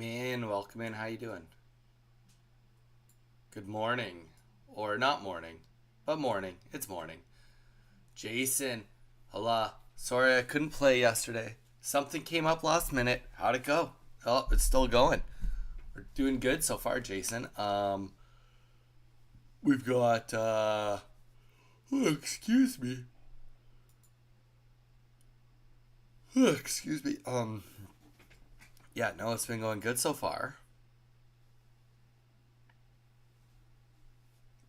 in. Welcome in. How you doing? Good morning. Or not morning, but morning. It's morning. Jason, hello. Sorry I couldn't play yesterday. Something came up last minute. How'd it go? Oh, it's still going. We're doing good so far, Jason. We've got excuse me. Excuse me. Yeah, no, it's been going good so far.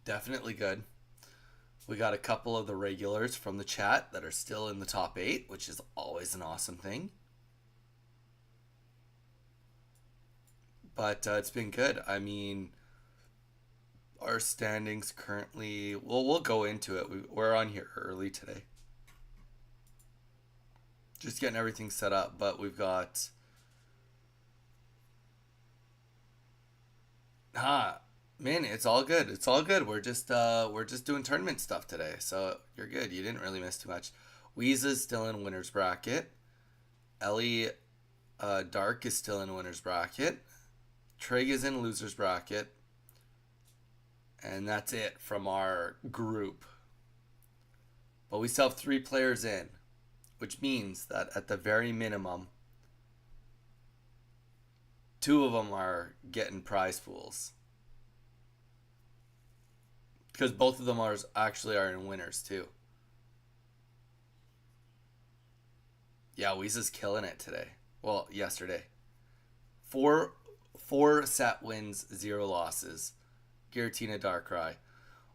Definitely good. We got a couple of the regulars from the chat that are still in the top 8, which is always an awesome thing. But it's been good. I mean, our standings currently, well, we'll go into it. We're on here early today. Just getting everything set up, but we've got. Man, it's all good. It's all good. We're just doing tournament stuff today, so you're good. You didn't really miss too much. Weeza's still in winners bracket. Ellie Dark is still in winners bracket. Trig is in losers bracket. And that's it from our group. But we still have 3 players in, which means that at the very minimum, 2 of them are getting prize pools. Because both of them are in winners too. Yeah, Weeza's killing it today. Well, yesterday. Four set wins, 0 losses. Giratina Darkrai.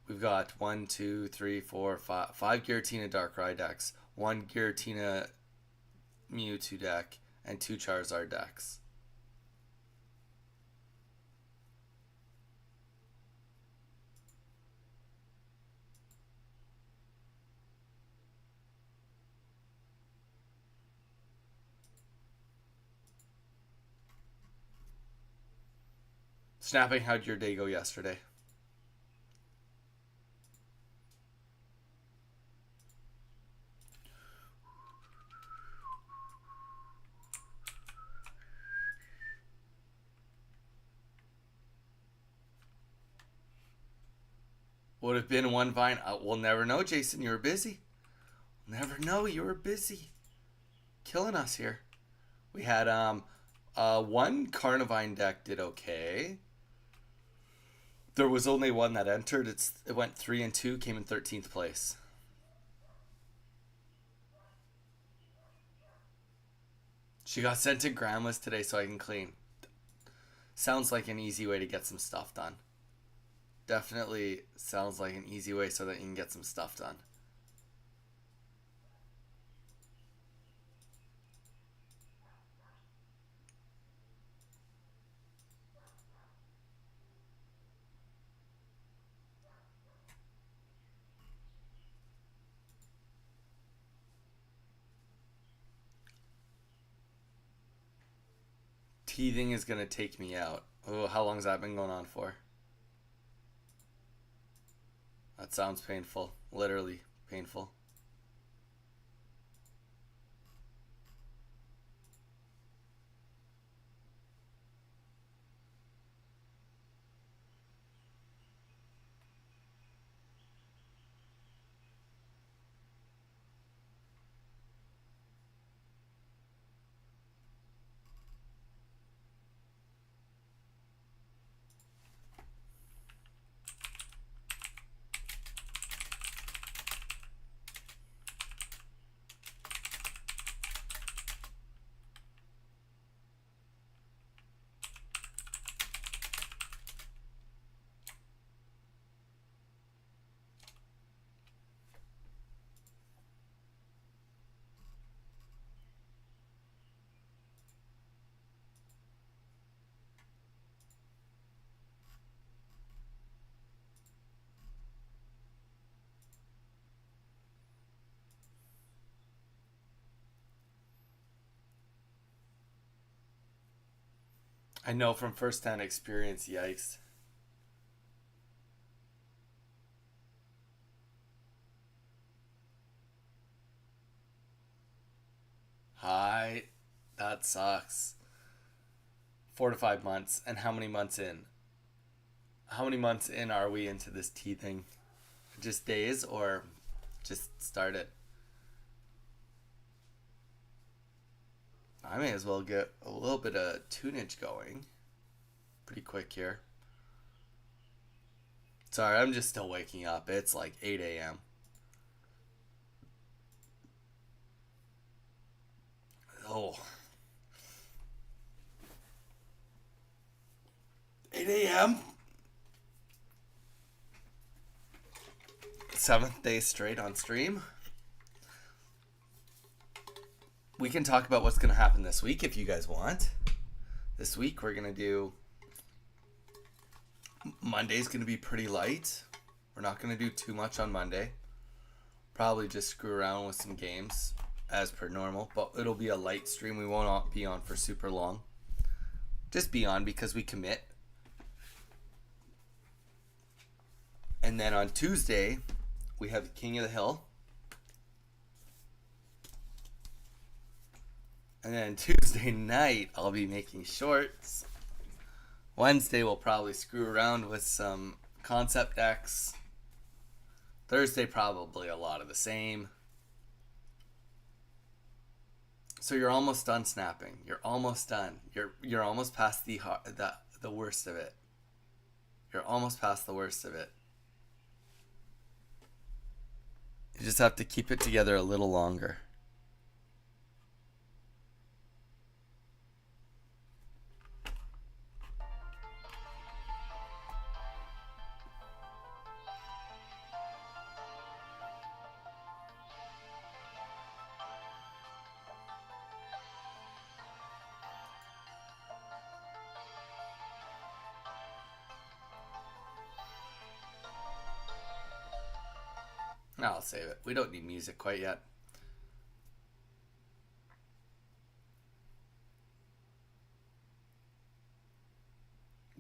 We've got 1, 2, 3, 4, 5 Giratina Darkrai decks, 1 Giratina Mewtwo deck, and 2 Charizard decks. Snapping, how'd your day go yesterday? Would have been one vine. We'll never know, Jason. You were busy. Never know. You were busy. Killing us here. We had one Carnivine deck did okay. There was only one that entered. It went 3 and 2, came in 13th place. She got sent to grandma's today so I can clean. Sounds like an easy way to get some stuff done. Definitely sounds like an easy way so that you can get some stuff done. Teething is gonna take me out. Oh, how long has that been going on for? That sounds painful. Literally painful. I know from first-hand experience. Yikes. Hi. That sucks. 4 to 5 months. And how many months in? How many months in are we into this tea thing? Just days or just started? I may as well get a little bit of tunage going pretty quick here. Sorry, I'm just still waking up. It's like 8 a.m. Oh. 8 a.m. 7th day straight on stream. We can talk about what's going to happen this week if you guys want. This week we're going to do... Monday's going to be pretty light. We're not going to do too much on Monday. Probably just screw around with some games as per normal. But it'll be a light stream. We won't be on for super long. Just be on because we commit. And then on Tuesday, we have King of the Hill. And then Tuesday night, I'll be making shorts. Wednesday, we'll probably screw around with some concept decks. Thursday, probably a lot of the same. So you're almost done snapping. You're almost done. You're almost past the worst of it. You're almost past the worst of it. You just have to keep it together a little longer. I'll save it. We don't need music quite yet.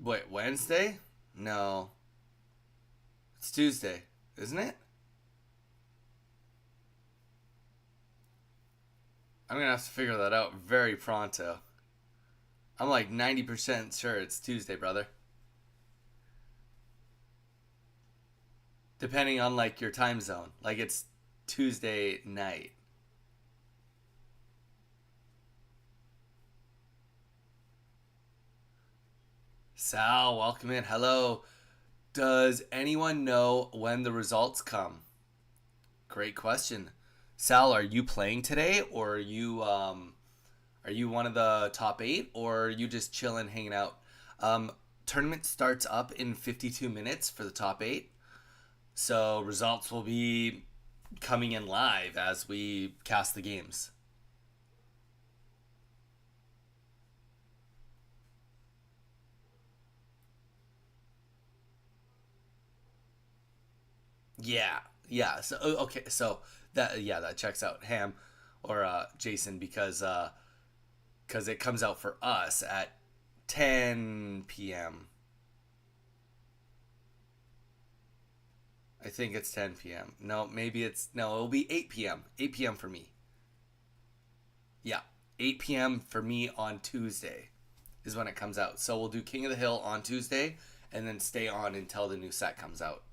Wait, Wednesday? No. It's Tuesday, isn't it? I'm going to have to figure that out very pronto. I'm like 90% sure it's Tuesday, brother. Depending on like your time zone. Like it's Tuesday night. Sal, welcome in. Hello. Does anyone know when the results come? Great question. Sal, are you playing today, or are you one of the top 8, or are you just chilling, hanging out? Tournament starts up in 52 minutes for the top 8. So results will be coming in live as we cast the games. Yeah. So okay, so that checks out, Ham or Jason, because it comes out for us at 10 p.m. I think it's 10 p.m. No, it'll be 8 p.m. 8 p.m. for me. Yeah, 8 p.m. for me on Tuesday is when it comes out. So we'll do King of the Hill on Tuesday and then stay on until the new set comes out.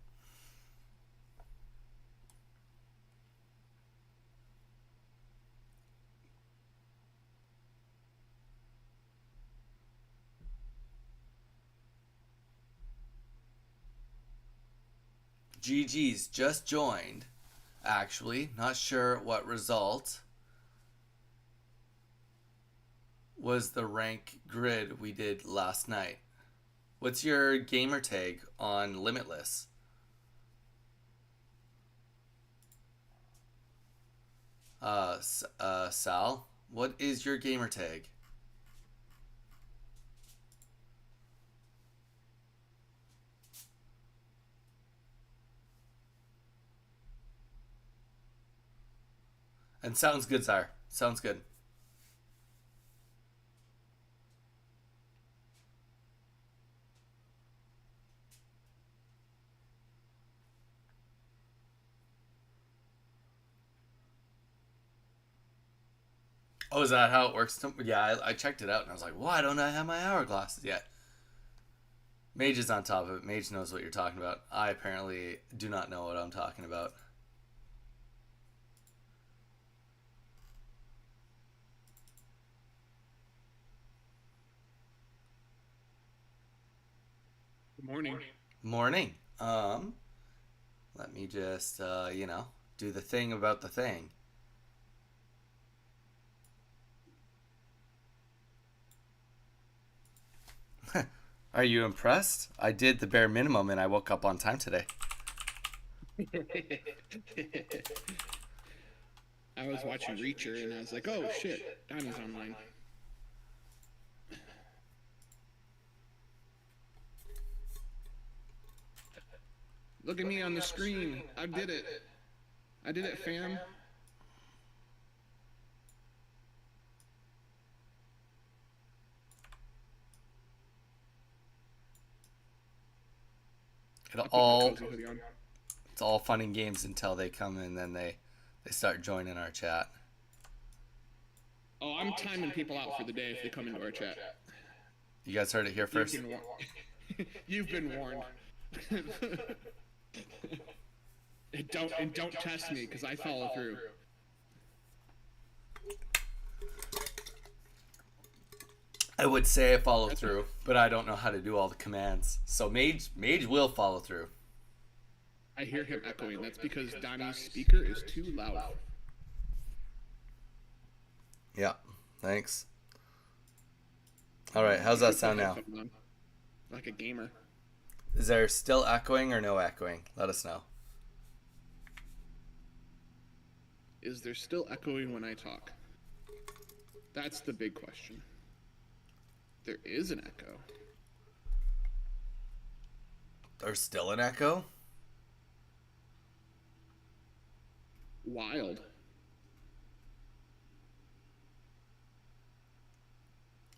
GG's just joined, actually. Not sure what result was the rank grid we did last night. What's your gamer tag on Limitless? Sal, what is your gamer tag? And sounds good, Sire. Sounds good. Oh, is that how it works? Yeah, I checked it out and I was like, why don't I have my hourglasses yet? Mage is on top of it. Mage knows what you're talking about. I apparently do not know what I'm talking about. Good morning. Morning. Let me just, do the thing about the thing. Are you impressed? I did the bare minimum and I woke up on time today. I was watching Reacher and I was like, oh shit, Donnie's online. Look at me on the screen. I did it. I did it, fam. It I put my all cozy hoodie on. it's all fun and games until they come and then they start joining our chat. Oh, I'm timing people out for the day if they come into our chat. You guys heard it here You've first. been warned. You've been warned. and don't test me because I follow through. I would say I follow That's through, but I don't know how to do all the commands. So Mage will follow through. I hear him echoing. That's because Donnie's speaker is too loud. Yeah. Thanks. All right, You how's that should put sound now? headphones on, like a gamer. Is there still echoing or no echoing? Let us know. Is there still echoing when I talk? That's the big question. There is an echo. There's still an echo? Wild.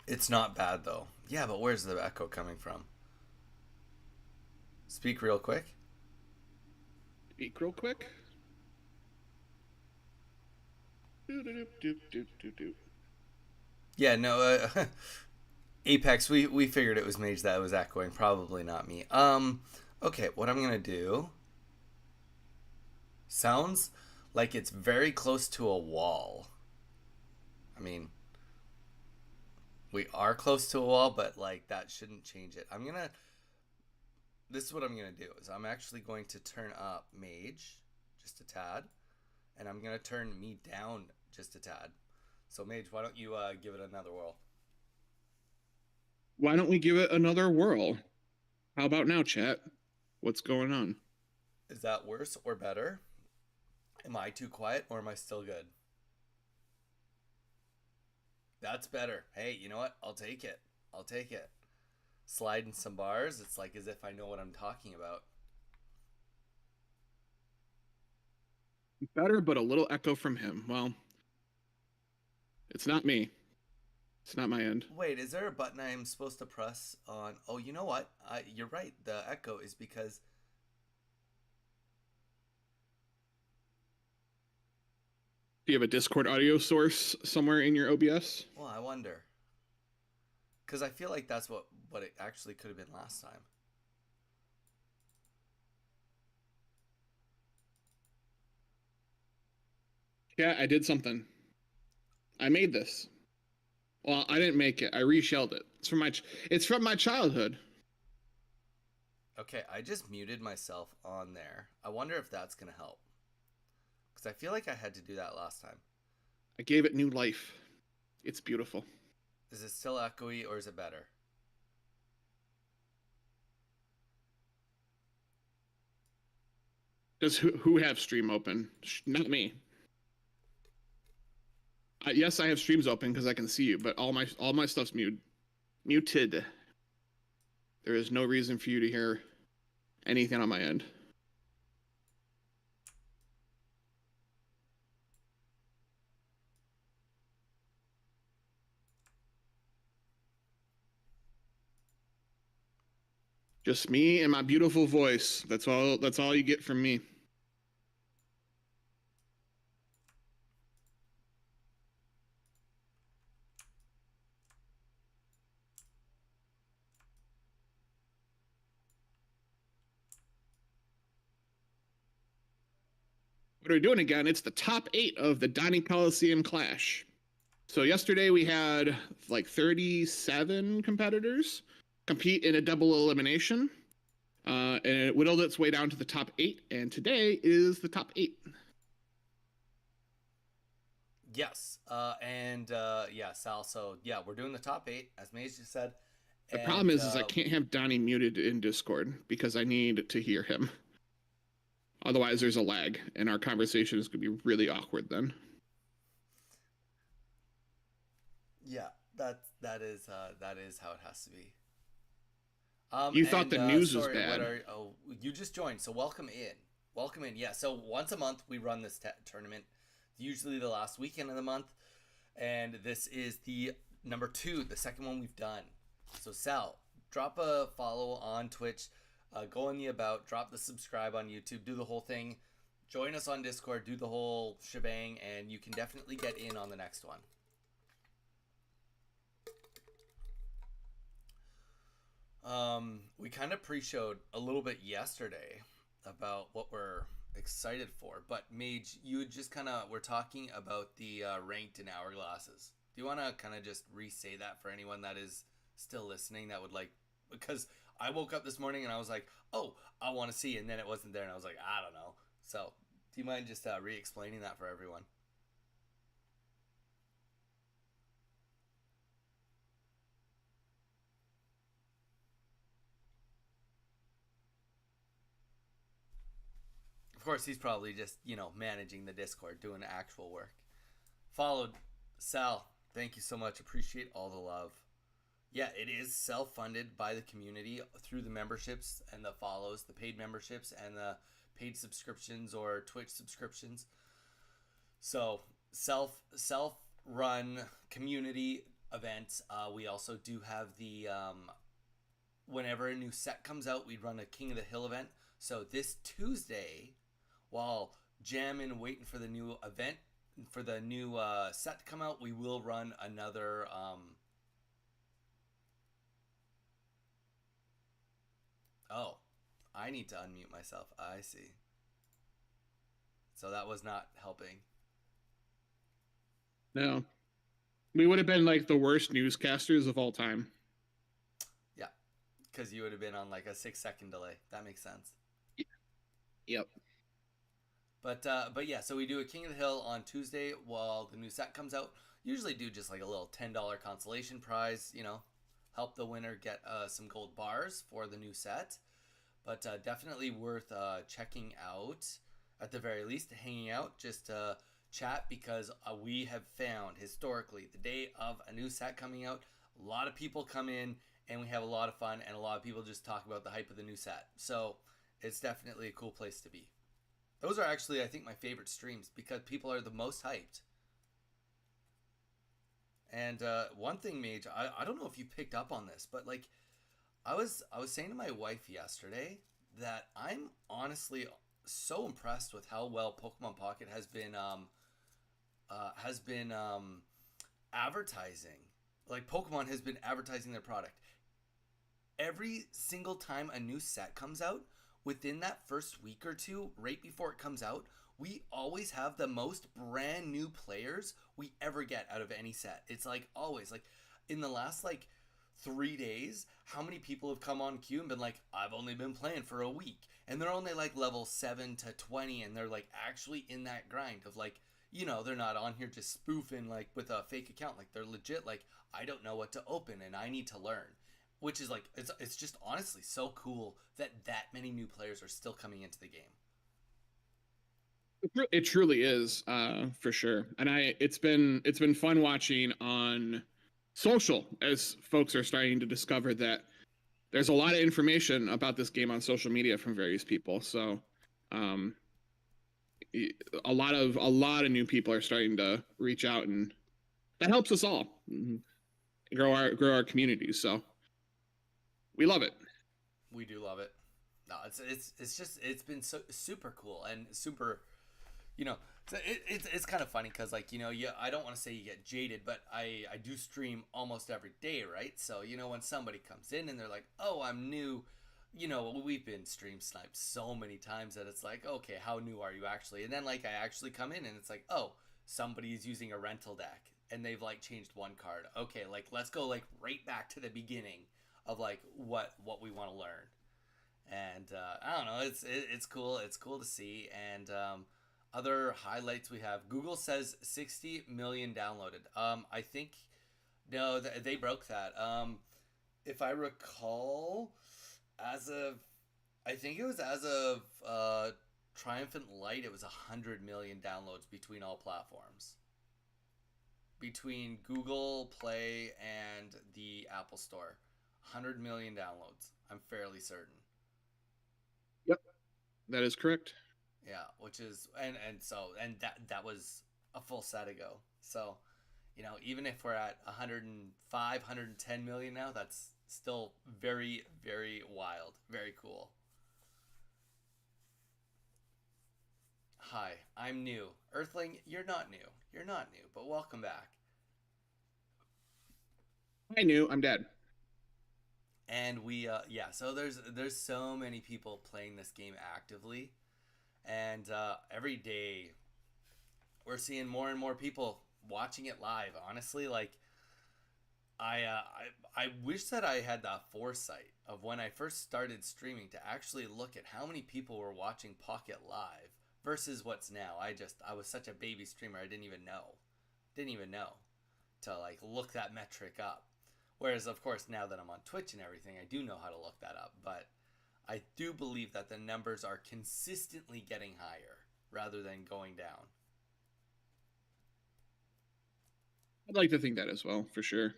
It's not bad though. Yeah, but where's the echo coming from? Speak real quick. Speak real quick. Doop. Yeah, no, Apex, we figured it was Mage that was echoing, probably not me. Okay, what I'm gonna do sounds like it's very close to a wall. I mean, we are close to a wall, but like that shouldn't change it. This is what I'm gonna do is I'm actually going to turn up Mage just a tad, and I'm gonna turn me down just a tad. So Mage, why don't you give it another whirl? Why don't we give it another whirl? How about now, chat? What's going on? Is that worse or better? Am I too quiet or am I still good? That's better. Hey, you know what? I'll take it. I'll take it. Slide in some bars. It's like as if I know what I'm talking about. Better, but a little echo from him. Well, it's not me. It's not my end. Wait, is there a button I am supposed to press on? Oh, you know what? You're right. The echo is because. Do you have a Discord audio source somewhere in your OBS? Well, I wonder. Because I feel like that's what it actually could have been last time. Yeah, I did something. I made this. Well, I didn't make it. I reshelled it. It's from my childhood. Okay, I just muted myself on there. I wonder if that's going to help. Because I feel like I had to do that last time. I gave it new life. It's beautiful. Is it still echoey or is it better? Does who have stream open? Not me. Yes, I have streams open because I can see you, but all my stuff's muted. There is no reason for you to hear anything on my end. Just me and my beautiful voice. That's all you get from me. what are we doing again? It's the top 8 of the Donny Coliseum Clash. So yesterday we had like 37 competitors compete in a double elimination. And it whittled its way down to the top 8, and today is the top 8. Yes, yeah, Sal. So yeah, we're doing the top 8, as Maze just said. The And problem is I can't have Donnie muted in Discord because I need to hear him. Otherwise, there's a lag, and our conversation is going to be really awkward then. yeah, that is how it has to be. You thought the news was Sorry, bad. you just joined, so welcome in. Welcome in. Yeah, so once a month we run this tournament, usually the last weekend of the month, and this is the number 2, the second one we've done. So Sal, drop a follow on Twitch, go on the about, drop the subscribe on YouTube, do the whole thing, join us on Discord, do the whole shebang, and you can definitely get in on the next one. We kind of pre-showed a little bit yesterday about what we're excited for, but Mage, you just kind of were talking about the ranked in hourglasses. Do you want to kind of just re-say that for anyone that is still listening that would like, because I woke up this morning and I was like, oh, I want to see, and then it wasn't there and I was like, I don't know. So do you mind just re-explaining that for everyone? Of course, he's probably just, managing the Discord, doing actual work. Followed. Sal, thank you so much. Appreciate all the love. Yeah, it is self-funded by the community through the memberships and the follows, the paid memberships and the paid subscriptions or Twitch subscriptions. So self run community events. We also do have the whenever a new set comes out, we run a King of the Hill event. So this Tuesday, while jamming, waiting for the new event, for the new set to come out, we will run another. Oh, I need to unmute myself. I see. So that was not helping. No. We would have been like the worst newscasters of all time. Yeah, because you would have been on like a 6-second delay. That makes sense. Yep. But yeah, so we do a King of the Hill on Tuesday while the new set comes out. Usually do just like a little $10 consolation prize, help the winner get some gold bars for the new set. But definitely worth checking out, at the very least, hanging out, just to chat, because we have found historically the day of a new set coming out, a lot of people come in and we have a lot of fun, and a lot of people just talk about the hype of the new set. So it's definitely a cool place to be. Those are actually, I think, my favorite streams because people are the most hyped. And one thing, Mage, I don't know if you picked up on this, but like I was saying to my wife yesterday that I'm honestly so impressed with how well Pokemon Pocket has been advertising. Like Pokemon has been advertising their product. Every single time a new set comes out, within that first week or two, right before it comes out, we always have the most brand new players we ever get out of any set. It's like always, like in the last like 3 days, how many people have come on queue and been like, I've only been playing for a week, and they're only like level 7 to 20, and they're like actually in that grind of like, they're not on here just spoofing like with a fake account. Like they're legit like, I don't know what to open and I need to learn. Which is like, it's just honestly so cool that many new players are still coming into the game. It truly is, for sure. And it's been fun watching on social as folks are starting to discover that there's a lot of information about this game on social media from various people. So, a lot of new people are starting to reach out, and that helps us all grow our communities. So, we love it. We do love it. No, it's been so super cool and super, so it's kind of funny because like I don't want to say you get jaded, but I do stream almost every day, right? So when somebody comes in and they're like, oh, I'm new, we've been stream sniped so many times that it's like, okay, how new are you actually? And then like I actually come in and it's like, oh, somebody's using a rental deck and they've like changed one card. Okay, like let's go like right back to the beginning of like what we want to learn. And I don't know, it's cool. It's cool to see. And other highlights we have: Google says 60 million downloaded. I think no, they broke that. If I recall, as of I think it was as of Triumphant Light, it was 100 million downloads between all platforms, between Google Play and the Apple Store. 100 million downloads. I'm fairly certain. Yep, that is correct. Yeah, which is and that was a full set ago. So, even if we're at 105, 110 million now, that's still very, very wild, very cool. Hi, I'm new. Earthling, you're not new. You're not new, but welcome back. I knew I'm dead. And we yeah, so there's so many people playing this game actively, and every day we're seeing more and more people watching it live. Honestly, like I wish that I had the foresight of when I first started streaming to actually look at how many people were watching Pocket live versus what's now. I was such a baby streamer, I didn't even know to like look that metric up. Whereas of course now that I'm on Twitch and everything, I do know how to look that up, but I do believe that the numbers are consistently getting higher rather than going down. I'd like to think that as well, for sure.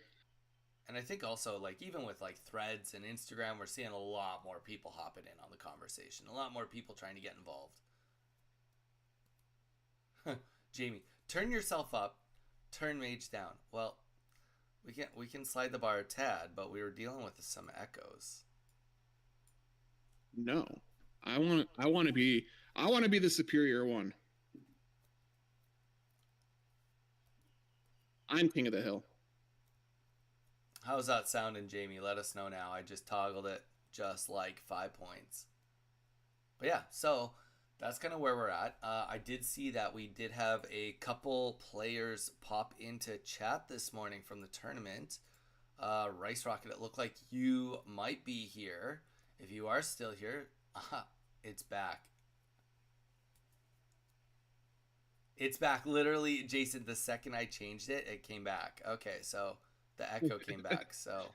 And I think also like even with like threads and Instagram, we're seeing a lot more people hopping in on the conversation, a lot more people trying to get involved. Jamie, turn yourself up, turn mage down. Well, we can slide the bar a tad, but we were dealing with some echoes. No, I want to be the superior one. I'm king of the hill. How's that sounding, Jamie? Let us know now. I just toggled it just like 5 points. But yeah, so that's kind of where we're at. I did see that we did have a couple players pop into chat this morning from the tournament. Rice Rocket, it looked like you might be here. If you are still here, it's back. It's back. Literally, Jason, the second I changed it, it came back. Okay, so the echo came back. So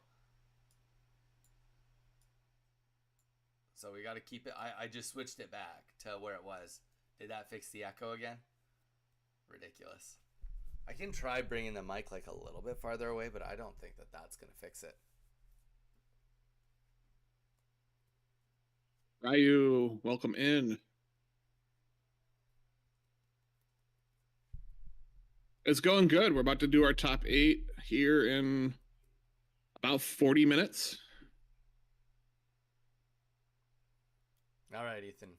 we got to keep it. I just switched it back to where it was. Did that fix the echo again? Ridiculous. I can try bringing the mic like a little bit farther away, but I don't think that that's going to fix it. Ryu, welcome in. It's going good. We're about to do our top 8 here in about 40 minutes. All right, Ethan.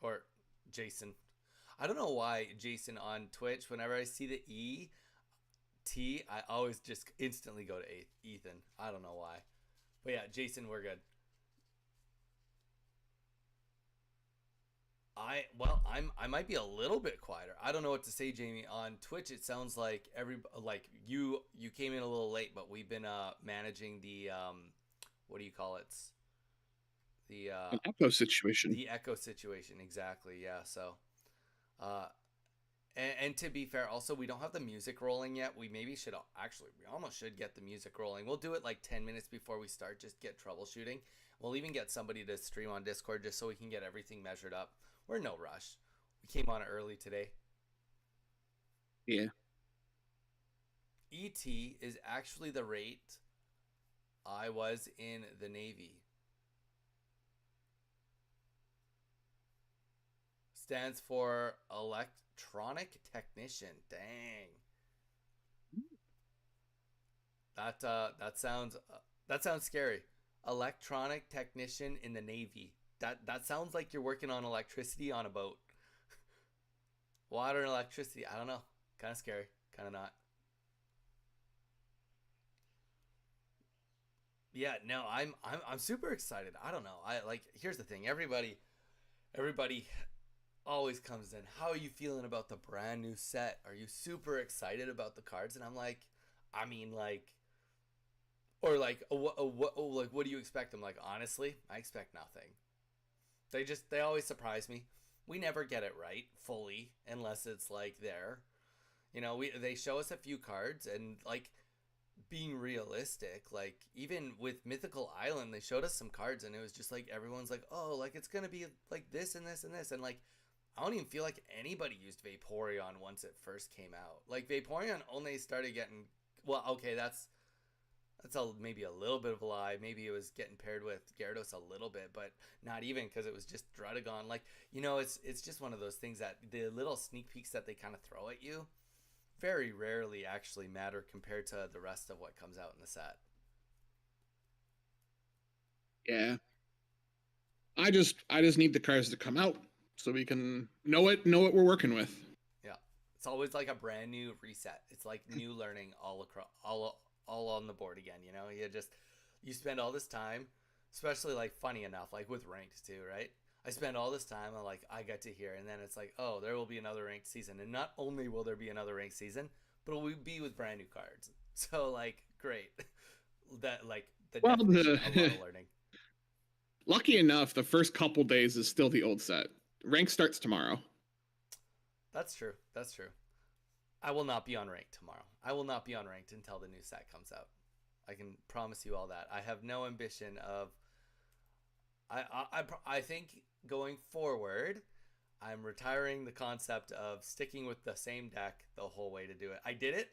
Or Jason. I don't know why Jason on Twitch, whenever I see the T, I always just instantly go to Ethan. I don't know why. But yeah, Jason, we're good. I might be a little bit quieter. I don't know what to say, Jamie. On Twitch, it sounds like you came in a little late, but we've been managing the what do you call it? The An echo situation. the echo situation, exactly. Yeah. So, uh, and to be fair, also we don't have the music rolling yet. We maybe should actually we almost should get the music rolling. We'll do it like 10 minutes before we start. Just get troubleshooting. We'll even get somebody to stream on Discord just so we can get everything measured up. We're in no rush. We came on early today. Yeah. ET is actually the rate I was in the Navy. Stands for electronic technician. Dang. That sounds scary. Electronic technician in the Navy. That sounds like you're working on electricity on a boat. Water and electricity. I don't know. Kind of scary. Kind of not. Yeah, no, I'm super excited. I don't know. I like here's the thing. Everybody always comes in. How are you feeling about the brand new set? Are you super excited about the cards? And I'm like, I mean, like, or like, what do you expect? I'm like, honestly, I expect nothing. They always surprise me. We never get it right fully unless it's like there. They show us a few cards and like being realistic, like even with Mythical Island, they showed us some cards and it was just like everyone's like, oh, like it's gonna be like this and this and this, and like I don't even feel like anybody used Vaporeon once it first came out. Like Vaporeon only started getting well, okay, that's maybe a little bit of a lie. Maybe it was getting paired with Gyarados a little bit, but not even because it was just Druddigon. Like it's just one of those things that the little sneak peeks that they kind of throw at you very rarely actually matter compared to the rest of what comes out in the set. Yeah. I just need the cards to come out so we can know what we're working with. Yeah, it's always like a brand new reset. It's like new learning all across, all on the board again. You spend all this time, especially like funny enough, like with ranked too, right? I spend all this time and like I get to hear, and then it's like, oh, there will be another ranked season, and not only will there be another ranked season, but it will be with brand new cards. So like, great. That like the Well, definition of a lot of learning. lucky enough, the first couple days is still the old set. Rank starts tomorrow. That's true. That's true. I will not be on ranked tomorrow. I will not be on ranked until the new set comes out. I can promise you all that. I have no ambition of. I think going forward, I'm retiring the concept of sticking with the same deck the whole way to do it. I did it.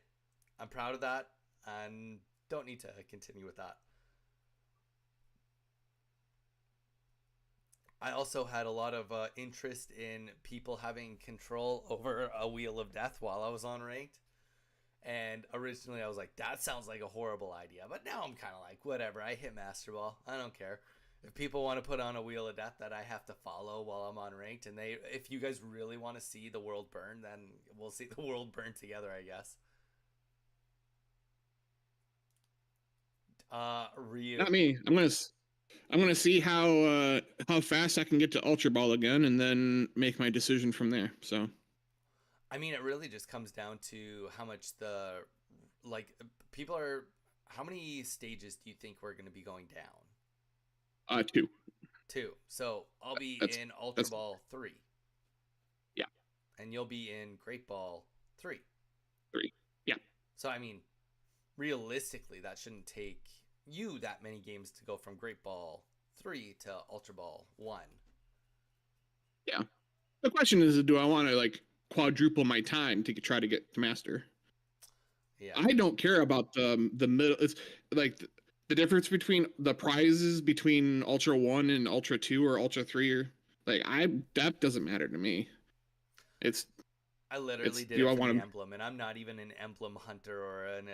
I'm proud of that, and don't need to continue with that. I also had a lot of interest in people having control over a Wheel of Death while I was on ranked. And originally I was like, that sounds like a horrible idea. But now I'm kind of like, whatever. I hit Master Ball. I don't care. If people want to put on a Wheel of Death that I have to follow while I'm on ranked, and if you guys really want to see the world burn, then we'll see the world burn together, I guess. Ryu. Not me. I'm gonna see how fast I can get to Ultra Ball again, and then make my decision from there. So, I mean, it really just comes down to how much like, people are. How many stages do you think we're going to be going down? two. Two. So I'll be That's in Ultra that's Ball 3, yeah, and you'll be in Great Ball 3. three. Yeah, So, I mean, realistically, that shouldn't take you that many games to go from Great Ball 3 to Ultra Ball 1. yeah. The question is, do I want to like quadruple my time to try to get to master? Yeah. I don't care about the middle. It's like the difference between the prizes between Ultra One and Ultra Two or Ultra Three, or like I that doesn't matter to me. It's I literally it's did do it I for the want to? emblem, and I'm not even an emblem hunter or an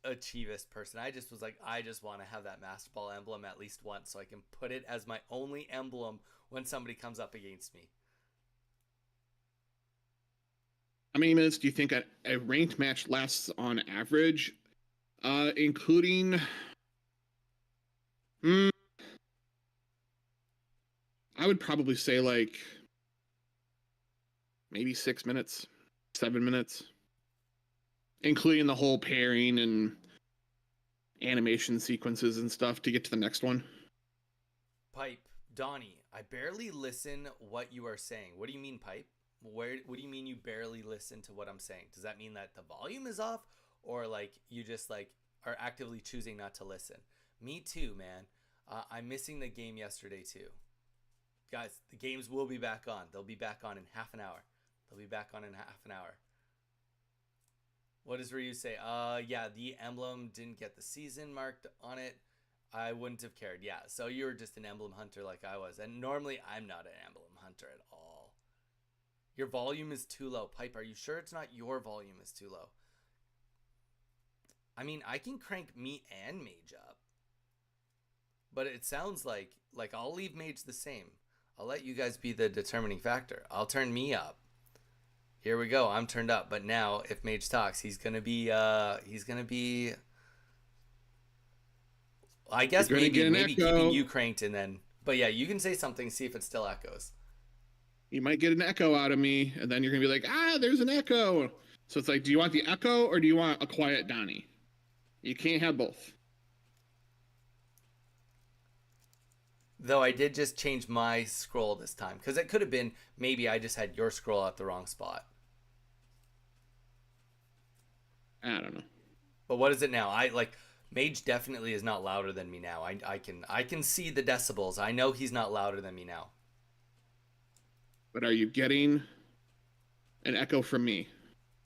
achievist person. I just was like, I just want to have that Master Ball emblem at least once so I can put it as my only emblem when somebody comes up against me. How many minutes do you think a ranked match lasts on average, including? Mm, I would probably say like maybe 6 minutes, 7 minutes, including the whole pairing and animation sequences and stuff to get to the next one. Pipe, Donnie, I barely listen what you are saying. What do you mean, Pipe? What do you mean you barely listen to what I'm saying? Does that mean that the volume is off, or like you just like are actively choosing not to listen? Me too, man. I'm missing the game yesterday too. Guys, the games will be back on. They'll be back on in half an hour. They'll be back on in half an hour. What does Ryu say? Yeah, the emblem didn't get the season marked on it. I wouldn't have cared. Yeah, so you were just an emblem hunter like I was. And normally I'm not an emblem hunter at all. Your volume is too low. Pipe, are you sure it's not your volume is too low? I mean, I can crank me and Mage up. But it sounds like I'll leave Mage the same. I'll let you guys be the determining factor. I'll turn me up. Here we go. I'm turned up. But now if Mage talks, he's gonna be I You're guess gonna maybe get an keeping echo. you cranked and then. But yeah, you can say something. See if it still echoes. You might get an echo out of me, and then you're gonna be like, ah, there's an echo. So it's like, do you want the echo or do you want a quiet Donnie? You can't have both. Though I did just change my scroll this time because it could have been maybe I just had your scroll at the wrong spot. I don't know. But what is it now? I like Mage definitely is not louder than me now. I can see the decibels. I know he's not louder than me now. But are you getting an echo from me?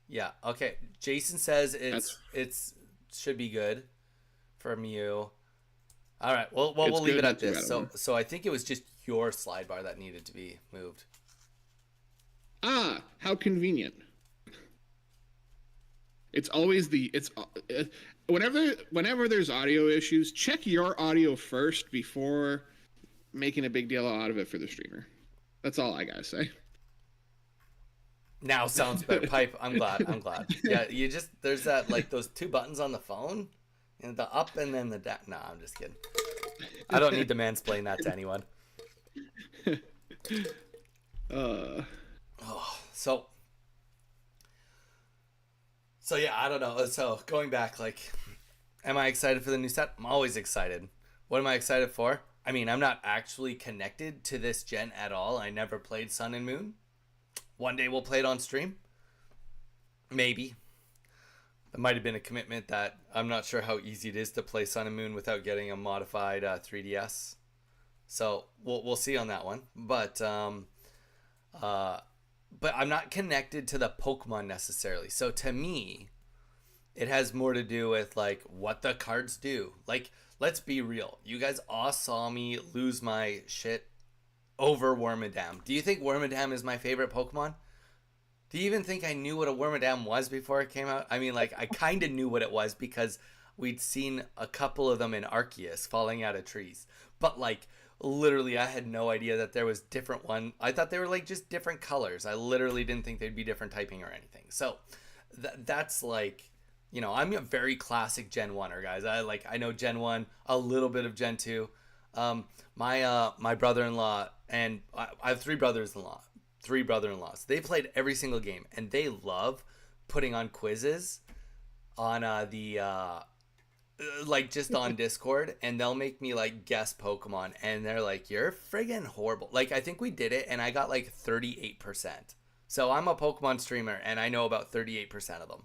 Yeah. Okay. Jason says That's it's should be good from you. All right. Well, it's we'll leave good, it not at too this. bad of one. So I think it was just your slide bar that needed to be moved. Ah, how convenient. It's always the it's whenever there's audio issues, check your audio first before making a big deal out of it for the streamer. That's all I gotta say. Now sounds better. Pipe. I'm glad. I'm glad. Yeah. You just there's that like those two buttons on the phone, and the up and then the down. No, I'm just kidding. I don't need to mansplain that to anyone. uh, Oh, so yeah, I don't know. So going back, like, am I excited for the new set? I'm always excited. What am I excited for? I mean, I'm not actually connected to this gen at all. I never played Sun and Moon. One day we'll play it on stream. Maybe. That might have been a commitment that I'm not sure how easy it is to play Sun and Moon without getting a modified 3DS. So we'll see on that one. Uh, but I'm not connected to the Pokemon necessarily. So to me, it has more to do with like what the cards do. Like, let's be real. You guys all saw me lose my shit over Wormadam. Do you think Wormadam is my favorite Pokemon? Do you even think I knew what a Wormadam was before it came out? I mean, like, I kind of knew what it was because we'd seen a couple of them in Arceus falling out of trees. But, like, literally, I had no idea that there was different one. I thought they were, like, just different colors. I literally didn't think they'd be different typing or anything. So, that's, like, you know, I'm a very classic Gen 1er, guys. I know Gen 1, a little bit of Gen 2. My brother-in-law, and I have three brother-in-laws. They played every single game, and they love putting on quizzes on the like just on Discord, and they'll make me like guess Pokemon, and they're like, "You're friggin' horrible." Like I think we did it, and I got like 38%. So I'm a Pokemon streamer, and I know about 38% of them.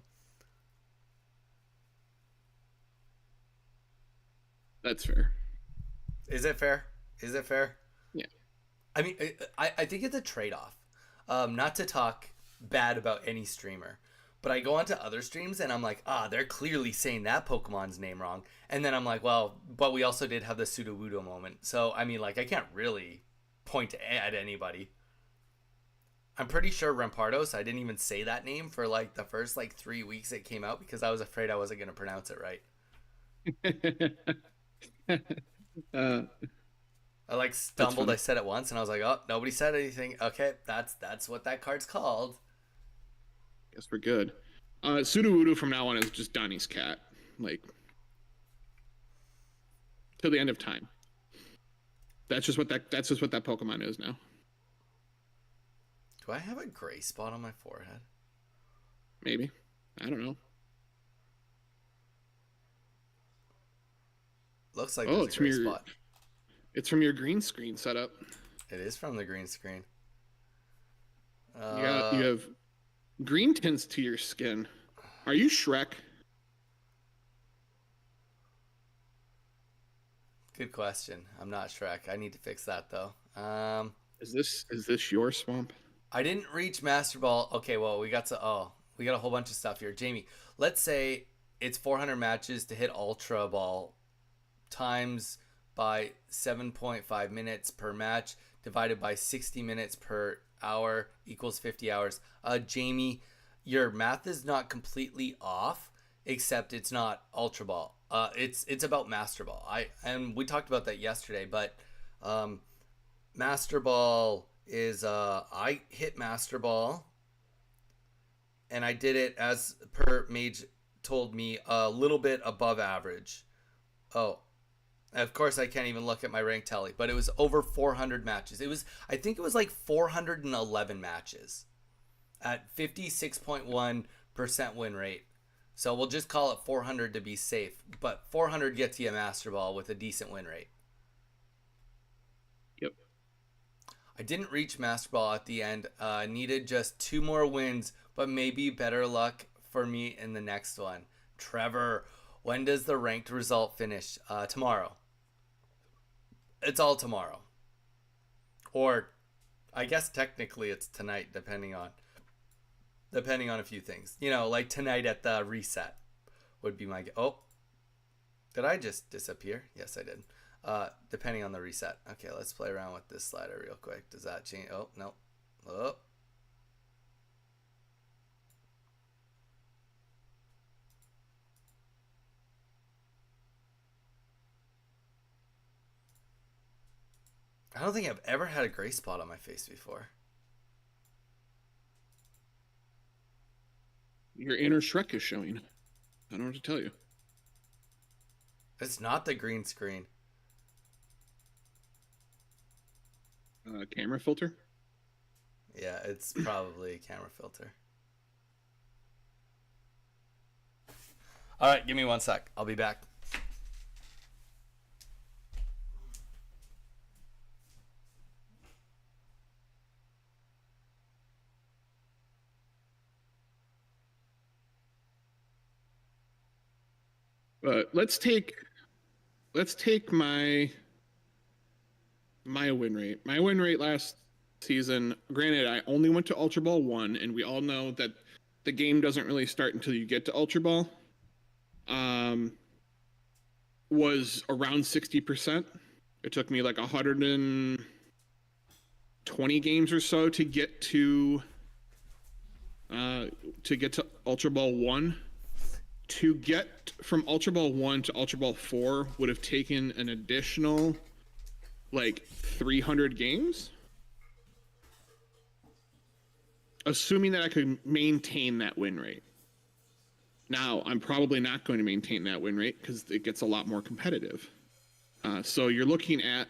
that's fair. Is it fair? Is it fair? Yeah. I mean, I think it's a trade off. Not to talk bad about any streamer, but I go onto other streams and I'm like, they're clearly saying that Pokemon's name wrong. And then I'm like, well, but we also did have the Sudowoodo moment. So, I mean, like, I can't really point at anybody. I'm pretty sure Rampardos, I didn't even say that name for like the first like 3 weeks it came out because I was afraid I wasn't going to pronounce it right. uh, I like that's stumbled. I funny. said it once, and I was like, "Oh, nobody said anything." Okay, that's what that card's called. Guess we're good. Sudowoodo from now on is just Donnie's cat, like till the end of time. That's just what that Pokemon is now. Do I have a gray spot on my forehead? Maybe. I don't know. Looks like Oh, there's a gray spot. it's from your green screen setup. It is from the green screen. You have green tints to your skin. Are you Shrek? Good question. I'm not Shrek. I need to fix that though. Is this your swamp? I didn't reach Master Ball. Okay, well we got a whole bunch of stuff here. Jamie, let's say it's 400 matches to hit Ultra Ball times by 7.5 minutes per match divided by 60 minutes per hour equals 50 hours. Jamie, your math is not completely off, except it's not Ultra Ball. It's about Master Ball. And we talked about that yesterday, but Master Ball is I hit Master Ball, and I did it as per Mage told me a little bit above average. Oh, Of course, I can't even look at my rank tally, but it was over 400 matches. I think it was like 411 matches at 56.1% win rate. So we'll just call it 400 to be safe. But 400 gets you a Master Ball with a decent win rate. Yep. I didn't reach Master Ball at the end. Needed just 2 more wins, but maybe better luck for me in the next one. Trevor, when does the ranked result finish? Tomorrow. It's all tomorrow. Or I guess technically it's tonight, depending on a few things. Like tonight at the reset would be my... Oh, did I just disappear? Yes, I did. Depending on the reset. Okay, let's play around with this slider real quick. Does that change? Oh, no. Oh. I don't think I've ever had a gray spot on my face before. Your inner Shrek is showing. I don't know what to tell you. It's not the green screen. Camera filter? Yeah, it's probably a camera filter. All right, give me 1 sec. I'll be back. Let's take my win rate. My win rate last season, granted, I only went to Ultra Ball 1, and we all know that the game doesn't really start until you get to Ultra Ball, was around 60%. It took me like 120 games or so to get to Ultra Ball 1. To get from Ultra Ball 1 to Ultra Ball 4 would have taken an additional like 300 games. Assuming that I could maintain that win rate. Now, I'm probably not going to maintain that win rate because it gets a lot more competitive. So you're looking at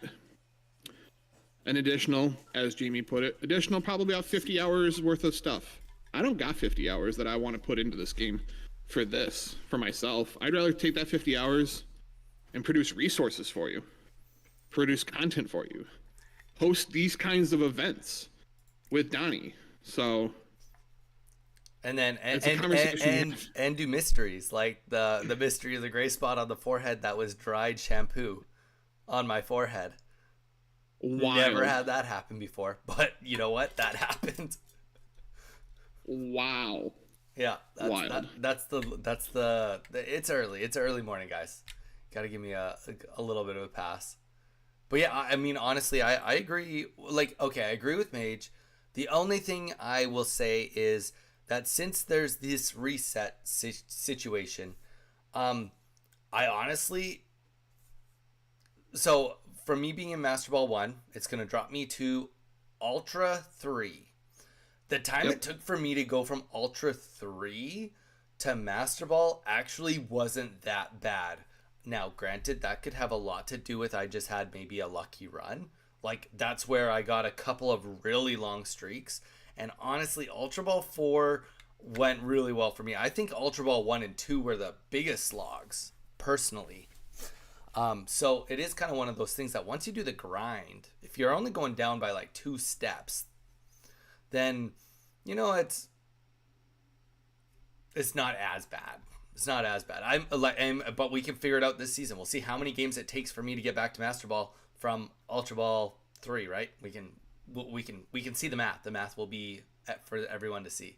an additional, as Jamie put it, probably about 50 hours worth of stuff. I don't got 50 hours that I want to put into this game for myself. I'd rather take that 50 hours and produce resources for you, produce content for you, host these kinds of events with Donnie. So, and then and do mysteries like the mystery of the gray spot on the forehead that was dried shampoo on my forehead. Wild. Never had that happen before, but you know what? That happened. Wow. Yeah, that's the it's early. It's early morning, guys. Got to give me a little bit of a pass. But yeah, I mean, honestly, I agree. Like, okay, I agree with Mage. The only thing I will say is that since there's this reset situation, I honestly, so for me being in Master Ball 1, it's going to drop me to Ultra 3. The time it took for me to go from Ultra 3 to Master Ball actually wasn't that bad. Now, granted, that could have a lot to do with I just had maybe a lucky run. Like, that's where I got a couple of really long streaks. And honestly, Ultra Ball 4 went really well for me. I think Ultra Ball 1 and 2 were the biggest slogs, personally. So it is kind of one of those things that once you do the grind, if you're only going down by like 2 steps, then, it's not as bad. It's not as bad. But we can figure it out this season. We'll see how many games it takes for me to get back to Master Ball from Ultra Ball 3, right? We can see the math. The math will be for everyone to see.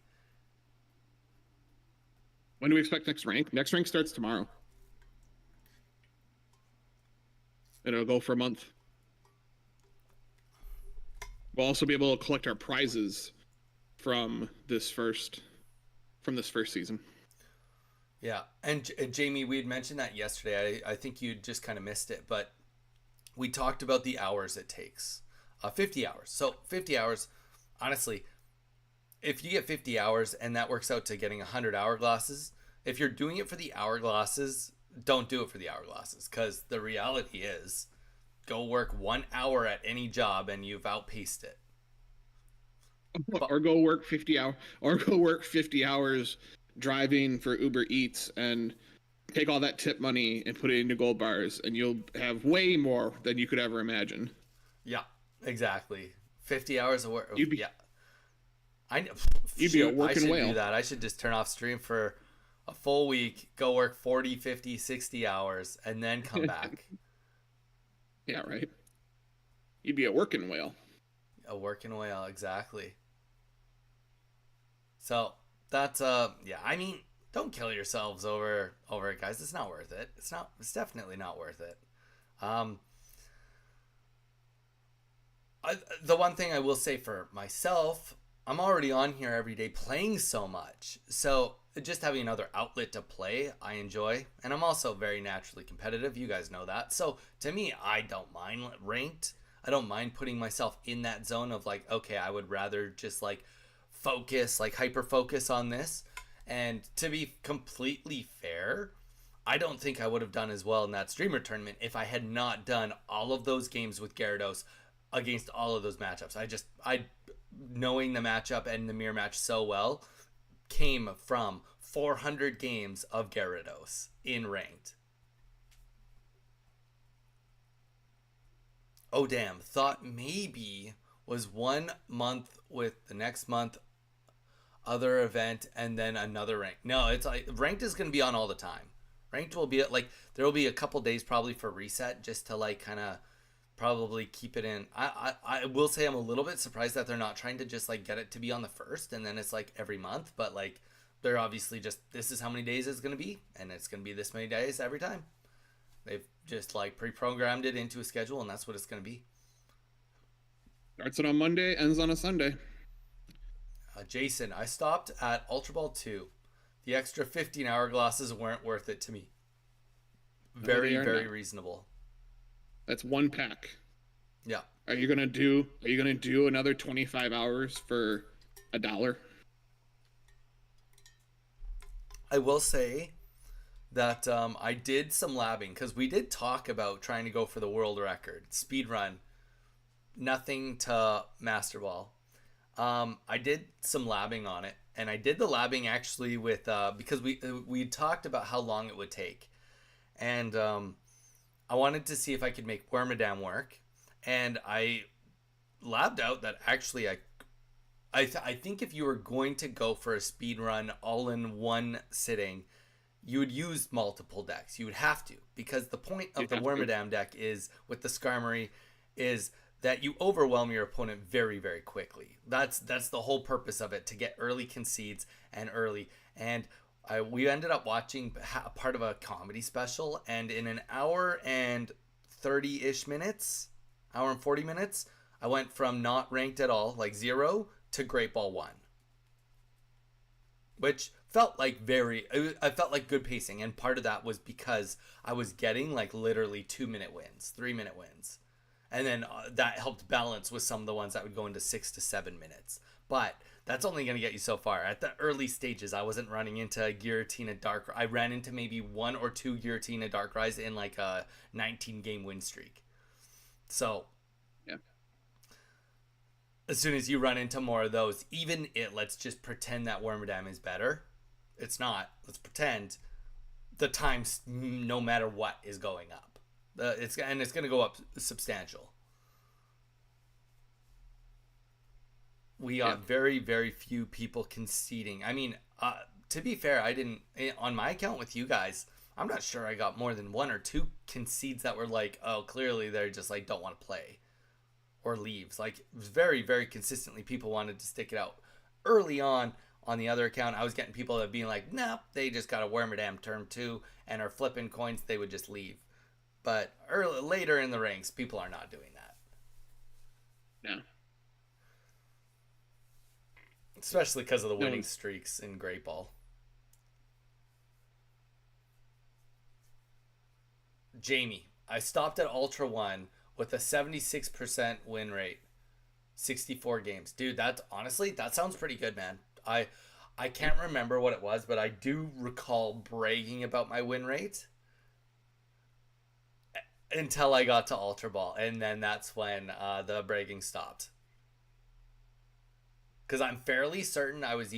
When do we expect next rank? Next rank starts tomorrow. And it'll go for a month. We'll also be able to collect our prizes from this first season. Yeah, and Jamie, we had mentioned that yesterday. I think you just kind of missed it, but we talked about the hours it takes. 50 hours. So 50 hours, honestly, if you get 50 hours and that works out to getting 100 hourglasses, if you're doing it for the hourglasses, don't do it for the hourglasses, because the reality is, go work 1 hour at any job and you've outpaced it. But Or go work 50 hours, or go work 50 hours driving for Uber Eats and take all that tip money and put it into gold bars, and you'll have way more than you could ever imagine. yeah, exactly. 50 hours of work. You'd be Yeah. I you'd be a shoot, I working should whale. do that. I should just turn off stream for a full week, go work 40, 50, 60 hours, and then come back. Yeah, right. You'd be a working whale. A working whale, exactly. So that's yeah, I mean, don't kill yourselves over it, guys. It's not worth it. It's definitely not worth it. Um the one thing I will say for myself, I'm already on here every day playing so much. So just having another outlet to play, I enjoy. And I'm also very naturally competitive. You guys know that. So to me, I don't mind ranked. I don't mind putting myself in that zone of like, okay, I would rather just like focus, like hyper focus on this. And to be completely fair, I don't think I would have done as well in that streamer tournament if I had not done all of those games with Gyarados against all of those matchups. I knowing the matchup and the mirror match so well came from 400 games of Gyarados in ranked. Oh damn! Thought maybe was 1 month with the next month other event and then another rank. No, it's like ranked is going to be on all the time. Ranked will be like there will be a couple days probably for reset just to like kind of probably keep it in. I will say I'm a little bit surprised that they're not trying to just like get it to be on the first and then it's like every month, but like they're obviously just this is how many days it's going to be and it's going to be this many days every time. They've just like pre-programmed it into a schedule and that's what it's going to be. Starts it on Monday, ends on a Sunday. Jason, I stopped at Ultra Ball 2. The extra 15 hourglasses weren't worth it to me. No, they Very, are very not. reasonable. That's one pack. Yeah. Are you gonna do another 25 hours for $1? I will say that I did some labbing because we did talk about trying to go for the world record. Speed run. Nothing to Master Ball. I did some labbing on it, and I did the labbing actually with because we talked about how long it would take, and I wanted to see if I could make Wormadam work, and I labbed out that actually I think if you were going to go for a speed run all in one sitting, you would use multiple decks. You would have to because the point You of the have to. Wormadam deck is with the Skarmory is that you overwhelm your opponent very very quickly. That's the whole purpose of it to get early concedes and early. And we ended up watching part of a comedy special, and in an hour and 30-ish minutes, hour and 40 minutes, I went from not ranked at all, like 0, to Great Ball 1. Which felt like I felt like good pacing, and part of that was because I was getting like literally 2-minute wins, 3-minute wins. And then that helped balance with some of the ones that would go into 6 to 7 minutes. But that's only going to get you so far. At the early stages, I wasn't running into Giratina Dark. I ran into maybe 1 or 2 Giratina Darkrais in like a 19 game win streak. So Yeah. as soon as you run into more of those, even it, let's just pretend that Wormadam is better. It's not. Let's pretend the times, no matter what, is going up. It's going to go up substantial. We got very very few people conceding. I mean, to be fair, I didn't on my account with you guys. I'm not sure I got more than 1 or 2 concedes that were like, oh, clearly they're just like don't want to play or leaves. Like it was very very consistently people wanted to stick it out early on. On the other account, I was getting people that being like, nah, they just got a Wormadam turn 2 and are flipping coins. They would just leave. But later in the ranks, people are not doing that. No. Especially because of the No winning one's streaks in Great Ball. Jamie, I stopped at Ultra 1 with a 76% win rate. 64 games. Dude, that's honestly, that sounds pretty good, man. I can't remember what it was, but I do recall bragging about my win rate. until I got to Ultra Ball, and then that's when the bragging stopped. Because I'm fairly certain I was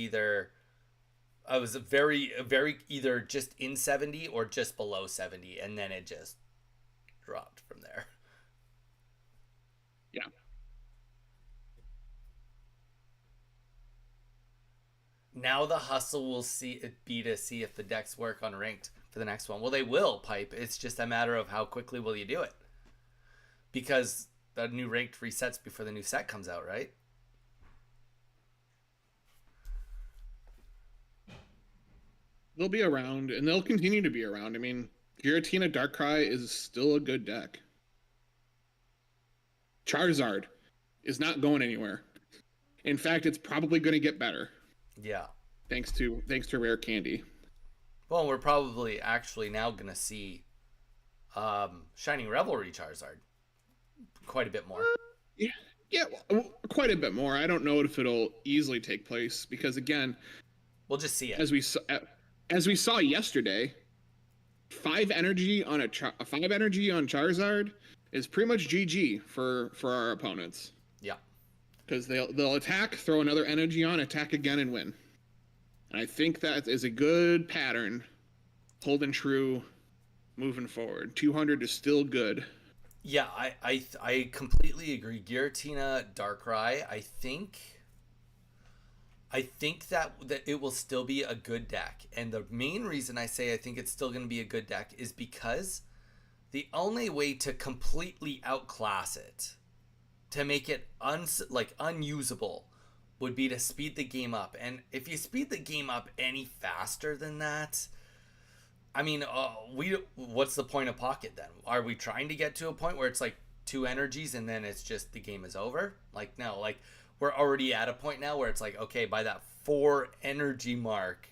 very either just in 70 or just below 70, and then it just dropped from there. Yeah. Now the hustle will be to see if the decks work on ranked for the next one. Well, they will, Pipe. It's just a matter of how quickly will you do it, because the new ranked resets before the new set comes out, right? They'll be around, and they'll continue to be around. I mean, Giratina Darkrai is still a good deck. Charizard is not going anywhere. In fact, it's probably going to get better. Yeah. Thanks to Rare Candy. Well, we're probably actually now gonna see Shining Revelry Charizard quite a bit more. Yeah, well, quite a bit more. I don't know if it'll easily take place because again, we'll just see it as we saw yesterday. 5 energy on 5 energy on Charizard is pretty much GG for our opponents. Yeah, because they'll attack, throw another energy on, attack again, and win. And I think that is a good pattern, holding true, moving forward. 200 is still good. Yeah, I completely agree. Giratina Darkrai, I think that it will still be a good deck. And the main reason I say I think it's still going to be a good deck is because the only way to completely outclass it, to make it unusable, would be to speed the game up. And if you speed the game up any faster than that, I mean, what's the point of Pocket then? Are we trying to get to a point where it's like 2 energies and then it's just the game is over? Like, no, like we're already at a point now where it's like, okay, by that 4 energy mark,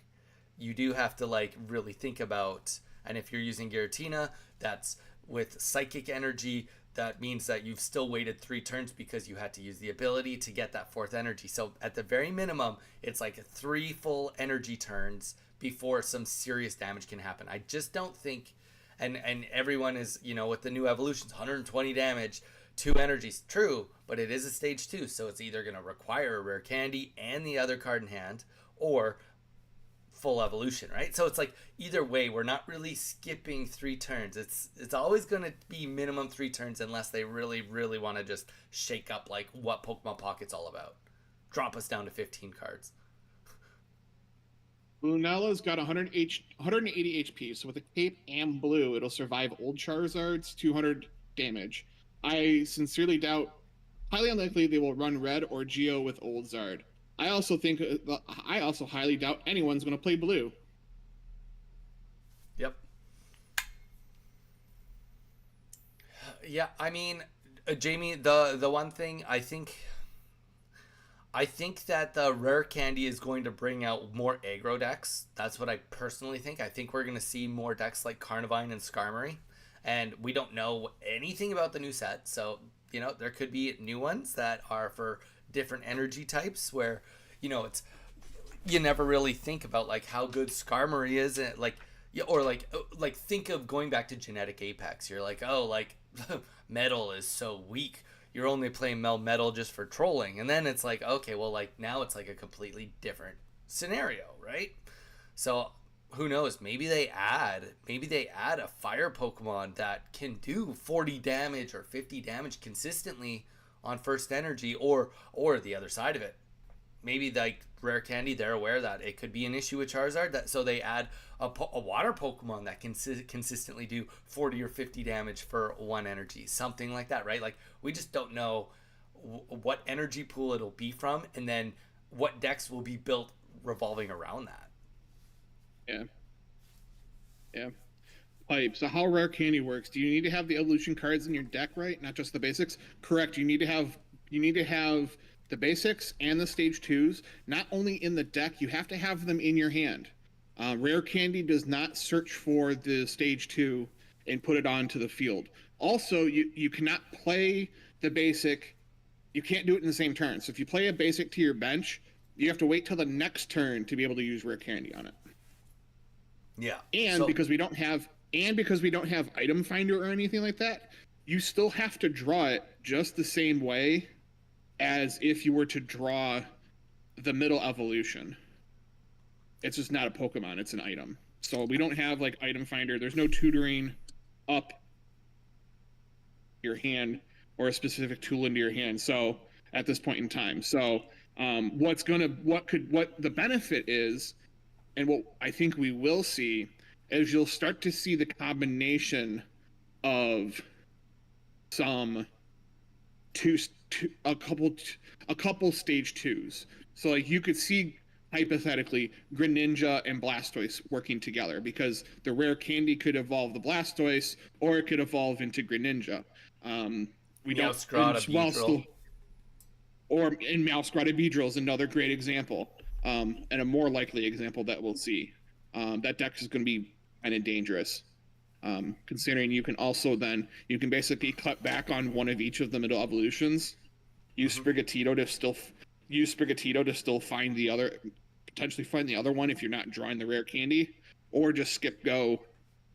you do have to like really think about, and if you're using Giratina, that's with Psychic Energy, that means that you've still waited 3 turns because you had to use the ability to get that 4th energy. So at the very minimum, it's like 3 full energy turns before some serious damage can happen. I just don't think, and everyone is, with the new evolutions, 120 damage, 2 energies, true, but it is a stage 2, so it's either going to require a rare candy and the other card in hand, or full evolution, right? So it's like either way, we're not really skipping 3 turns. It's always going to be minimum 3 turns unless they really want to just shake up like what Pokemon Pocket's all about. Drop us down to 15 cards. Lunella's got 180 HP, so with a cape and blue, it'll survive old Charizard's 200 damage. I sincerely doubt, highly unlikely they will run red or Geo with old Zard. I also highly doubt anyone's going to play blue. Yep. Yeah, I mean, Jamie, the one thing I think that the rare candy is going to bring out more aggro decks. That's what I personally think. I think we're going to see more decks like Carnivine and Skarmory. And we don't know anything about the new set. So, there could be new ones that are for different energy types where, it's, you never really think about like how good Skarmory is. And or think of going back to Genetic Apex. You're like, oh, like Metal is so weak. You're only playing Metal just for trolling. And then it's like, okay, well, like now it's like a completely different scenario, right? So who knows? Maybe they add a fire Pokemon that can do 40 damage or 50 damage consistently on first energy, or the other side of it. Maybe like rare candy, they're aware that it could be an issue with Charizard, so they add a water Pokemon that can consistently do 40 or 50 damage for 1 energy, something like that, right? Like we just don't know what energy pool it'll be from, and then what decks will be built revolving around that. Yeah. Pipe. So how rare candy works? Do you need to have the evolution cards in your deck, right? Not just the basics? Correct. You need to have the basics and the stage 2s, not only in the deck, you have to have them in your hand. Rare candy does not search for the stage 2 and put it onto the field. Also, you cannot play the basic, you can't do it in the same turn. So if you play a basic to your bench, you have to wait till the next turn to be able to use rare candy on it. Yeah. And because we don't have And because we don't have item finder or anything like that, you still have to draw it just the same way as if you were to draw the middle evolution. It's just not a Pokemon, it's an item. So we don't have like item finder. There's no tutoring up your hand or a specific tool into your hand. So at this point in time, so what the benefit is, and what I think we will see is you'll start to see the combination of some a couple stage twos. So like you could see hypothetically Greninja and Blastoise working together because the rare candy could evolve the Blastoise or it could evolve into Greninja. We don't Meowscarada, while Beedrill. still or in Meowscarada Beedrill is another great example, and a more likely example that we'll see. That deck is going to be kind of dangerous, considering you can also then you can basically cut back on one of each of the middle evolutions. Use Sprigatito to still find the other, potentially find the other one if you're not drawing the rare candy, or just skip go,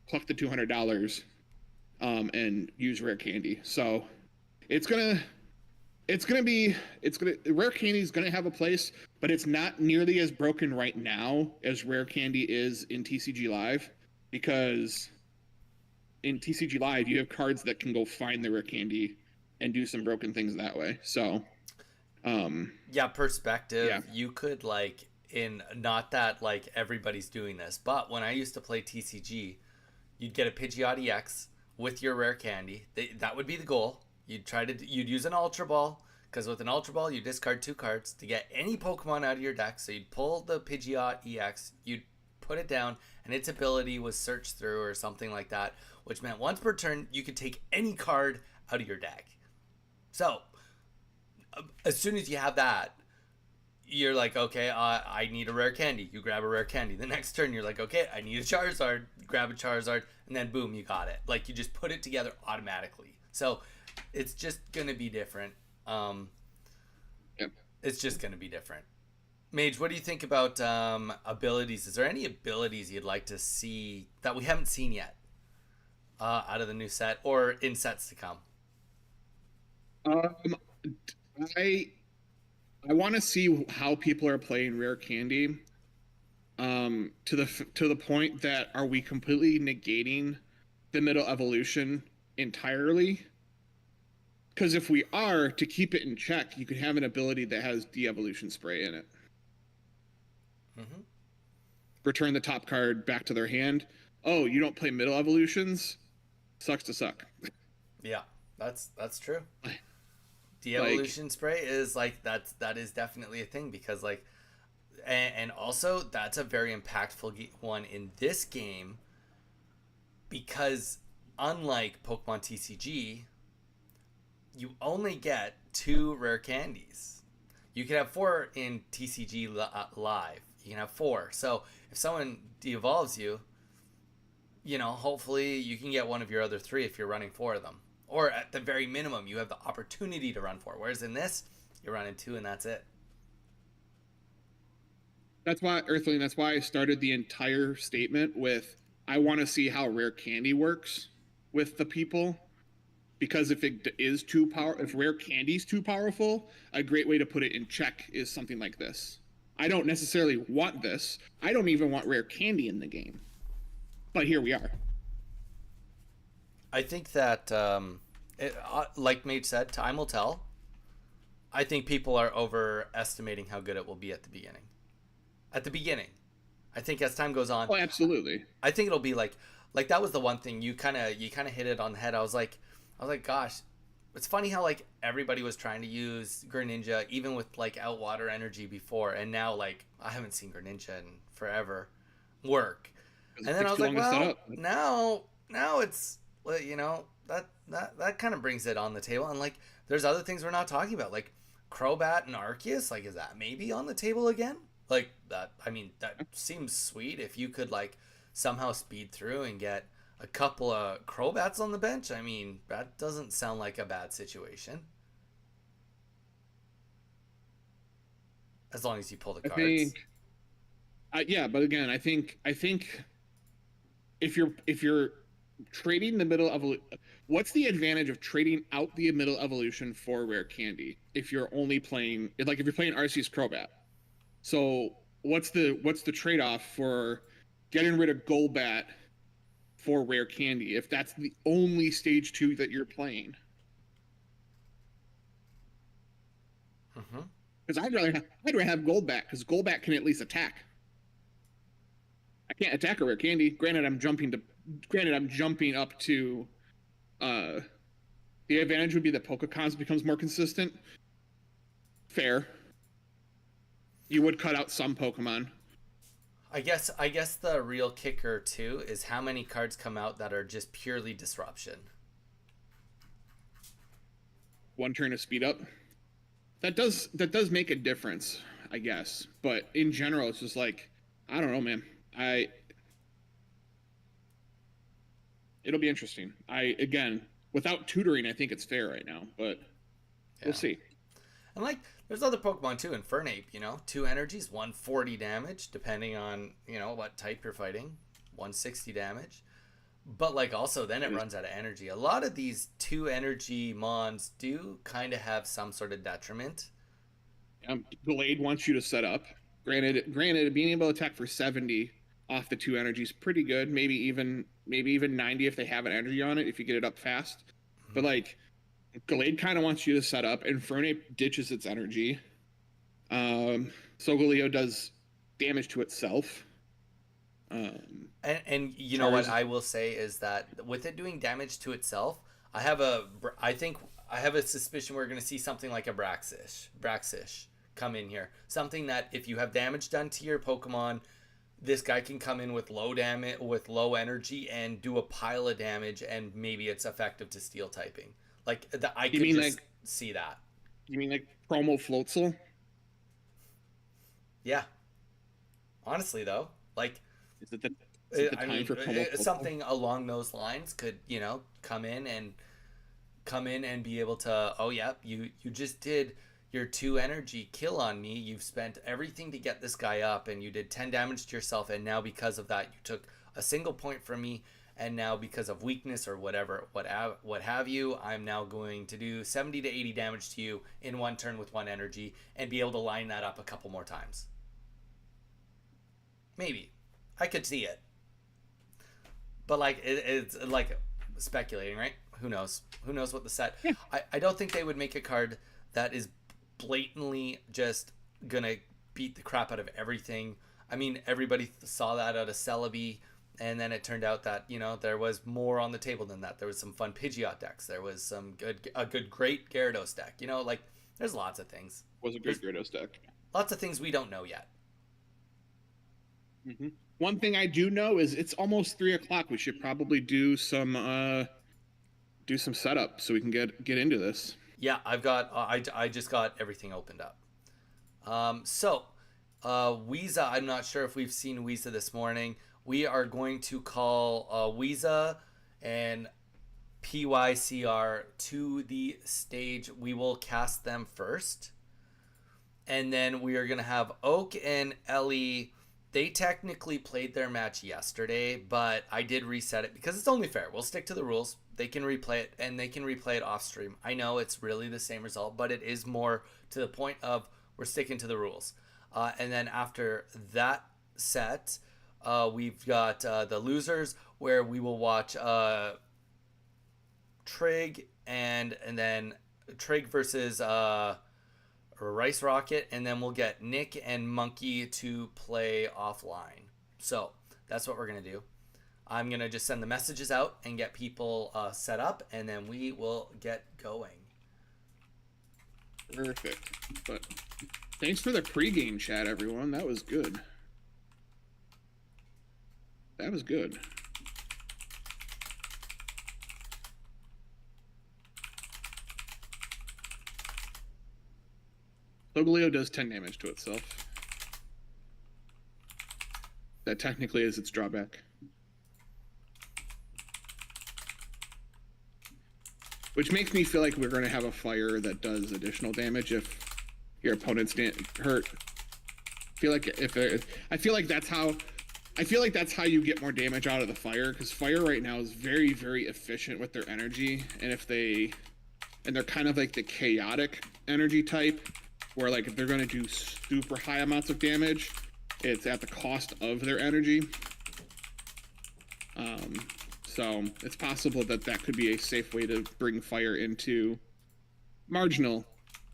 pluck the $200, and use rare candy. So rare candy is gonna have a place, but it's not nearly as broken right now as rare candy is in TCG Live, because in TCG Live you have cards that can go find the rare candy and do some broken things that way. So Yeah, perspective. Yeah. You could like in not that like everybody's doing this, but when I used to play TCG, you'd get a Pidgeot EX with your rare candy. That would be the goal. You'd use an Ultra Ball because with an Ultra Ball you discard 2 cards to get any Pokemon out of your deck. So you'd pull the Pidgeot EX, you'd put it down, and its ability was search through or something like that, which meant once per turn you could take any card out of your deck. So as soon as you have that, you're like, okay, I need a rare candy. You grab a rare candy. The next turn, you're like, okay, I need a Charizard. Grab a Charizard, and then boom, you got it. Like you just put it together automatically. So it's just gonna be different. Yep. It's just gonna be different. Mage, what do you think about abilities? Is there any abilities you'd like to see that we haven't seen yet out of the new set or in sets to come? I want to see how people are playing rare candy. To the point that are we completely negating the middle evolution entirely? Because if we are, to keep it in check, you could have an ability that has de-evolution spray in it. Mm-hmm. Return the top card back to their hand. Oh, you don't play middle evolutions? Sucks to suck. Yeah, that's true. De-evolution spray is like that is definitely a thing because like and also that's a very impactful one in this game because unlike Pokemon TCG, you only get 2 rare candies. You can have 4 in TCG Live. You can have 4. So if someone de-evolves you, you know, hopefully you can get one of your other 3 if you're running 4 of them. Or at the very minimum, you have the opportunity to run 4. Whereas in this, you're running 2 and that's it. That's why, Earthling, that's why I started the entire statement with, I want to see how rare candy works with the people. Because if if rare candy is too powerful, a great way to put it in check is something like this. I don't necessarily want this. I don't even want rare candy in the game. But here we are. I think that, like Mage said, time will tell. I think people are overestimating how good it will be at the beginning. At the beginning, I think as time goes on, Oh, absolutely. I think it'll be like that was the one thing you kind of hit it on the head. I was like, gosh, it's funny how like everybody was trying to use Greninja even with like Outwater Energy before, and now like I haven't seen Greninja in forever work. And then I was like, well, now it's, you know, that kind of brings it on the table. And like, there's other things we're not talking about, like Crobat and Arceus. Like, is that maybe on the table again? Like that. I mean, that seems sweet if you could like somehow speed through and get a couple of Crobats on the bench. I mean, that doesn't sound like a bad situation. As long as you pull the cards. I think, yeah, but again, I think if you're trading the middle evolution. What's the advantage of trading out the middle evolution for rare candy if you're only playing like if you're playing Arceus Crobat? So what's the trade off for getting rid of Golbat for rare candy if that's the only stage 2 that you're playing? Because I'd rather have Golbat because Golbat can at least attack. I can't attack a rare candy. Granted, I'm jumping up to. The advantage would be that Pokecons becomes more consistent. Fair. You would cut out some Pokemon. I guess the real kicker too is how many cards come out that are just purely disruption. One turn of speed up. That does make a difference, I guess. But in general, it's just like I don't know, man. It'll be interesting. Again, without tutoring, I think it's fair right now, but we'll see. And like, there's other Pokemon too. Infernape, 2 energies, 140 damage, depending on what type you're fighting, 160 damage. But like, also then it runs out of energy. A lot of these 2 energy mons do kind of have some sort of detriment. Glade wants you to set up. Granted, being able to attack for 70 off the 2 energy is pretty good. Maybe even 90 if they have an energy on it if you get it up fast. But like Glade kind of wants you to set up. Infernape ditches its energy. Solgaleo does damage to itself. And you know what I will say is that with it doing damage to itself, I have a suspicion we're going to see something like a Braxish come in here. Something that if you have damage done to your Pokemon, this guy can come in with low damage, with low energy, and do a pile of damage, and maybe it's effective to steel typing. Like I could just see that. You mean like promo Floatzel? Yeah. Honestly, though, like, is it the time for promo Floatzel? Something along those lines could come in and be able to. Oh yeah, you just did your 2 energy kill on me. You've spent everything to get this guy up, and you did 10 damage to yourself, and now because of that you took a single point from me, and now because of weakness or whatever, what have you, I'm now going to do 70 to 80 damage to you in 1 turn with 1 energy, and be able to line that up a couple more times. Maybe. I could see it. But like it's like speculating, right? Who knows what the set. Yeah. I don't think they would make a card that is blatantly just gonna beat the crap out of everything. I mean, everybody saw that out of Celebi, and then it turned out that there was more on the table than that. There was some fun Pidgeot decks. There was a great Gyarados deck. Like, there's lots of things. Was a great Gyarados deck. Lots of things we don't know yet. Mm-hmm. One thing I do know is it's almost 3:00. We should probably do some setup so we can get into this. Yeah, I just got everything opened up. Weeza, I'm not sure if we've seen Weeza this morning. We are going to call Weeza and PYCR to the stage. We will cast them first. And then we are going to have Oak and Ellie. They technically played their match yesterday, but I did reset it because it's only fair. We'll stick to the rules. They can replay it, and they can replay it off stream. I know it's really the same result, but it is more to the point of we're sticking to the rules. And then after that set, we've got the losers, where we will watch Trig and then Trig versus Rice Rocket, and then we'll get Nick and Monkey to play offline. So that's what we're gonna do. I'm gonna just send the messages out and get people set up, and then we will get going. Perfect. But thanks for the pregame chat, everyone. That was good. That was good. Solgaleo does 10 damage to itself. That technically is its drawback. Which makes me feel like we're going to have a fire that does additional damage if your opponent's hurt. I feel like that's how I feel like that's how you get more damage out of the fire, because fire right now is very, very efficient with their energy, and they're kind of like the chaotic energy type, where like if they're going to do super high amounts of damage, it's at the cost of their energy. So it's possible that that could be a safe way to bring fire into marginal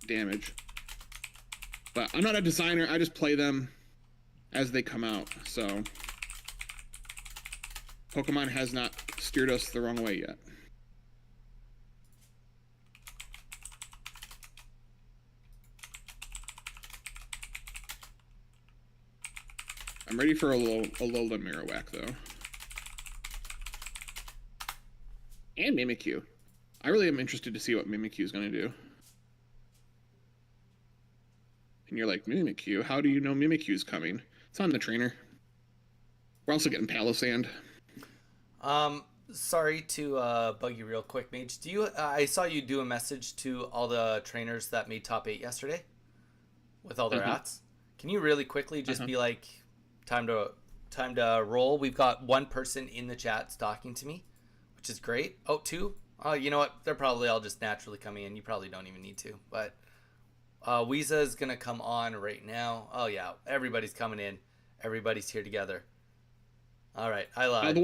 damage. But I'm not a designer, I just play them as they come out, so Pokemon has not steered us the wrong way yet. I'm ready for a Alolan Marowak, though. And Mimikyu. I really am interested to see what Mimikyu is going to do. And you're like, Mimikyu? How do you know Mimikyu's coming? It's on the trainer. We're also getting Palisand. Sorry to bug you real quick, Mage. Do you? I saw you do a message to all the trainers that made top 8 yesterday, with all their ats. Can you really quickly just be like, time to roll? We've got one person in the chat talking to me, which is great. Oh, 2. Oh, you know what? They're probably all just naturally coming in. You probably don't even need to. But Weeza is gonna come on right now. Oh yeah, everybody's coming in. Everybody's here together. All right, I lied. The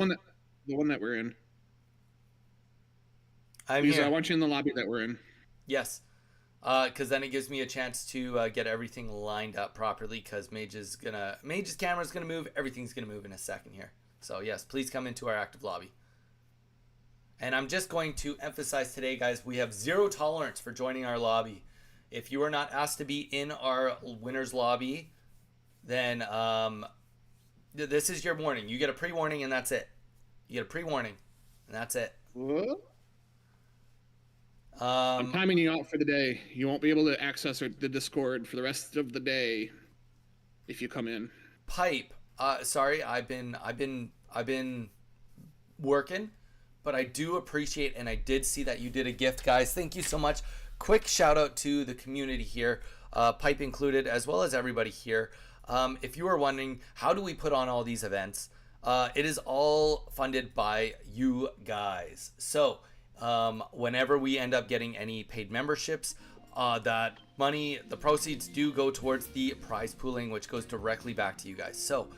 one that we're in. I'm Weeza, here. I want you in the lobby that we're in. Yes, because then it gives me a chance to get everything lined up properly. Because Mage's camera's gonna move. Everything's gonna move in a second here. So yes, please come into our active lobby. And I'm just going to emphasize today, guys, we have 0 tolerance for joining our lobby. If you are not asked to be in our winner's lobby, then this is your warning. You get a pre-warning and that's it. You get a pre-warning and that's it. What? I'm timing you out for the day. You won't be able to access the Discord for the rest of the day if you come in. Pipe. Sorry, I've been working, but I do appreciate, and I did see that you did a gift, guys. Thank you so much. Quick shout out to the community here, Pipe included, as well as everybody here. If you are wondering, how do we put on all these events? It is all funded by you guys. So whenever we end up getting any paid memberships, that money, the proceeds do go towards the prize pooling, which goes directly back to you guys. So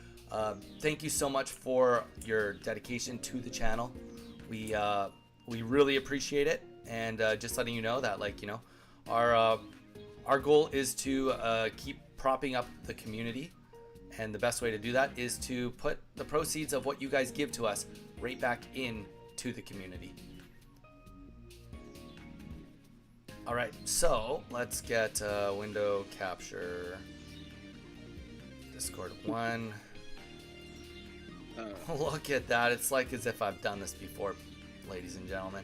thank you so much for your dedication to the channel. We really appreciate it. And just letting you know that, like, you know, our goal is to keep propping up the community, and the best way to do that is to put the proceeds of what you guys give to us right back into the community. All right, so let's get window capture Discord 1. Look at that. It's like as if I've done this before, ladies and gentlemen.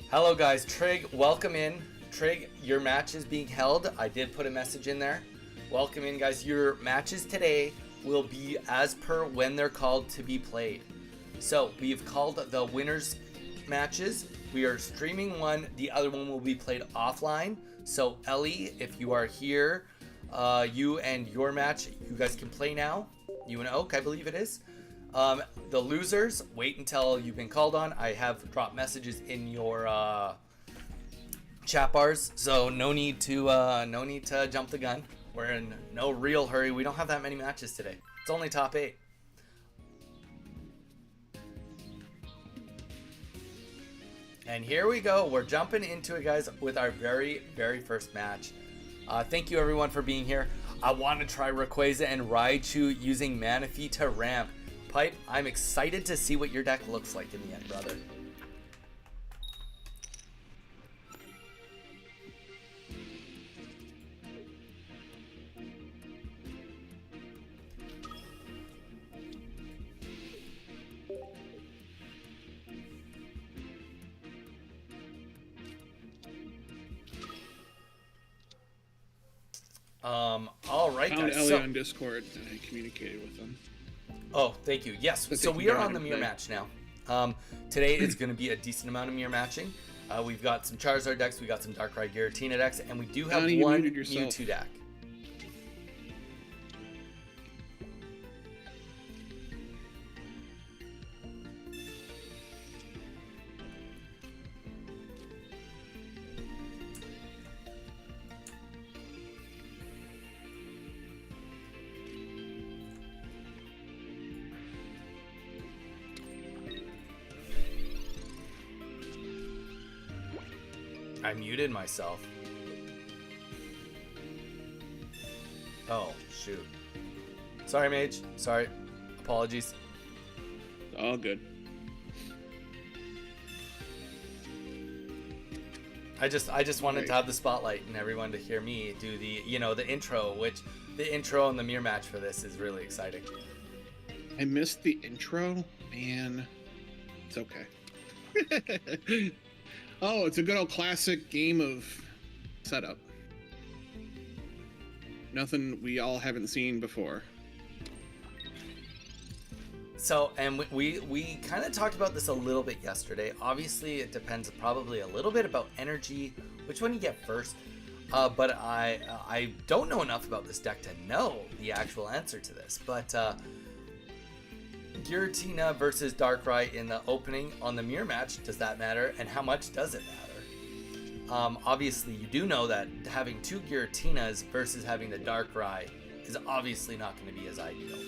Hello guys, Trig, welcome in. Trig, your match is being held. I did put a message in there. Welcome in, guys. Your matches today will be as per when they're called to be played. So we've called the winners matches. We are streaming one. The other one will be played offline. So Ellie, if you are here, you and your match, you guys can play now. You and Oak, I believe it is. The losers, wait until you've been called on. I have dropped messages in your chat bars, so no need to jump the gun. We're in no real hurry. We don't have that many matches today. It's only top 8. And here we go. We're jumping into it, guys, with our very, very first match. Thank you, everyone, for being here. I want to try Rayquaza and Raichu using Manaphy to ramp. Pipe, I'm excited to see what your deck looks like in the end, brother. All right, guys. Found Ellie on Discord, and I communicated with them. Oh, thank you. Yes, so we are on the mirror match now. Today is going to be a decent amount of mirror matching. We've got some Charizard decks, we got some Darkrai Giratina decks, and we do have one Mewtwo deck. I muted myself. Oh, shoot. Sorry, Mage. Sorry. Apologies. All good. I just wanted to have the spotlight and everyone to hear me do the, the intro, which the intro and the mirror match for this is really exciting. I missed the intro, man. It's okay. Oh, it's a good old classic game of setup. Nothing we all haven't seen before. So, and we kind of talked about this a little bit yesterday. Obviously, it depends probably a little bit about energy, which one you get first. But I don't know enough about this deck to know the actual answer to this. But Giratina versus Darkrai in the opening on the mirror match, does that matter? And how much does it matter? Obviously, you do know that having two Giratinas versus having the Darkrai is obviously not going to be as ideal.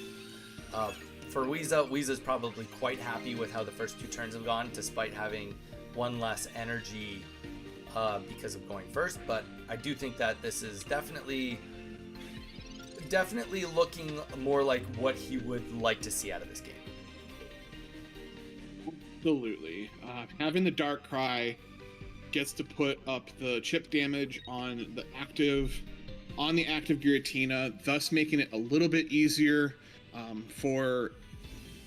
For Weeza's probably quite happy with how the first two turns have gone, despite having one less energy because of going first. But I do think that this is definitely looking more like what he would like to see out of this game. Absolutely. Having the Darkrai gets to put up the chip damage on the active Giratina, thus making it a little bit easier for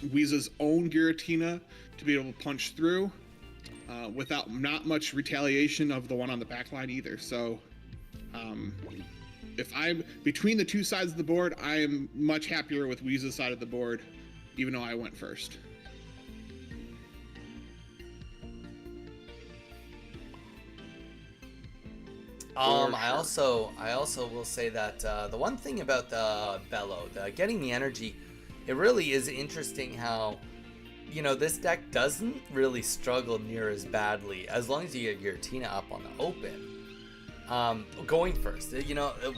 Weeza's own Giratina to be able to punch through without not much retaliation of the one on the back line either. So if I'm between the two sides of the board, I am much happier with Weeza's side of the board, even though I went first. I also will say that the one thing about the Bellow, getting the energy, it really is interesting how, this deck doesn't really struggle near as badly as long as you get Giratina up on the open. Going first,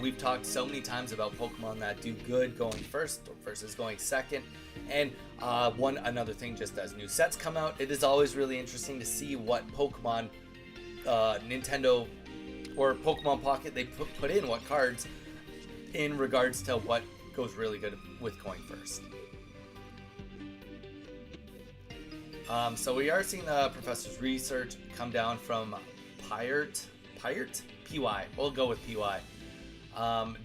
we've talked so many times about Pokemon that do good going first versus going second. And another thing, just as new sets come out, it is always really interesting to see what Pokemon Nintendo or Pokemon Pocket they put in, what cards in regards to what goes really good with going first. So we are seeing the professor's research come down from Pyrt? PY. We'll go with PY.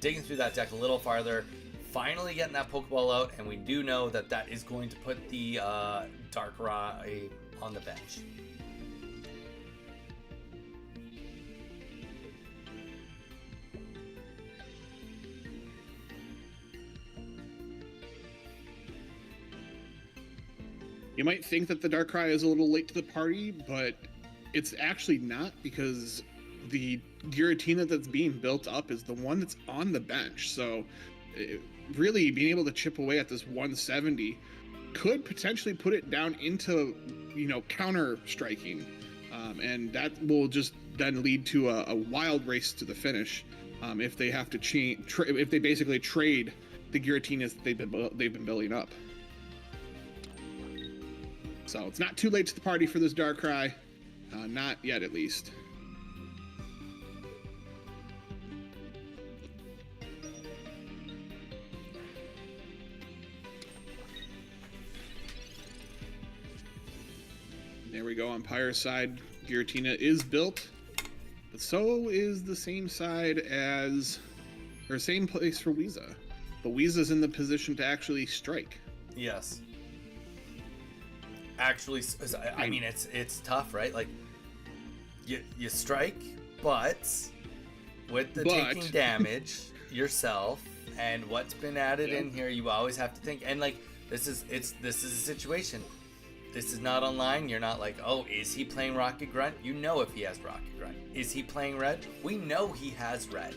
Digging through that deck a little farther, finally getting that Pokeball out, and we do know that that is going to put the Darkrai on the bench. You might think that the Darkrai is a little late to the party, but it's actually not, because the Giratina that's being built up is the one that's on the bench. So really being able to chip away at this 170 could potentially put it down into, counter striking. And that will just then lead to a wild race to the finish if they have to if they basically trade the Giratinas that they've been building up. So it's not too late to the party for this Darkrai. Not yet, at least. There we go. On Pyre's side, Giratina is built, but so is the same side same place for Weeza. But Weeza's in the position to actually strike. Yes. Actually, I mean, it's tough, right? Like, you strike, but with the taking damage yourself and what's been added in here, you always have to think. And like, this is a situation. This is not online. You're not like, oh, is he playing Rocket Grunt? You know if he has Rocket Grunt. Is he playing red? We know he has red.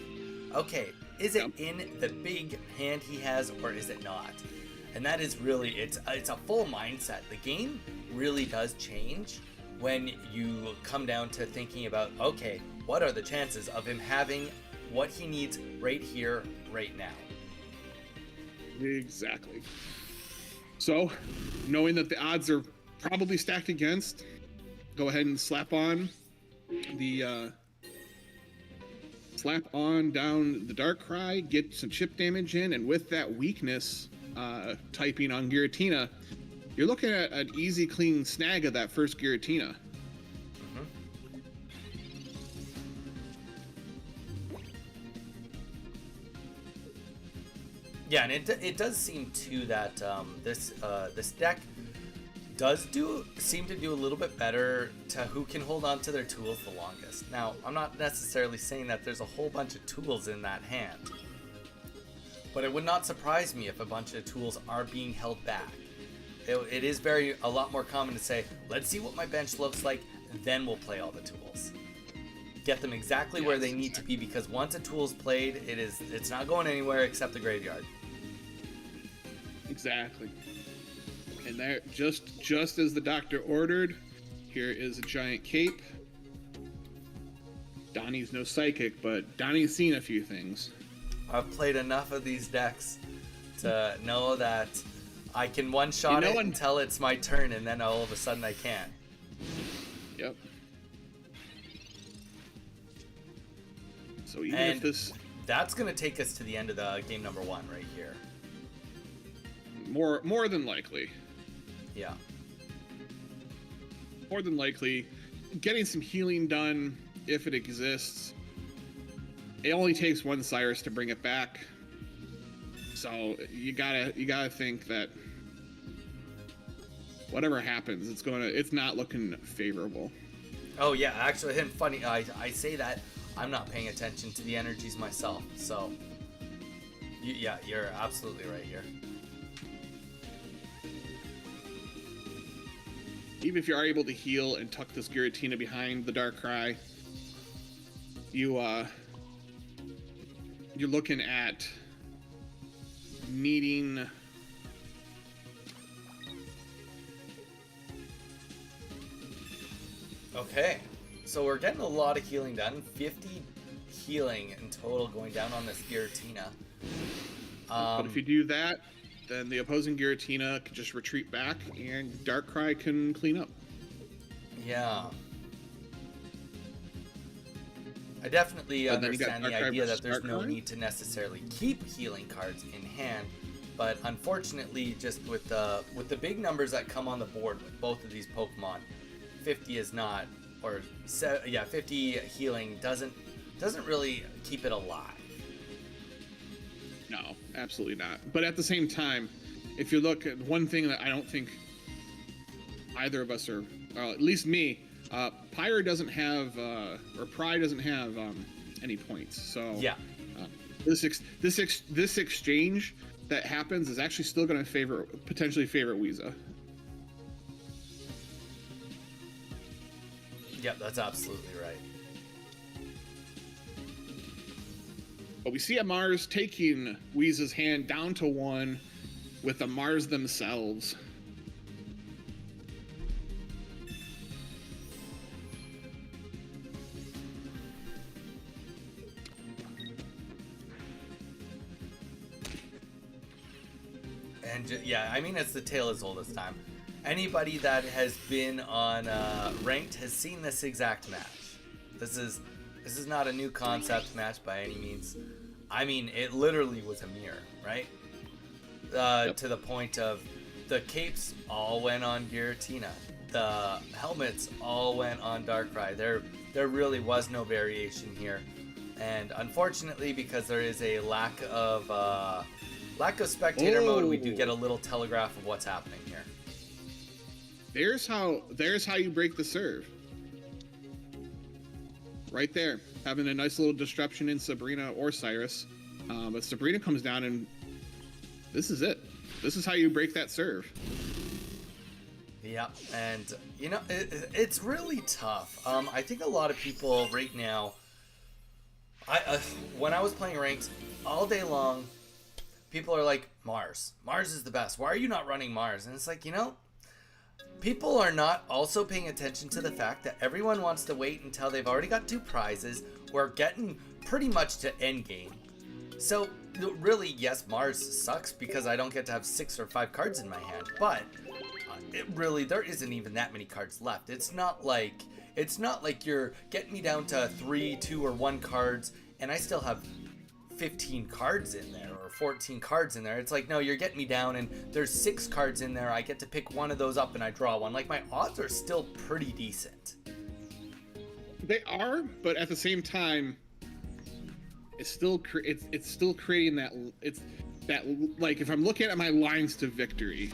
Okay, is it in the big hand he has, or is it not? And that is really, it's a full mindset. The game really does change when you come down to thinking about, okay, what are the chances of him having what he needs right here, right now? Exactly. So, knowing that the odds are probably stacked against, go ahead and slap on the slap on down the Darkrai, get some chip damage in, and with that weakness typing on Giratina, you're looking at an easy, clean snag of that first Giratina. Yeah, and it does seem too that this deck does seem to do a little bit better to who can hold on to their tools the longest. Now, I'm not necessarily saying that there's a whole bunch of tools in that hand, but it would not surprise me if a bunch of tools are being held back. It is a lot more common to say, let's see what my bench looks like, then we'll play all the tools. Get them exactly where they need to be, because once a tool's played, it's not going anywhere except the graveyard. Exactly. And there, just as the doctor ordered, here is a giant cape. Donnie's no psychic, but Donnie's seen a few things. I've played enough of these decks to know that I can one-shot it until it's my turn, and then all of a sudden I can't. Yep. So even if this... That's going to take us to the end of the game number 1 right here. More than likely. Yeah. More than likely. Getting some healing done, if it exists. It only takes one Cyrus to bring it back. So you gotta think that whatever happens, it's not looking favorable. Oh yeah, actually, and funny, I say that I'm not paying attention to the energies myself. So yeah, you're absolutely right here. Even if you are able to heal and tuck this Giratina behind the Darkrai, you're looking at needing Okay, so we're getting a lot of healing done. 50 healing in total going down on this Giratina. But if you do that, then the opposing Giratina can just retreat back, and Darkrai can clean up. Yeah. I definitely understand the idea that there's no need to necessarily keep healing cards in hand, but unfortunately, just with the big numbers that come on the board with both of these Pokemon, 50 is not, 50 healing doesn't really keep it alive. No, absolutely not. But at the same time, if you look at one thing that I don't think either of us are, at least me, Pyre doesn't have, or Pry doesn't have any points. So yeah, this exchange that happens is actually still going to potentially favor Weeza. Yep, that's absolutely right. But we see a Mars taking Weeza's hand down to 1 with the Mars themselves. And yeah, I mean, it's the tale as old as time. Anybody that has been on ranked has seen this exact match. This is not a new concept match by any means. I mean, it literally was a mirror, right? Yep. To the point of the capes all went on Giratina. The helmets all went on Darkrai. There really was no variation here. And unfortunately, because there is a lack of spectator mode, we do get a little telegraph of what's happening here. There's how you break the serve. Right there, having a nice little disruption in Sabrina or Cyrus, but Sabrina comes down and this is it. This is how you break that serve. Yeah, and you know it's really tough. I think a lot of people right now. When I was playing ranked all day long, people are like, Mars is the best. Why are you not running Mars? And it's like, people are not also paying attention to the fact that everyone wants to wait until they've already got 2 prizes. We're getting pretty much to endgame. So really, yes, Mars sucks because I don't get to have 6 or 5 cards in my hand. But there isn't even that many cards left. It's not like you're getting me down to 3, 2, or 1 cards and I still have 15 cards in there or 14 cards in there. It's like, no, you're getting me down, and there's 6 cards in there. I get to pick one of those up and I draw one. Like, my odds are still pretty decent. They are, but at the same time, it's still creating that. It's that, like, if I'm looking at my lines to victory,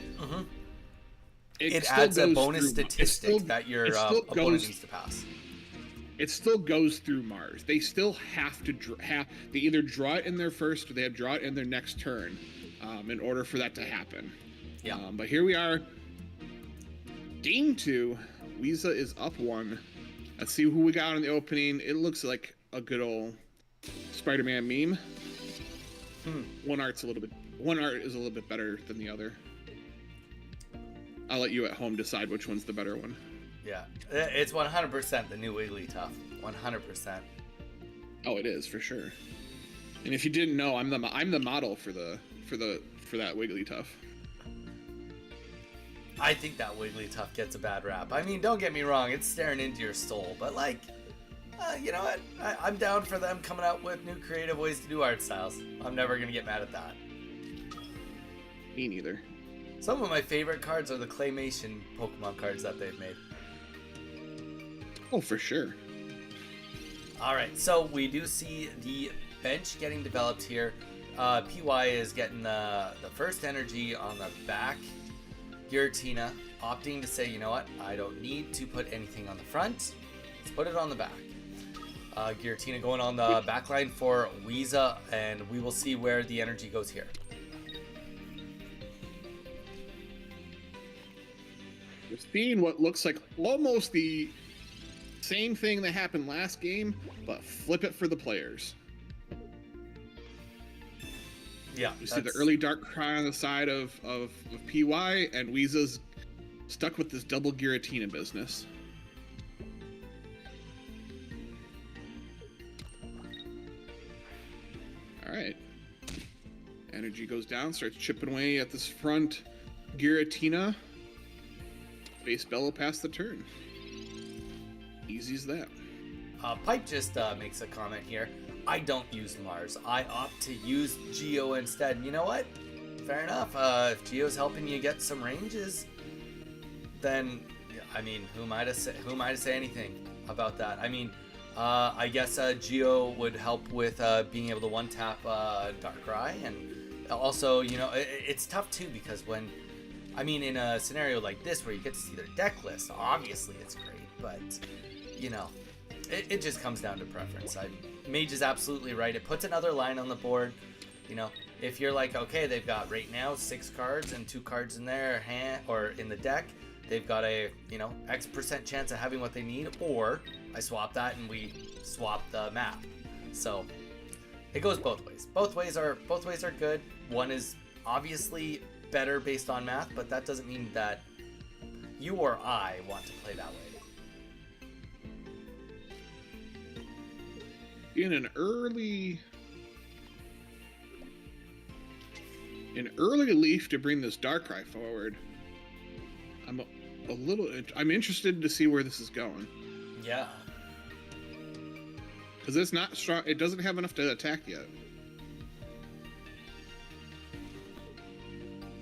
it adds a bonus statistic that your opponent needs to pass. It still goes through Mars. They still have to they either draw it in their first or they have to draw it in their next turn, in order for that to happen. Yeah. But here we are. Game 2. Weeza is up 1. Let's see who we got in the opening. It looks like a good old Spider-Man meme. One art is a little bit better than the other. I'll let you at home decide which one's the better one. Yeah, it's 100% the new Wigglytuff. 100%. Oh, it is for sure. And if you didn't know, I'm the model for that Wigglytuff. I think that Wigglytuff gets a bad rap. I mean, don't get me wrong, it's staring into your soul, but like, you know what? I'm down for them coming out with new creative ways to do art styles. I'm never gonna get mad at that. Me neither. Some of my favorite cards are the claymation Pokemon cards that they've made. Oh, for sure. Alright, so we do see the bench getting developed here. PY is getting the first energy on the back. Giratina opting to say, you know what, I don't need to put anything on the front. Let's put it on the back. Giratina going on the back line for Weeza, and we will see where the energy goes here. We're seeing what looks like almost the same thing that happened last game, but flip it for the players. Yeah, you see the early Darkrai on the side of PY, and Weeza's stuck with this double Giratina business. All right. Energy goes down, starts chipping away at this front Giratina. Base Bellow past the turn. Easy as that. Pipe just makes a comment here. I don't use Mars. I opt to use Geo instead. And you know what? Fair enough. If Geo's helping you get some ranges, then I mean, who am I to say anything about that? I mean, I guess Geo would help with being able to one-tap Darkrai, and also, you know, it's tough too because when, I mean, in a scenario like this where you get to see their deck list, obviously it's great, but you know, it just comes down to preference. Mage is absolutely right. It puts another line on the board. You know, if you're like, okay, they've got right now 6 cards and 2 cards in their hand or in the deck, they've got a, you know, X% chance of having what they need, or I swap that and we swap the map. So it goes both ways. Both ways are good. One is obviously better based on math, but that doesn't mean that you or I want to play that way. In an early leaf to bring this Darkrai forward, I'm interested to see where this is going. Yeah. Because it's not strong. It doesn't have enough to attack yet.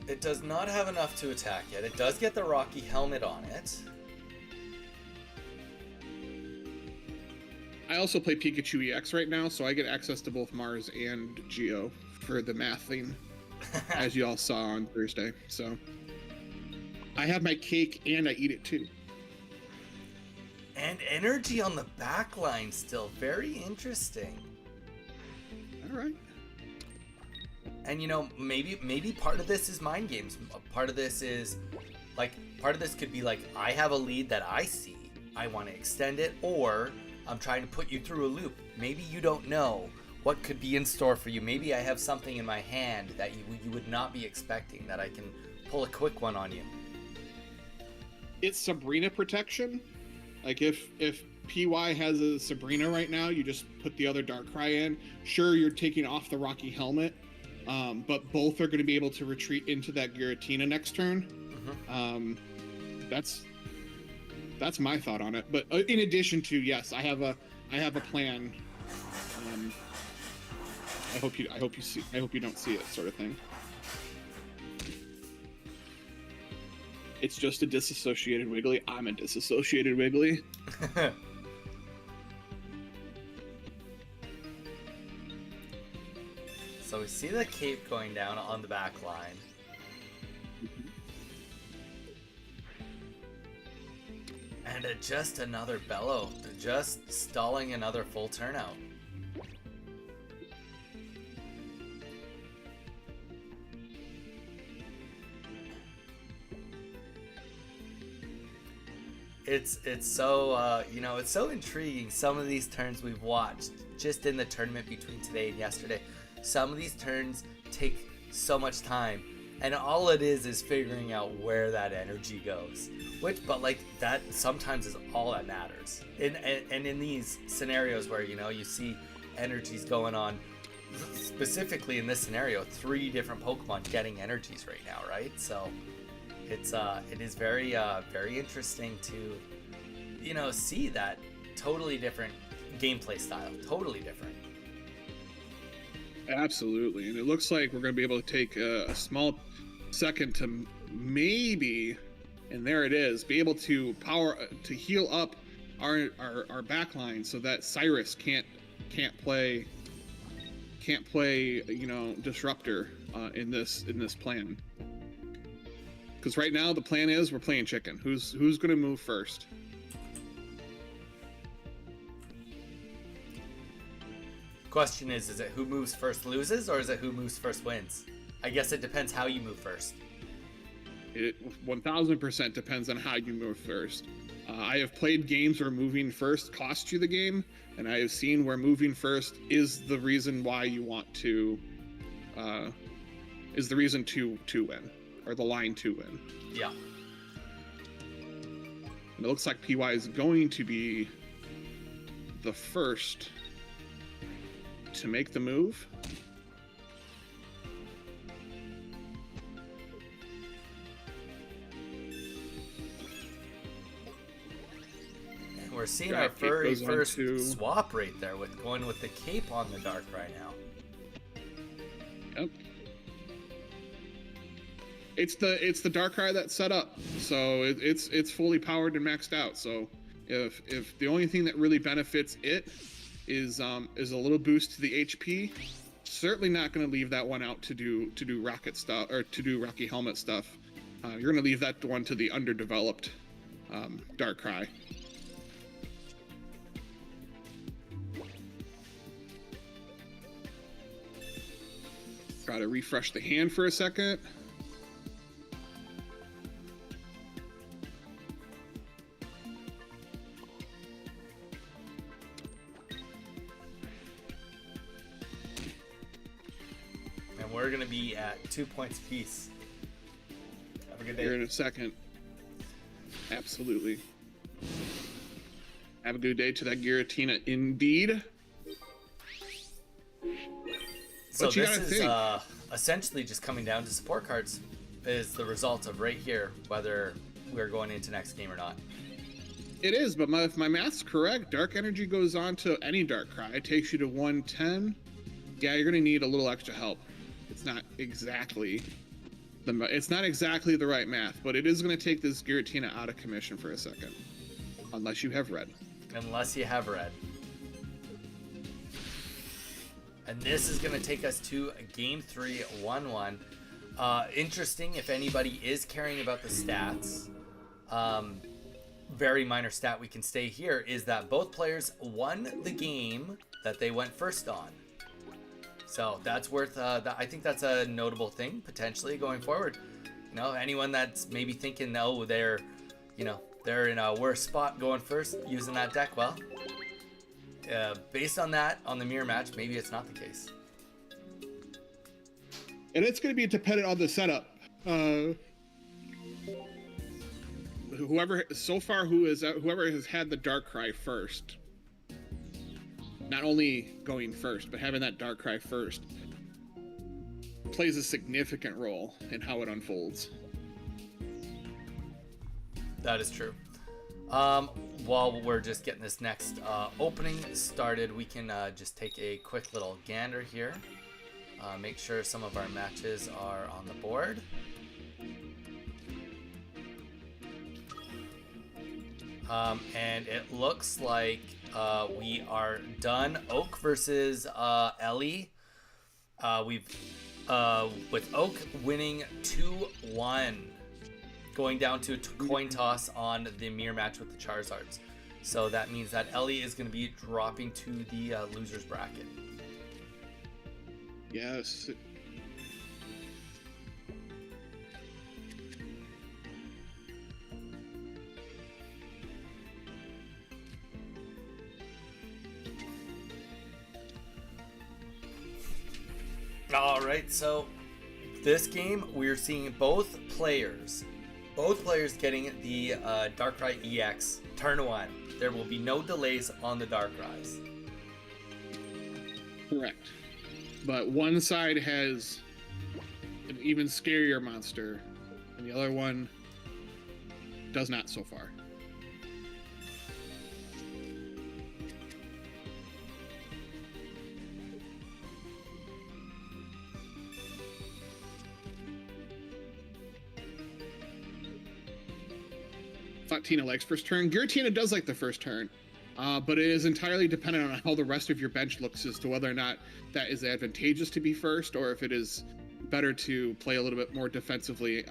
It does not have enough to attack yet. It does get the Rocky Helmet on it. I also play Pikachu EX right now, so I get access to both Mars and Geo for the math thing, as you all saw on Thursday. So I have my cake and I eat it too. And energy on the back line still. Very interesting. All right. And you know, maybe part of this is mind games. Part of this is like, part of this could be like, I have a lead that I see, I want to extend it, or I'm trying to put you through a loop. Maybe you don't know what could be in store for you. Maybe I have something in my hand that you would not be expecting, that I can pull a quick one on you. It's Sabrina protection. Like if PY has a Sabrina right now, you just put the other Darkrai in. Sure, you're taking off the Rocky Helmet, but both are going to be able to retreat into that Giratina next turn. Mm-hmm. That's my thought on it. But in addition to, yes, I have a plan I hope you don't see it, sort of thing. It's just a disassociated Wiggly. I'm a disassociated Wiggly. So we see the cape going down on the back line. And just another bellow, just stalling another full turnout. It's so it's so intriguing. Some of these turns we've watched just in the tournament between today and yesterday. Some of these turns take so much time, and all it is figuring out where that energy goes. But like that sometimes is all that matters. And in these scenarios where you see energies going on, specifically in this scenario, 3 different Pokemon getting energies right now, right? So it is very interesting to see that totally different gameplay style, totally different. Absolutely, and it looks like we're going to be able to take a small second to maybe, and there it is, be able to heal up our backline so that Cyrus can't play disruptor in this plan. Because right now the plan is we're playing chicken. Who's going to move first? Question is it who moves first loses, or is it who moves first wins? I guess it depends how you move first. It 1000% depends on how you move first. I have played games where moving first costs you the game, and I have seen where moving first is the reason why you want to, is the reason to win, or the line to win. Yeah. And it looks like PY is going to be the first to make the move. And we're seeing our very first swap right there with going with the cape on the Darkrai now. Yep. It's the Darkrai that's set up, so it's fully powered and maxed out. So if the only thing that really benefits it is a little boost to the HP, certainly not going to leave that one out to do rocket stuff or to do Rocky Helmet stuff. You're going to leave that one to the underdeveloped Darkrai. Got to refresh the hand for a second. We're going to be at 2 points apiece. Have a good day. Here in a second. Absolutely. Have a good day to that Giratina, indeed. So this is essentially just coming down to support cards is the result of right here, whether we're going into next game or not. It is, but if my math's correct, Dark Energy goes on to any Darkrai. It takes you to 110. Yeah, you're going to need a little extra help. It's not exactly the right math, but it is going to take this Giratina out of commission for a second, unless you have red. Unless you have red. And this is going to take us to game 3, 1-1. Interesting, if anybody is caring about the stats, very minor stat we can stay here is that both players won the game that they went first on. So that's worth, I think that's a notable thing, potentially, going forward. Anyone that's maybe thinking, no, they're in a worse spot going first using that deck, well, based on that, on the mirror match, maybe it's not the case. And it's going to be dependent on the setup. Whoever has had the Darkrai first, not only going first, but having that Darkrai first, plays a significant role in how it unfolds. That is true. While we're just getting this next opening started, we can just take a quick little gander here make sure some of our matches are on the board. And it looks like we are done. Oak versus Ellie. We've with Oak winning 2-1, going down to a coin toss on the mirror match with the Charizards. So that means that Ellie is going to be dropping to the losers bracket. Yes. All right, so this game we're seeing both players getting the Darkrai EX turn 1. There will be no delays on the Darkrai's. Correct. But one side has an even scarier monster, and the other one does not so far. Thought Tina likes first turn. Giratina does like the first turn, but it is entirely dependent on how the rest of your bench looks as to whether or not that is advantageous to be first, or if it is better to play a little bit more defensively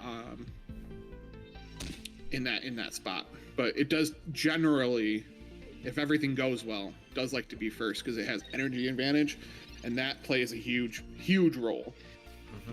in that spot. But it does generally, if everything goes well, does like to be first because it has energy advantage, and that plays a huge role. Mm-hmm.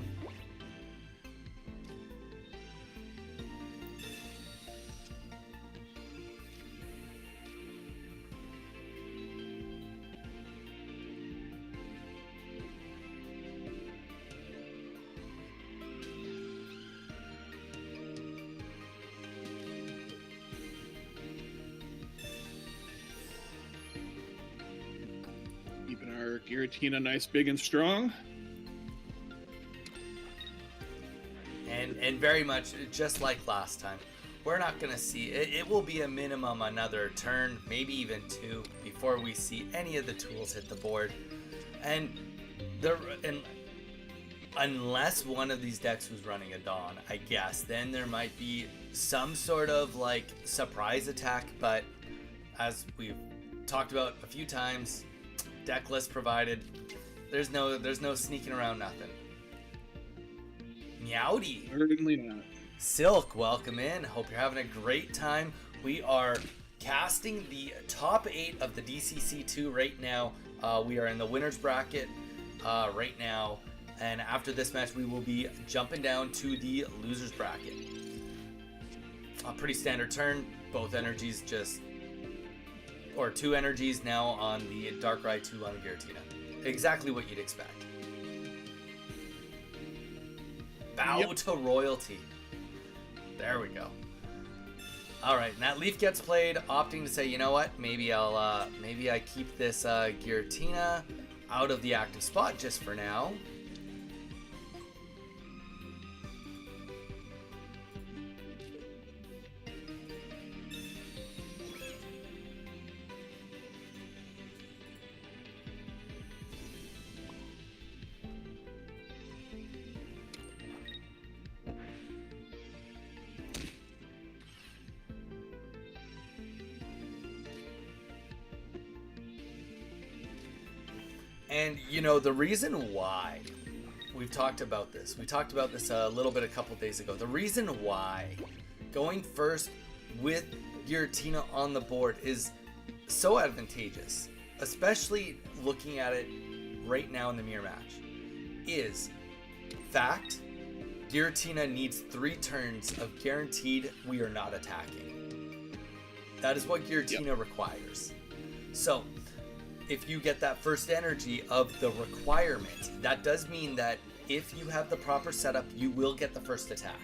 Keeping our Giratina nice, big, and strong. And very much just like last time, we're not going to see it. It will be a minimum another turn, maybe even 2, before we see any of the tools hit the board. And unless one of these decks was running a Dawn, I guess, then there might be some sort of like surprise attack. But as we've talked about a few times, deck list provided, there's no sneaking around nothing. Meowdy. Certainly not. Silk, welcome in. Hope you're having a great time. We are casting the top 8 of the DCC2 right now. We are in the winners bracket right now, and after this match we will be jumping down to the losers bracket. A pretty standard turn. Both energies or 2 energies now on the Darkrai, 2 on the Giratina. Exactly what you'd expect. Bow to royalty. There we go. All right, and that leaf gets played, opting to say, you know what? Maybe I keep this Giratina out of the active spot just for now. And, you know, the reason why, we talked about this a little bit a couple days ago. The reason why going first with Giratina on the board is so advantageous, especially looking at it right now in the mirror match, is fact, Giratina needs 3 turns of guaranteed we are not attacking. That is what Giratina requires. So, if you get that first energy of the requirement, that does mean that if you have the proper setup, you will get the first attack.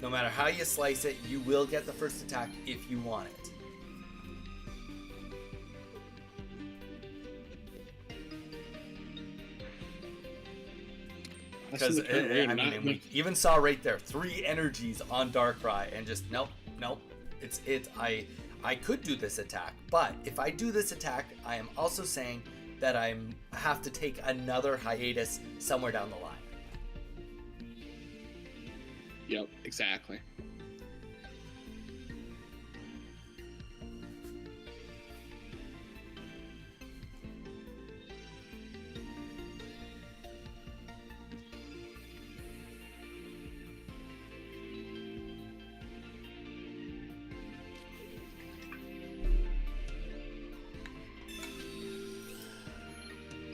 No matter how you slice it, you will get the first attack if you want it. Because we even saw right there 3 energies on Darkrai, and just nope. I could do this attack, but if I do this attack, I am also saying that I'm have to take another hiatus somewhere down the line. Yep, exactly.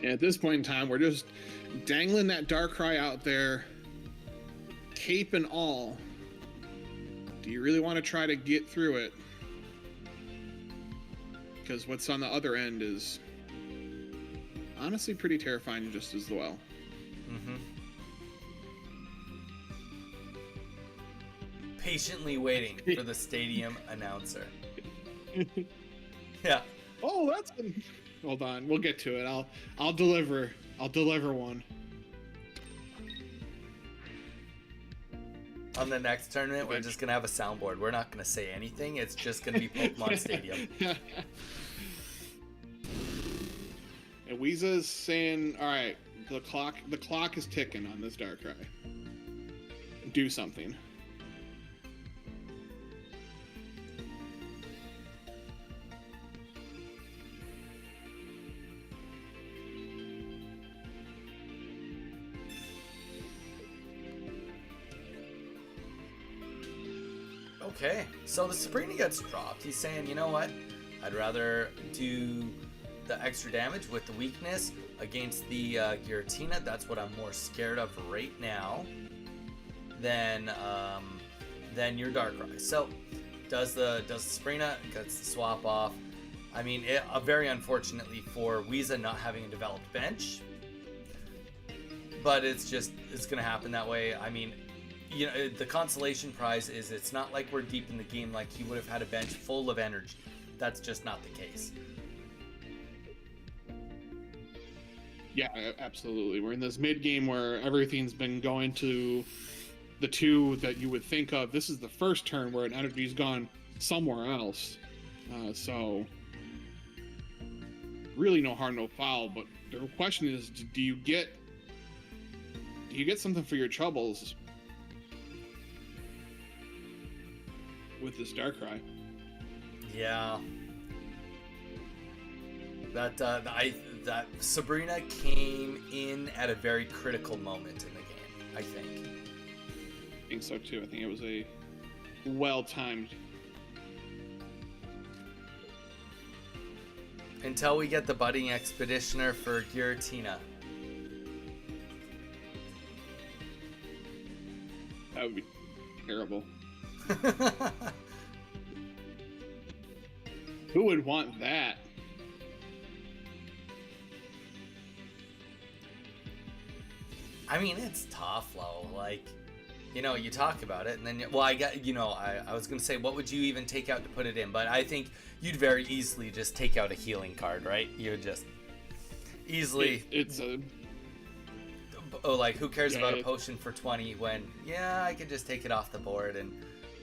And at this point in time, we're just dangling that Darkrai out there, cape and all. Do you really want to try to get through it? Because what's on the other end is honestly pretty terrifying just as well. Mm-hmm. Patiently waiting for the stadium announcer. Yeah. Oh, that's been... Hold on, we'll get to it. I'll deliver one. On the next tournament, we're just gonna have a soundboard. We're not gonna say anything. It's just gonna be Pokemon Stadium. And Weeza's saying, "All right, the clock is ticking on this Darkrai. Do something." Okay, so the Sabrina gets dropped. He's saying, you know what? I'd rather do the extra damage with the weakness against the Giratina. That's what I'm more scared of right now than your Darkrai. So does the Sabrina gets the swap off? I mean, very unfortunately for Weeza not having a developed bench, but it's gonna happen that way. I mean, you know, the consolation prize is it's not like we're deep in the game like he would have had a bench full of energy. That's just not the case. Yeah, absolutely. We're in this mid game where everything's been going to the two that you would think of. This is the first turn where an energy's gone somewhere else. So really no harm, no foul. But the question is, do you get something for your troubles with this Darkrai? Yeah. That Sabrina came in at a very critical moment in the game, I think. I think so too. I think it was a well-timed. Until we get the budding expeditioner for Giratina. That would be terrible. Who would want that? I mean, it's tough, though. Like, you know, you talk about it, and then, I was going to say, what would you even take out to put it in? But I think you'd very easily just take out a healing card, right? You would just easily... like, who cares about a potion for 20 when, I could just take it off the board and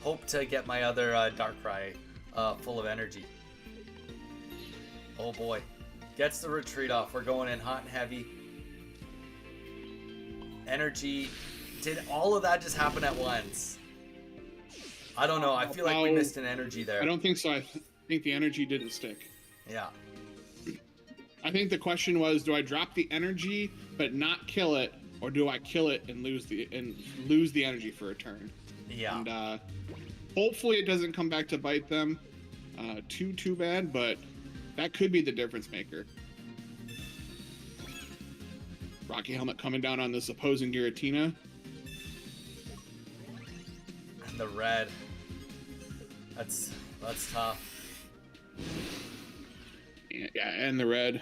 hope to get my other Darkrai full of energy. Oh boy. Gets the retreat off. We're going in hot and heavy. Energy. Did all of that just happen at once? I don't know. I feel like we missed an energy there. I don't think so. I think the energy didn't stick. Yeah. I think the question was, do I drop the energy but not kill it, or do I kill it and lose the energy for a turn? Yeah. And hopefully it doesn't come back to bite them too bad, but that could be the difference maker. Rocky Helmet coming down on this opposing Giratina. And the red. That's tough. Yeah, and the red.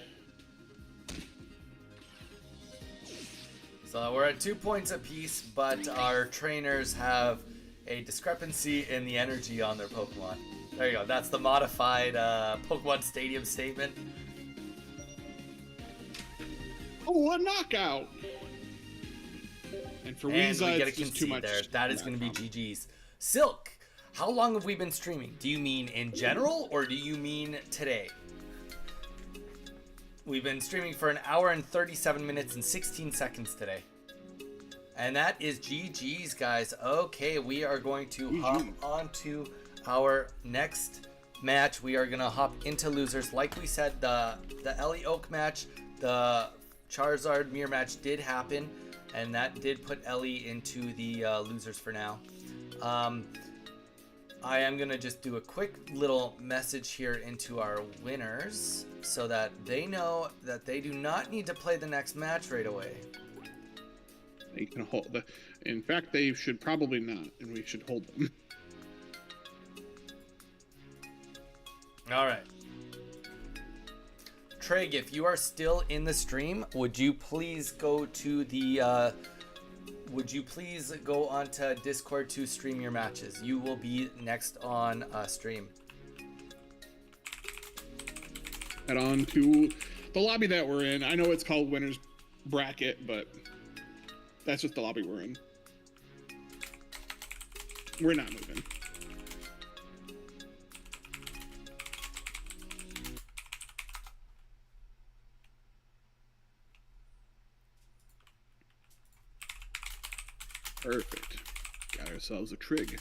So we're at 2 points apiece, but our trainers have a discrepancy in the energy on their Pokemon. There you go. That's the modified Pokemon Stadium statement. Oh, a knockout! And for Weeza, we get a it's just too much. there. That is going to be GG's. Silk, how long have we been streaming? Do you mean in general, or do you mean today? We've been streaming for an hour and 37 minutes and 16 seconds today. And that is GG's, guys. Okay, we are going to hop on to our next match. We are going to hop into losers. Like we said, the Ellie Oak match, the Charizard mirror match did happen, and that did put Ellie into the losers for now. I am going to just do a quick little message here into our winners so that they know that they do not need to play the next match right away. They can hold the. In fact, they should probably not, and we should hold them. All right. Trig, if you are still in the stream, would you please go to the go onto Discord to stream your matches? You will be next on stream. Head on to the lobby that we're in. I know it's called Winners Bracket, but that's just the lobby we're in. We're not moving. Perfect. Got ourselves a trig.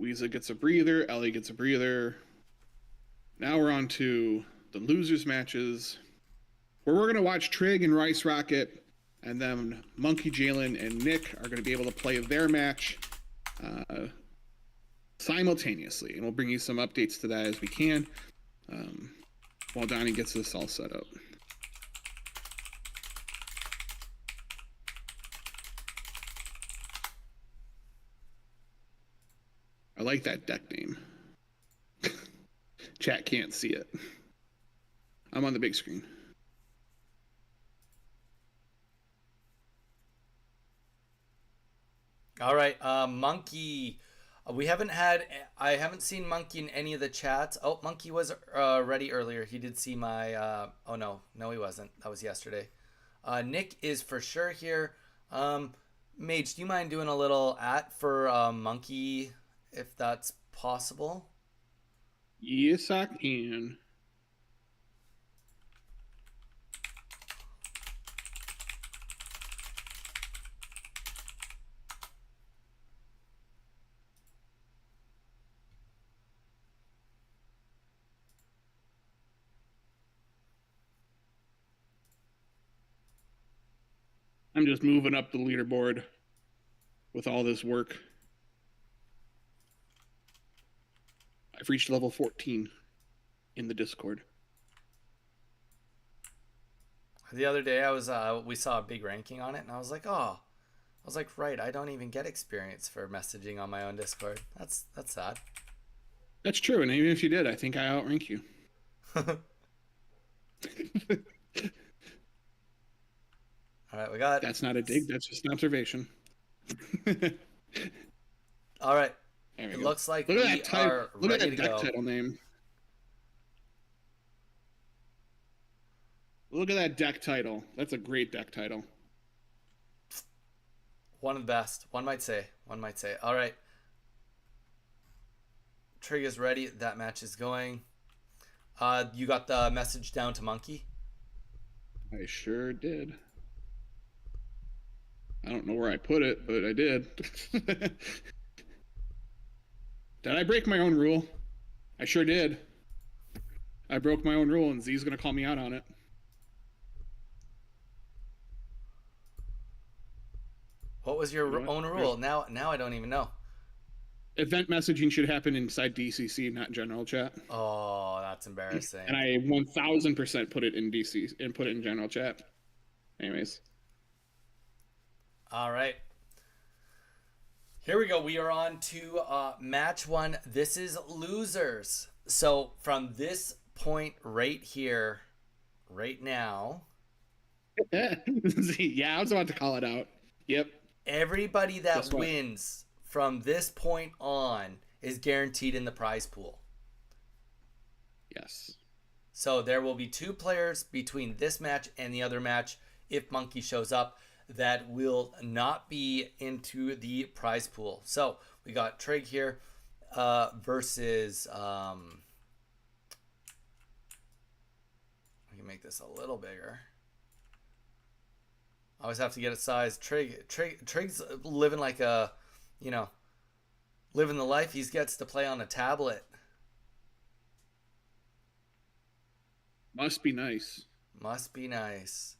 Weeza gets a breather. Ellie gets a breather. Now we're on to the losers matches, where we're going to watch Trig and Rice Rocket, and then Monkey, Jalen, and Nick are going to be able to play their match simultaneously. And we'll bring you some updates to that as we can. While Donnie gets this all set up. I like that deck name. Chat can't see it. I'm on the big screen. All right, Monkey. I haven't seen Monkey in any of the chats. Oh, Monkey was ready earlier. He did see my, oh no, he wasn't. That was yesterday. Nick is for sure here. Mage, do you mind doing a little for Monkey, if that's possible? Yes, I can. I'm just moving up the leaderboard with all this work. I've reached level 14 in the Discord. The other day we saw a big ranking on it, and I was like, right, I don't even get experience for messaging on my own Discord. That's sad. That's true, and even if you did, I think I outrank you. All right, we got. That's not a dig. That's just an observation. All right. It looks like we are ready to go. Look at that deck title name. Look at that deck title. That's a great deck title. One of the best. One might say. All right. Trig is ready. That match is going. You got the message down to Monkey? I sure did. I don't know where I put it, but I did. Did I break my own rule? I sure did. I broke my own rule, and Z's going to call me out on it. What was your own rule? Now I don't even know. Event messaging should happen inside DCC, not general chat. Oh, that's embarrassing. And I 1000% put it in DC and put it in general chat. Anyways. All right. Here we go. We are on to match one. This is losers. So from this point right here, right now. Yeah, I was about to call it out. Yep. Everybody that wins from this point on is guaranteed in the prize pool. Yes. So there will be 2 players between this match and the other match, if Monkey shows up, that will not be into the prize pool. So we got Trig here. versus we can make this a little bigger. I always have to get it sized. Trig's living like a, living the life. He gets to play on a tablet. Must be nice. Must be nice.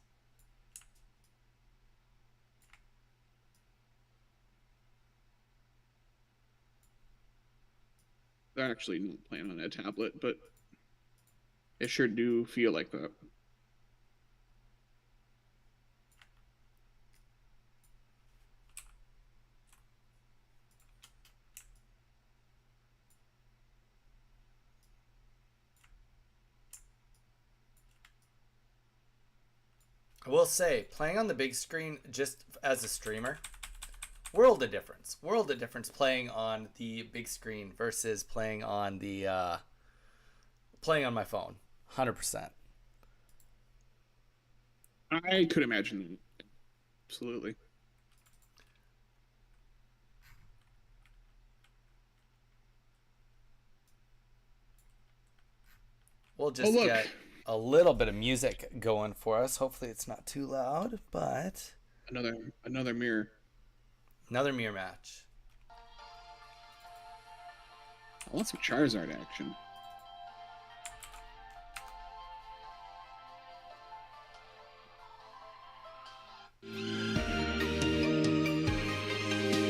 I actually don't plan on a tablet, but it sure do feel like that. I will say, playing on the big screen just as a streamer, world of difference. World of difference playing on the big screen versus playing on the playing on my phone. 100%. I could imagine that. Absolutely. We'll just get a little bit of music going for us. Hopefully it's not too loud, but another mirror. Another mirror match. I want some Charizard action.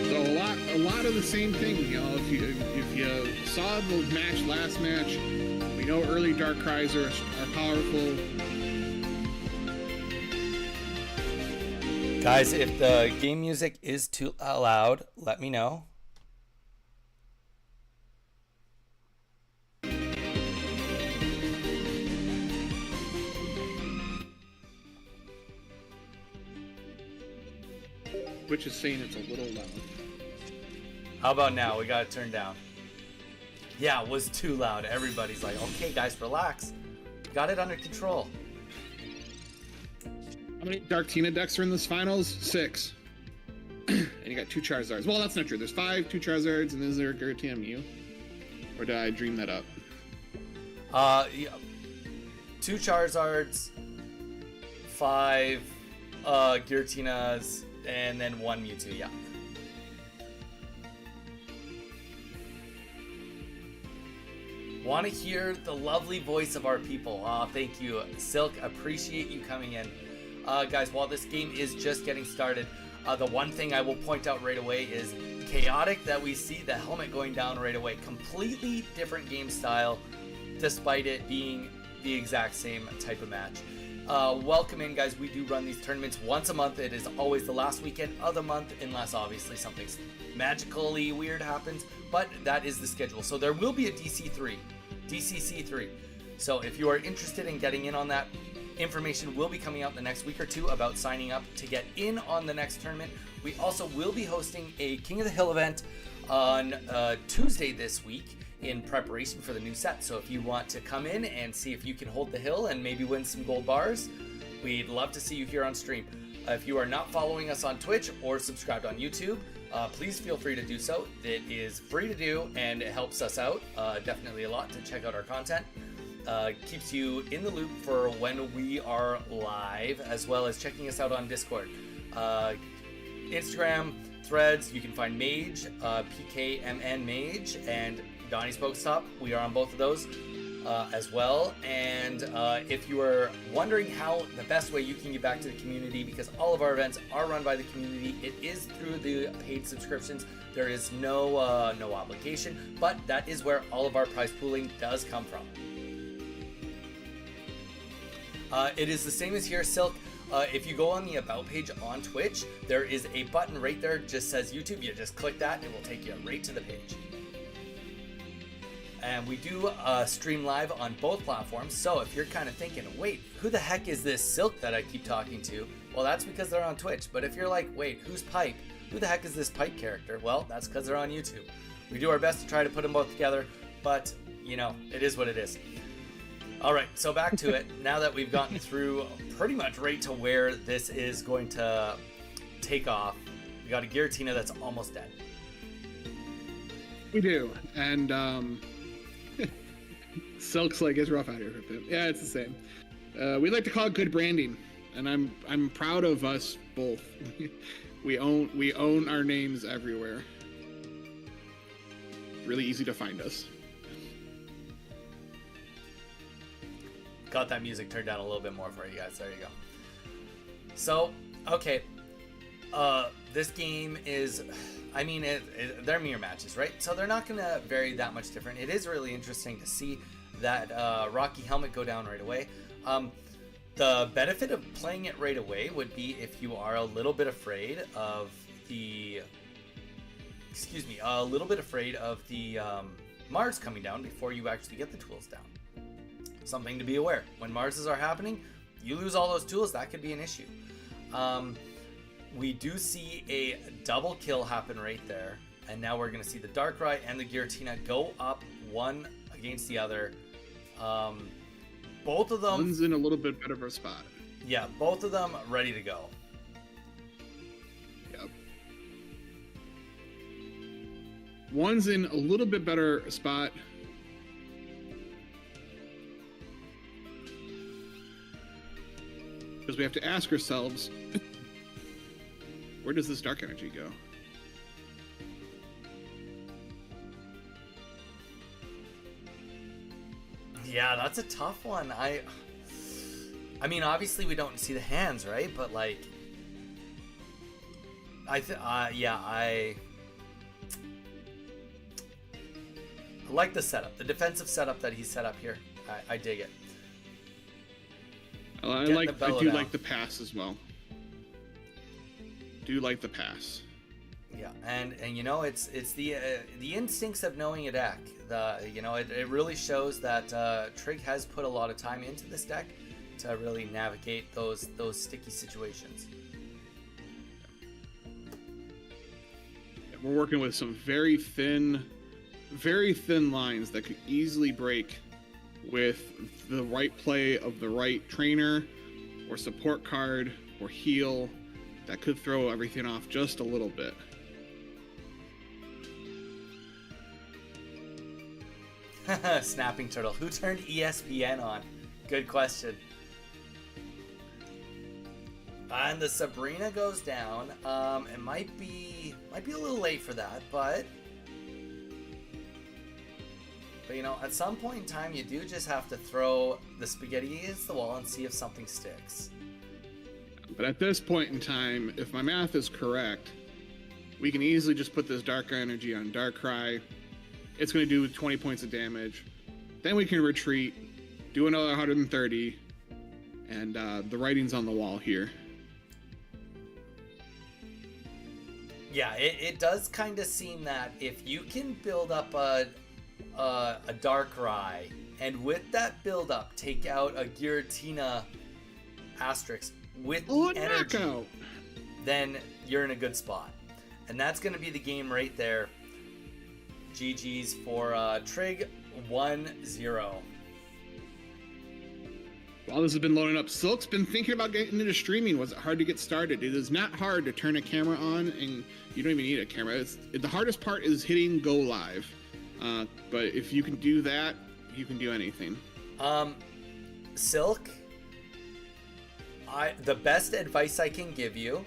So a lot of the same thing, If you saw the last match, we know early Darkrais are powerful. Guys, if the game music is too loud, let me know. Which is saying it's a little loud. How about now? We got it turned down. Yeah, it was too loud. Everybody's like, okay, guys, relax. Got it under control. How many Darktina decks are in this finals? 6. And you got 2 Charizards. Well, that's not true. There's 5, 2 Charizards, and is there a Giratina Mew? Or did I dream that up? Yeah. 2 Charizards, 5 Giratinas, and then 1 Mewtwo, yeah. Want to hear the lovely voice of our people. Thank you, Silk. Appreciate you coming in. Guys, while this game is just getting started, the one thing I will point out right away is chaotic that we see the helmet going down right away. Completely different game style, despite it being the exact same type of match. Welcome in, guys. We do run these tournaments once a month. It is always the last weekend of the month, unless obviously something magically weird happens, but that is the schedule. So there will be a DCC3. So if you are interested in getting in on that, information will be coming out in the next week or two about signing up to get in on the next tournament. We also will be hosting a King of the Hill event on Tuesday this week in preparation for the new set. So if you want to come in and see if you can hold the hill and maybe win some gold bars, we'd love to see you here on stream. If you are not following us on Twitch or subscribed on YouTube, please feel free to do so. It is free to do and it helps us out definitely a lot to check out our content. Keeps you in the loop for when we are live, as well as checking us out on Discord, Instagram, Threads. You can find Mage, PKMN Mage, and Donnie's Pokestop. We are on both of those as well. And if you are wondering how the best way you can get back to the community, because all of our events are run by the community, it is through the paid subscriptions. There is no obligation, but that is where all of our prize pooling does come from. It is the same as here, Silk. If you go on the About page on Twitch, there is a button right there that just says YouTube. You just click that and it will take you right to the page. And we do stream live on both platforms. So if you're kind of thinking, wait, who the heck is this Silk that I keep talking to? Well, that's because they're on Twitch. But if you're like, wait, who's Pipe? Who the heck is this Pipe character? Well, that's because they're on YouTube. We do our best to try to put them both together, but, it is what it is. All right, so back to it. Now that we've gotten through pretty much right to where this is going to take off, we got a Giratina that's almost dead. We do, and Silk's like, it's rough out here for Pip. Yeah, it's the same. We like to call it good branding, and I'm proud of us both. We own our names everywhere. Really easy to find us. Got that music turned down a little bit more for you guys. There you go. So, okay. This game is, I mean, they're mirror matches, right? So they're not going to vary that much different. It is really interesting to see that Rocky Helmet go down right away. The benefit of playing it right away would be if you are a little bit afraid of the, Mars coming down before you actually get the tools down. Something to be aware. When Marses are happening, you lose all those tools, that could be an issue. We do see a double kill happen right there. And now we're going to see the Darkrai and the Giratina go up one against the other. Both of them... One's in a little bit better of a spot. Yeah, both of them ready to go. Yep. One's in a little bit better spot. Because we have to ask ourselves, where does this dark energy go? Yeah, that's a tough one. I mean, obviously we don't see the hands, right? But like, I like the setup, the defensive setup that he set up here. I dig it. I do like the pass as well. Do like the pass. Yeah, and you know, it's the instincts of knowing a deck. It really shows that Trig has put a lot of time into this deck to really navigate those sticky situations. We're working with some very thin lines that could easily break with the right play of the right trainer or support card or heal that could throw everything off just a little bit. Snapping Turtle. Who turned ESPN on? Good question. And the Sabrina goes down. It might be a little late for that, but you know, at some point in time, you do just have to throw the spaghetti against the wall and see if something sticks. But at this point in time, if my math is correct, we can easily just put this Dark Energy on Darkrai. It's going to do 20 points of damage. Then we can retreat, do another 130, and the writing's on the wall here. Yeah, it does kind of seem that if you can build up a Darkrai, and with that build up, take out a Giratina asterisk with the energy, knockout, then you're in a good spot. And that's going to be the game right there. GG's for Trig 1-0. While this has been loading up, Silk's been thinking about getting into streaming. Was it hard to get started? It is not hard to turn a camera on, and you don't even need a camera. The hardest part is hitting go live. But if you can do that, you can do anything. Silk, the best advice I can give you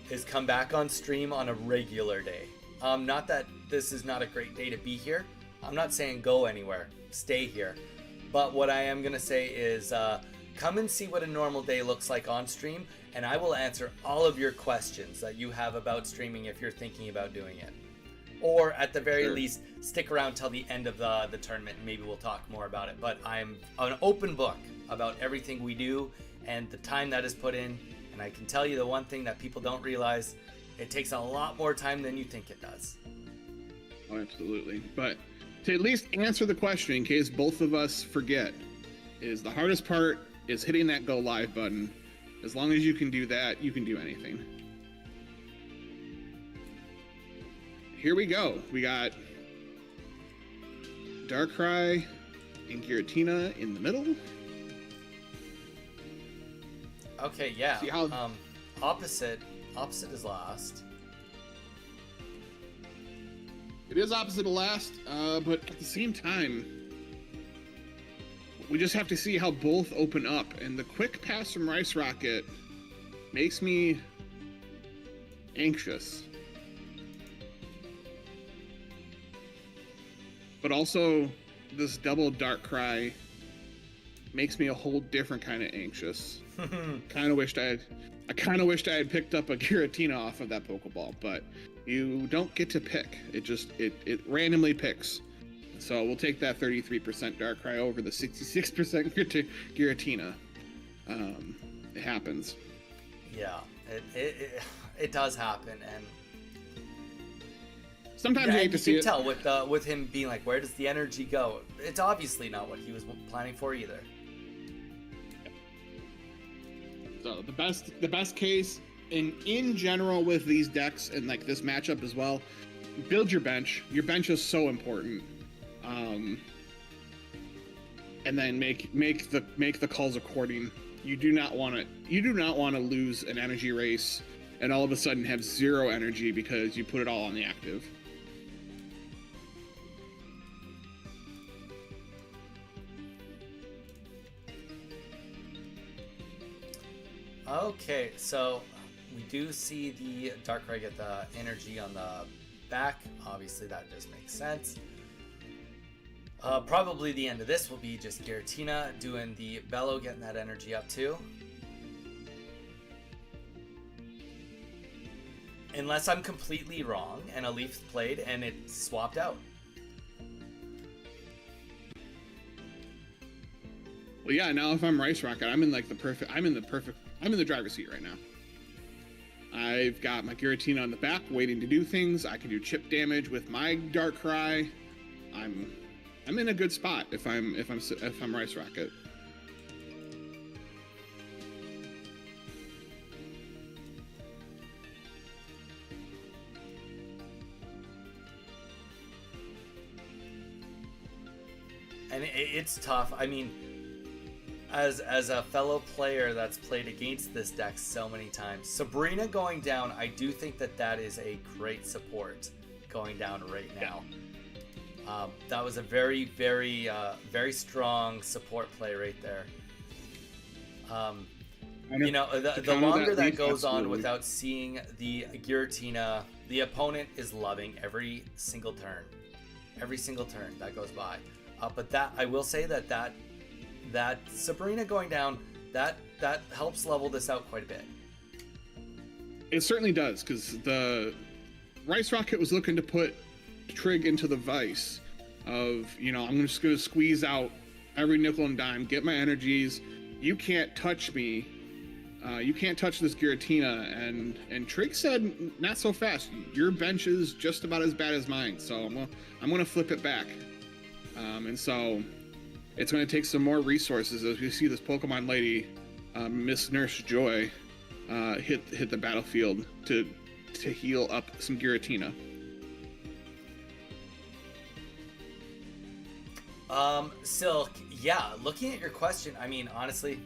is come back on stream on a regular day. Not that this is not a great day to be here. I'm not saying go anywhere. Stay here. But what I am going to say is come and see what a normal day looks like on stream, and I will answer all of your questions that you have about streaming if you're thinking about doing it. Or at the very least, stick around till the end of the tournament and maybe we'll talk more about it. But I'm an open book about everything we do and the time that is put in. And I can tell you the one thing that people don't realize, it takes a lot more time than you think it does. Oh, absolutely. But to at least answer the question in case both of us forget, is the hardest part is hitting that go live button. As long as you can do that, you can do anything. Here we go. We got Darkrai and Giratina in the middle. Okay, yeah. See how... Opposite is last. It is opposite of last, but at the same time, we just have to see how both open up. And the quick pass from Rice Rocket makes me anxious. But also, this double Darkrai makes me a whole different kind of anxious. I kind of wished I had picked up a Giratina off of that Pokeball, but you don't get to pick. It randomly picks. So we'll take that 33% Darkrai over the 66% Giratina. It happens. Yeah, it does happen, and sometimes you hate to see it. You can tell with him being like, where does the energy go? It's obviously not what he was planning for either. So the best case in general with these decks and like this matchup as well, build your bench. Your bench is so important. And then make the calls according. You do not want to lose an energy race and all of a sudden have 0 energy because you put it all on the active. Okay, so we do see the Darkrai get the energy on the back. Obviously, that just makes sense. Probably the end of this will be just Giratina doing the Bellow, getting that energy up too. Unless I'm completely wrong and a Leaf played and it swapped out. Well, yeah. Now, if I'm Rice Rocket, I'm in the driver's seat right now. I've got my Giratina on the back, waiting to do things. I can do chip damage with my Darkrai. I'm in a good spot if I'm Rice Rocket. And it's tough. I mean, as a fellow player that's played against this deck so many times, Sabrina going down, I do think that is a great support going down right now. That was a very, very, very strong support play right there. You know, the longer that goes on without seeing the Giratina, the opponent is loving every single turn that goes by. But that I will say that Sabrina going down, that helps level this out quite a bit. It certainly does, because the Rice Rocket was looking to put Trig into the vice of, you know, I'm just going to squeeze out every nickel and dime, get my energies. You can't touch me. You can't touch this Giratina. And Trig said, not so fast. Your bench is just about as bad as mine, so I'm going to flip it back. And so it's going to take some more resources as we see this Pokemon lady, Miss Nurse Joy, hit the battlefield to heal up some Giratina. Silk, yeah, looking at your question, I mean, honestly,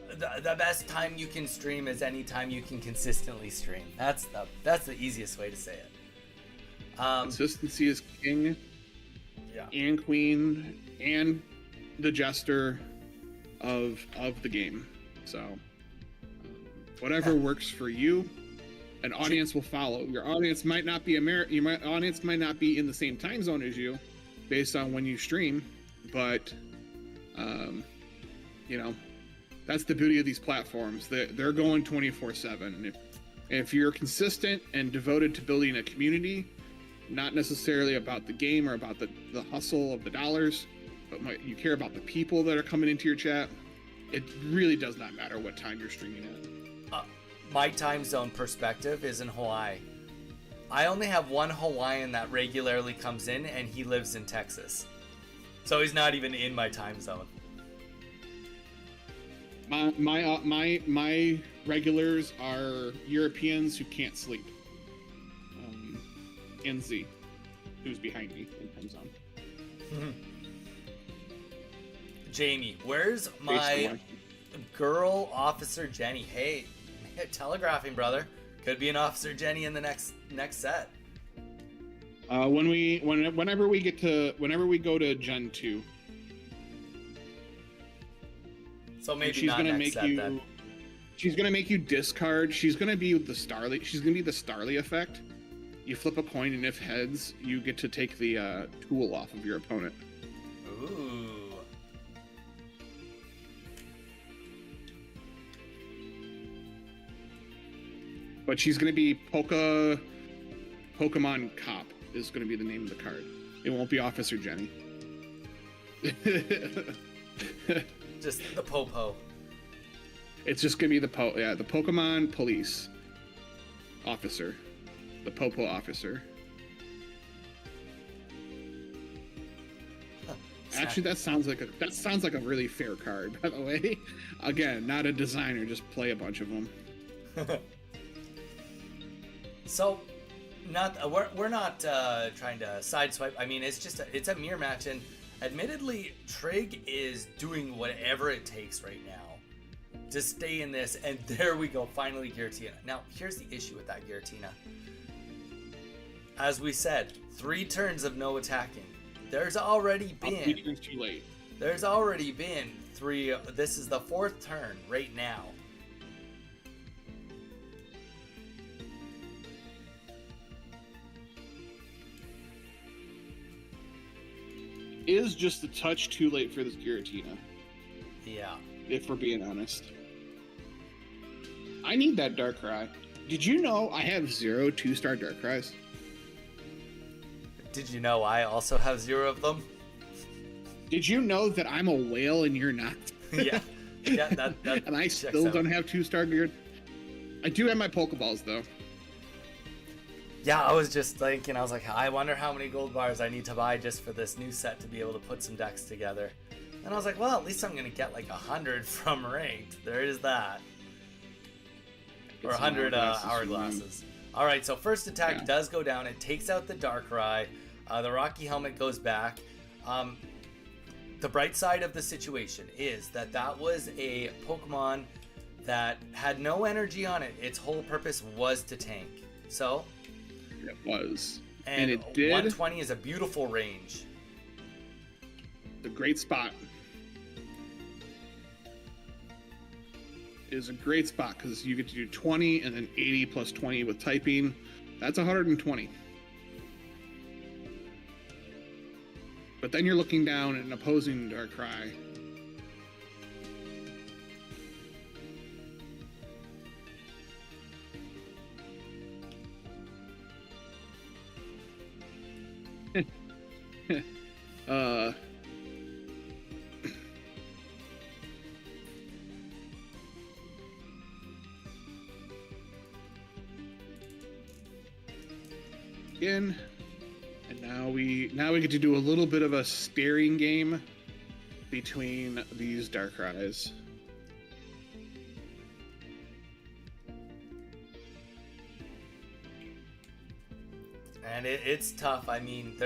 the best time you can stream is any time you can consistently stream. That's the easiest way to say it. Consistency is king. Yeah. And queen and the jester of the game. So whatever works for you, an audience will follow. Your audience might not be audience might not be in the same time zone as you based on when you stream, but you know, that's the beauty of these platforms. They're going 24/7. If you're consistent and devoted to building a community, not necessarily about the game or about the hustle of the dollars, but you care about the people that are coming into your chat, it really does not matter what time you're streaming at. My time zone perspective is in Hawaii. I only have one Hawaiian that regularly comes in, and he lives in Texas. So he's not even in my time zone. My regulars are Europeans who can't sleep. NZ, who's behind me in time zone. Jamie, where's my girl Officer Jenny? Hey, telegraphing, brother. Could be an Officer Jenny in the next set. Whenever we go to Gen 2. So maybe she's not gonna next make set you. then. She's gonna make you discard. She's gonna be the Starly. She's gonna be the Starly effect. You flip a coin, and if heads, you get to take the tool off of your opponent. Ooh. But she's gonna be Pokemon Cop is gonna be the name of the card. It won't be Officer Jenny. Just the Popo. It's just gonna be the Pokemon Police Officer, the Popo Officer. Actually, that sounds like a really fair card, by the way. Again, not a designer, just play a bunch of them. So, we're not trying to sideswipe. I mean, it's a mirror match, and admittedly, Trig is doing whatever it takes right now to stay in this. And there we go, finally Giratina. Now, here's the issue with that Giratina. As we said, 3 turns of no attacking. There's already been. Too late. There's already been 3. This is the 4th turn right now. Is just a touch too late for this Giratina. Yeah. If we're being honest. I need that Darkrai. Did you know I have 0 2-star Darkrai's? Did you know I also have 0 of them? Did you know that I'm a whale and you're not? Yeah. Yeah, that and I still don't have 2-star gear. I do have my Pokeballs though. Yeah, I was just thinking, I was like, I wonder how many gold bars I need to buy just for this new set to be able to put some decks together. And I was like, well, at least I'm going to get like 100 from ranked. There is that. Or 100 hourglasses. Alright, so first attack does go down. It takes out the Darkrai. The Rocky Helmet goes back. The bright side of the situation is that was a Pokemon that had no energy on it. Its whole purpose was to tank. So... It was. And it did. 120 is a beautiful range. It's a great spot. It is a great spot because you get to do 20 and then 80 plus 20 with typing. That's 120. But then you're looking down at an opposing Darkrai. Again, and now we get to do a little bit of a staring game between these Darkrai's. And it's tough. I mean,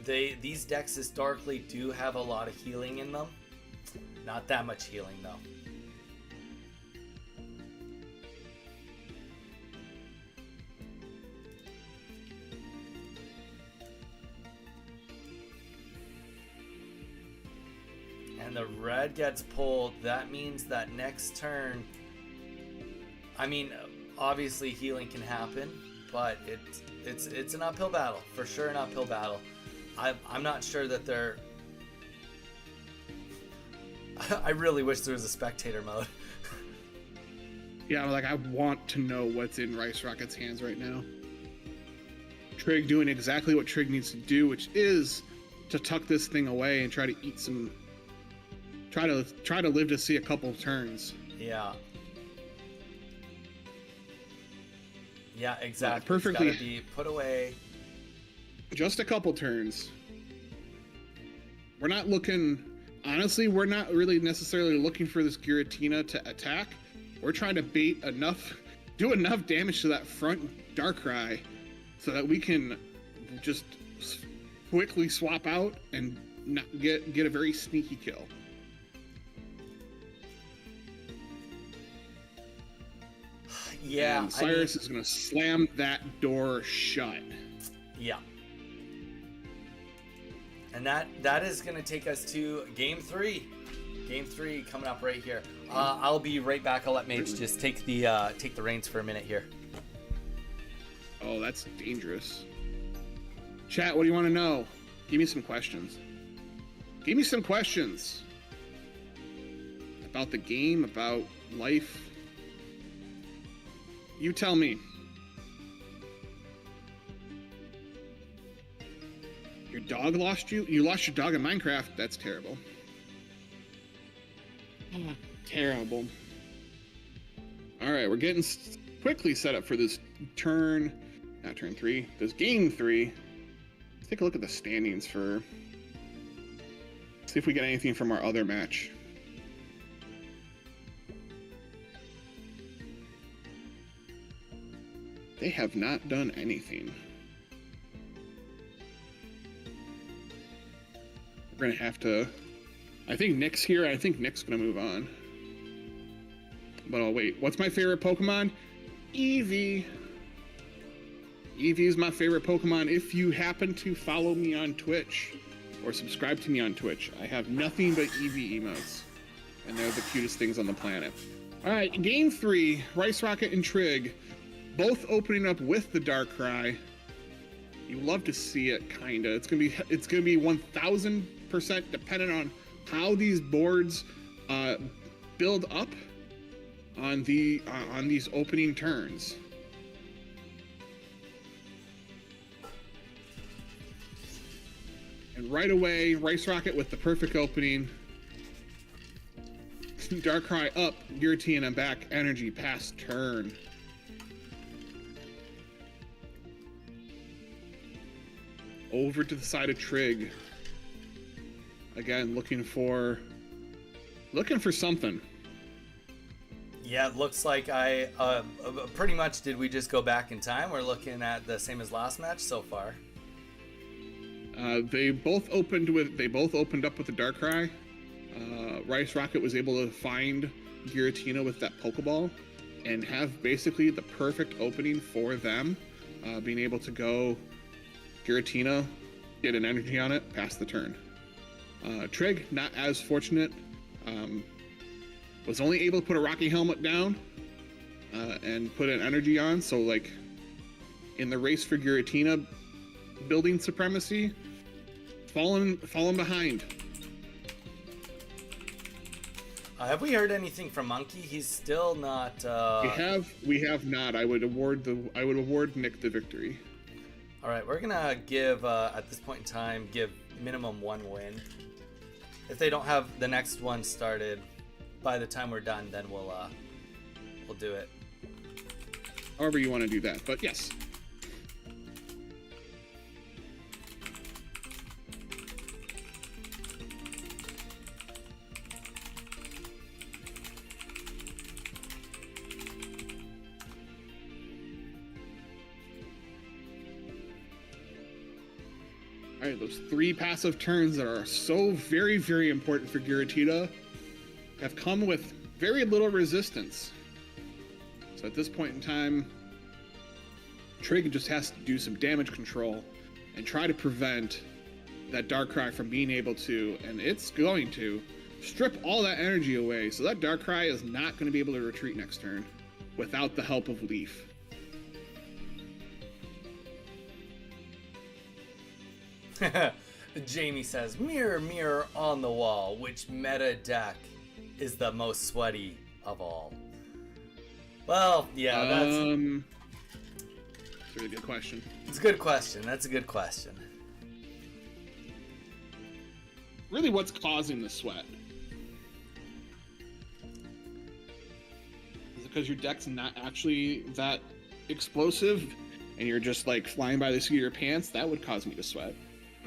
these decks historically do have a lot of healing in them. Not that much healing though. And the red gets pulled. That means that next turn, I mean, obviously healing can happen, but it's an uphill battle, for sure an uphill battle. I'm not sure that they're... I really wish there was a spectator mode. Yeah, like I want to know what's in Rice Rocket's hands right now. Trig doing exactly what Trig needs to do, which is to tuck this thing away and try to eat some... Try to live to see a couple turns. Yeah. Yeah, exactly. Perfectly. It's gotta be put away. Just a couple turns. We're not looking... Honestly, we're not really necessarily looking for this Giratina to attack. We're trying to bait enough... Do enough damage to that front Darkrai so that we can just quickly swap out and not get a very sneaky kill. Yeah, and Cyrus is going to slam that door shut. Yeah. And that is going to take us to game 3. Game 3 coming up right here. I'll be right back. I'll let Mage just take the reins for a minute here. Oh, that's dangerous. Chat, what do you want to know? Give me some questions. Give me some questions. About the game, about life. You tell me. Your dog lost you? You lost your dog in Minecraft? That's terrible. Terrible. All right, we're getting quickly set up for this turn, not turn 3, this game 3. Let's take a look at the standings for, see if we get anything from our other match. They have not done anything. We're gonna have to, I think Nick's here. I think Nick's gonna move on. But oh wait, what's my favorite Pokemon? Eevee. Eevee is my favorite Pokemon. If you happen to follow me on Twitch or subscribe to me on Twitch, I have nothing but Eevee emotes. And they're the cutest things on the planet. All right, game 3, Rice Rocket and Trig, both opening up with the Darkrai. You love to see it, kinda. It's gonna be 1000% dependent on how these boards build up on these opening turns. And right away, Rice Rocket with the perfect opening. Darkrai up, Giratina back, energy pass turn. Over to the side of Trig. Again, looking for something. Yeah, it looks like I pretty much, did we just go back in time? We're looking at the same as last match so far. They both opened up with the Darkrai. Rice Rocket was able to find Giratina with that Pokeball and have basically the perfect opening for them, being able to go Giratina, get an energy on it, pass the turn. Trig, not as fortunate, was only able to put a Rocky Helmet down and put an energy on, so like in the race for Giratina building supremacy, fallen behind. Have we heard anything from Monkey? He's still not. We have not. I would award Nick the victory. All right, we're gonna give at this point in time minimum 1 win. If they don't have the next one started by the time we're done, then we'll do it. However you want to do that, but yes. All right, those 3 passive turns that are so very, very important for Giratina have come with very little resistance. So at this point in time, Trig just has to do some damage control and try to prevent that Darkrai from being able to, and it's going to, strip all that energy away. So that Darkrai is not going to be able to retreat next turn without the help of Leaf. Jamie says, mirror, mirror on the wall, which meta deck is the most sweaty of all? Well, yeah, that's a really good question. It's a good question. That's a good question. Really, what's causing the sweat? Is it because your deck's not actually that explosive and you're just like flying by the seat of your pants? That would cause me to sweat.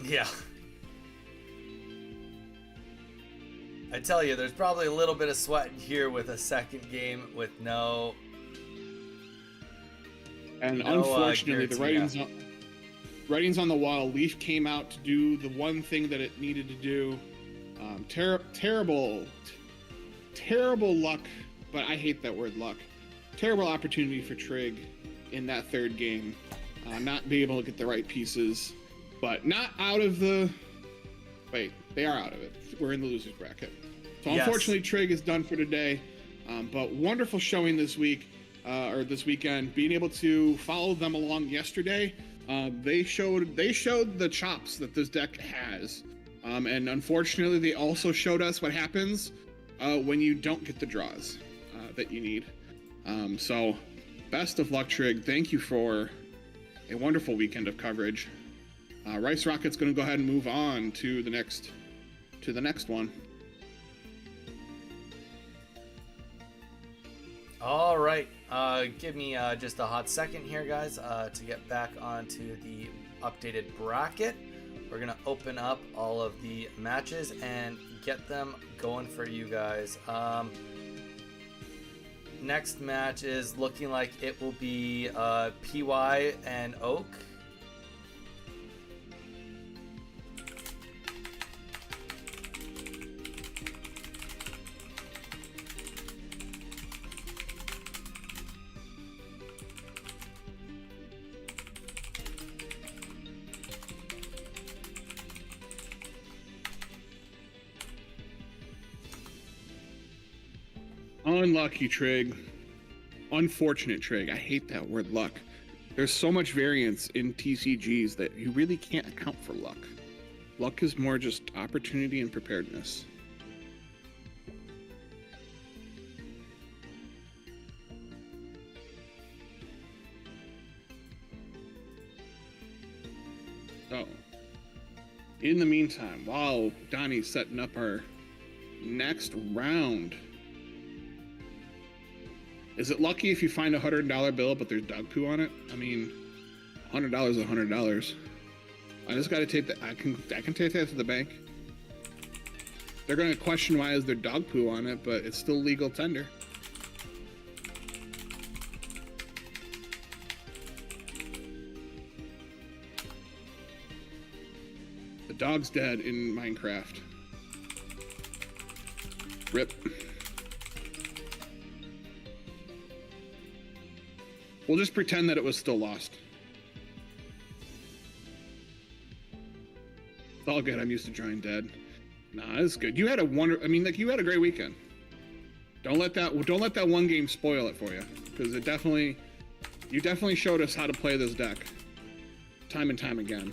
Yeah. I tell you, there's probably a little bit of sweat in here with a second game with no. And unfortunately, the writing's on the wall. Leaf came out to do the one thing that it needed to do. Terrible luck, but I hate that word luck. Terrible opportunity for Trig in that third game. Not be able to get the right pieces, but not out of the Wait, they are out of it. We're in the losers bracket. So Yes. unfortunately, Trig is done for today. But wonderful showing this week, or this weekend. Being able to follow them along yesterday, they showed the chops that this deck has. And unfortunately, they also showed us what happens when you don't get the draws that you need. So best of luck, Trig. Thank you for a wonderful weekend of coverage. Rice Rocket's going to go ahead and move on to the next one. All right, give me just a hot second here, guys, to get back onto the updated bracket. We're gonna open up all of the matches and get them going for you guys. Next match is looking like it will be PY and Oak. Unlucky Trig. Unfortunate Trig. I hate that word luck. There's so much variance in TCGs that you really can't account for luck. Luck is more just opportunity and preparedness. So, in the meantime, while Donnie's setting up our next round, is it lucky if you find a $100 bill but there's dog poo on it? I mean, $100 is $100. I just got to take that. I can take that to the bank. They're going to question why is there dog poo on it, but it's still legal tender. The dog's dead in Minecraft. Rip. We'll just pretend that it was still lost. It's all good. I'm used to drawing dead. Nah, it's good. You had a you had a great weekend. Don't let that one game spoil it for you, because you definitely showed us how to play this deck, time and time again.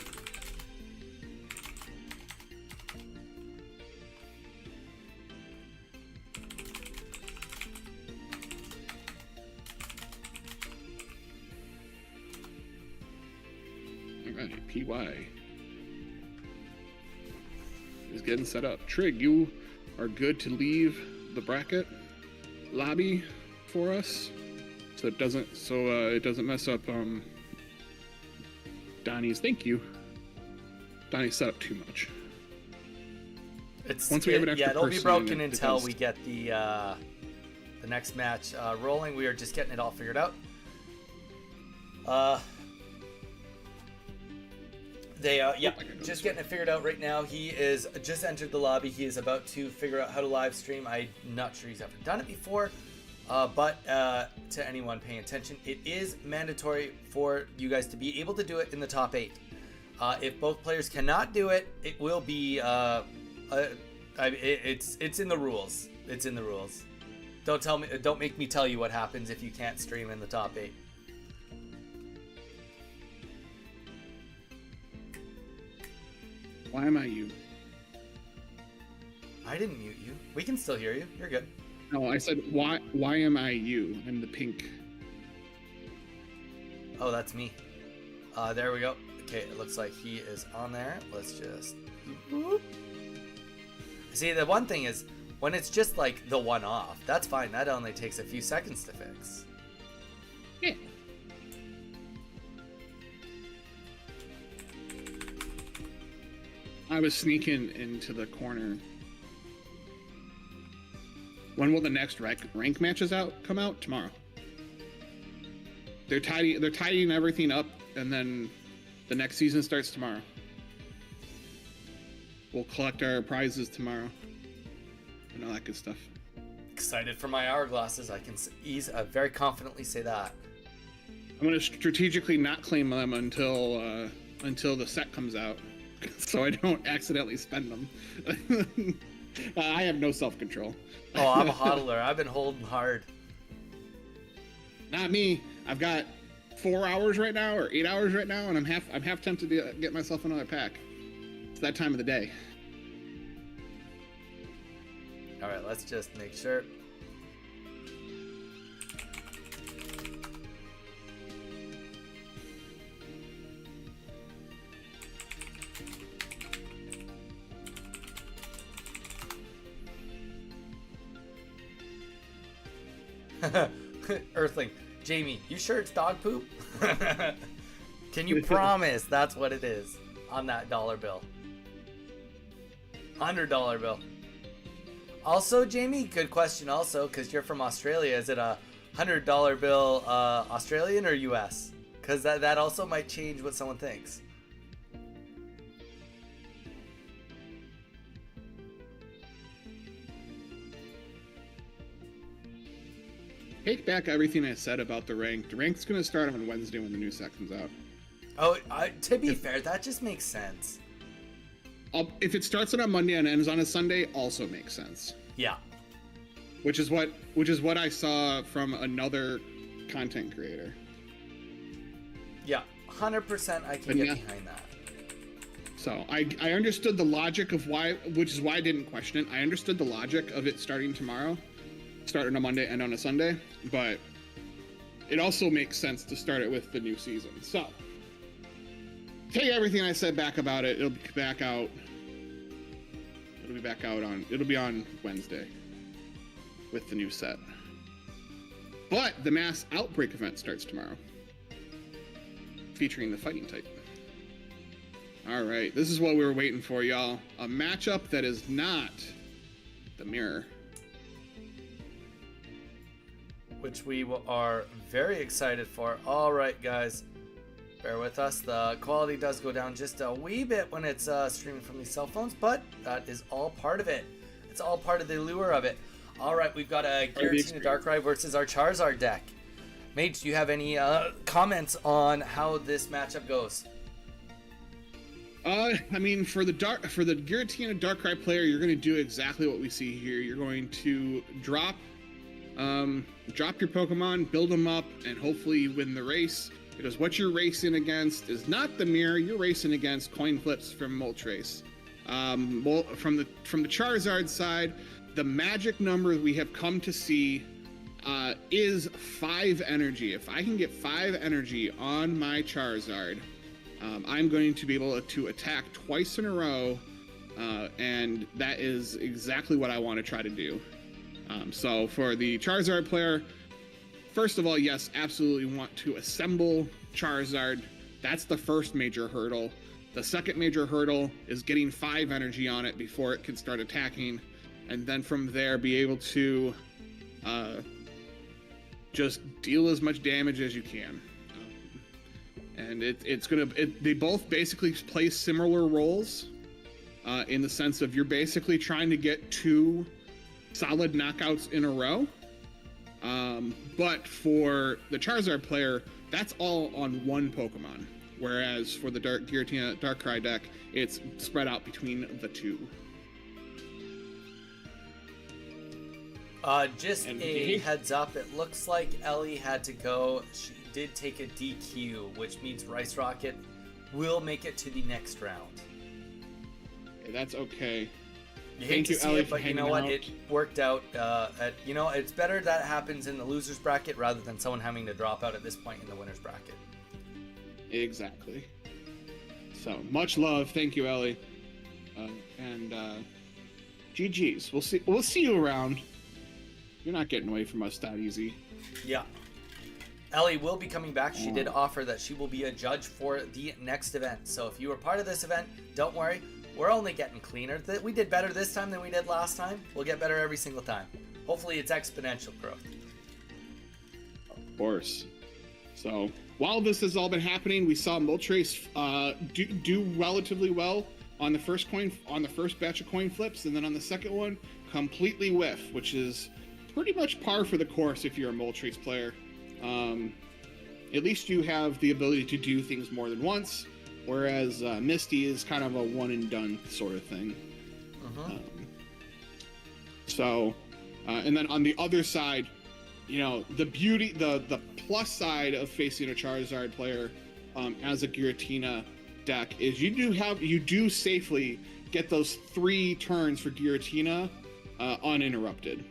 Alright, PY is getting set up. Trig, you are good to leave the bracket lobby for us, so it doesn't mess up Donnie's. Thank you. Donnie set up too much. Once we have an extra person, it'll be broken until we get the next match rolling. We are just getting it all figured out. Just getting it figured out right now. He is just entered the lobby. He is about to figure out how to live stream. I'm not sure he's ever done it before, but to anyone paying attention, it is mandatory for you guys to be able to do it in the top 8. If both players cannot do it, it will be it's in the rules. It's in the rules. Don't make me tell you what happens if you can't stream in the top 8. Why am I you? I didn't mute you. We can still hear you. You're good. No, I said why am I you? I'm the pink. Oh, that's me. There we go. Okay, it looks like he is on there. Let's just... See, the one thing is, when it's just like the one-off, that's fine. That only takes a few seconds to fix. Yeah. I was sneaking into the corner. When will the next rank matches come out? Tomorrow. They're tidying everything up, and then the next season starts tomorrow. We'll collect our prizes tomorrow and all that good stuff. Excited for my hourglasses. I can very confidently say that. I'm going to strategically not claim them until the set comes out. so I don't accidentally spend them. I have no self-control. Oh, I'm a hodler. I've been holding hard. Not me. I've got 4 hours right now, or 8 hours right now, and I'm half tempted to get myself another pack. It's that time of the day. All right, let's just make sure. Earthling, Jamie, you sure it's dog poop? Can you promise that's what it is on that dollar bill? $100 bill. Also, Jamie, good question also, because you're from Australia. Is it a $100 bill Australian or US? Because that also might change what someone thinks. Take back everything I said about the rank. The rank's going to start on Wednesday when the new section's out. Oh, to be fair, that just makes sense. If it starts on a Monday and ends on a Sunday, also makes sense. Yeah. Which is what I saw from another content creator. Yeah, 100% I can get behind that. So I understood the logic of why, which is why I didn't question it. I understood the logic of it starting tomorrow, start on a Monday and on a Sunday, but it also makes sense to start it with the new season. So take everything I said back about it. It'll be back out. It'll be on Wednesday with the new set. But the mass outbreak event starts tomorrow, featuring the fighting type. All right, this is what we were waiting for, y'all. A matchup that is not the mirror. Which we are very excited for. All right, guys. Bear with us. The quality does go down just a wee bit when it's streaming from these cell phones, but that is all part of it. It's all part of the allure of it. All right, we've got a Giratina Darkrai versus our Charizard deck. Mage, do you have any comments on how this matchup goes? I mean, for the Giratina Darkrai player, you're going to do exactly what we see here. You're going to drop your Pokemon, build them up, and hopefully win the race. Because what you're racing against is not the mirror. You're racing against coin flips from Moltres. From the Charizard side, the magic number we have come to see is 5 energy. If I can get 5 energy on my Charizard, I'm going to be able to attack twice in a row, and that is exactly what I want to try to do. So for the Charizard player, first of all, yes, absolutely want to assemble Charizard. That's the first major hurdle. The second major hurdle is getting 5 energy on it before it can start attacking, and then from there be able to just deal as much damage as you can. And they both basically play similar roles in the sense of you're basically trying to get 2 solid knockouts in a row. But for the Charizard player, that's all on one Pokemon. Whereas for the Giratina Darkrai deck, it's spread out between the 2. Just a heads up, it looks like Ellie had to go. She did take a DQ, which means Rice Rocket will make it to the next round. Okay, that's okay. You hate to see it, but you know what? It worked out. It's better that happens in the loser's bracket rather than someone having to drop out at this point in the winner's bracket. Exactly. So much love, thank you, Ellie, and GG's. We'll see you around. You're not getting away from us that easy. Yeah. Ellie will be coming back. She did offer that she will be a judge for the next event. So if you were part of this event, don't worry. We're only getting cleaner. We did better this time than we did last time. We'll get better every single time. Hopefully it's exponential growth. Of course. So while this has all been happening, we saw Moltres do relatively well on the first batch of coin flips, and then on the second one, completely whiff, which is pretty much par for the course if you're a Moltres player. At least you have the ability to do things more than once. whereas Misty is kind of a one and done sort of thing. And then on the other side, you know, the plus side of facing a Charizard player as a Giratina deck is you do safely get those 3 turns for Giratina uninterrupted.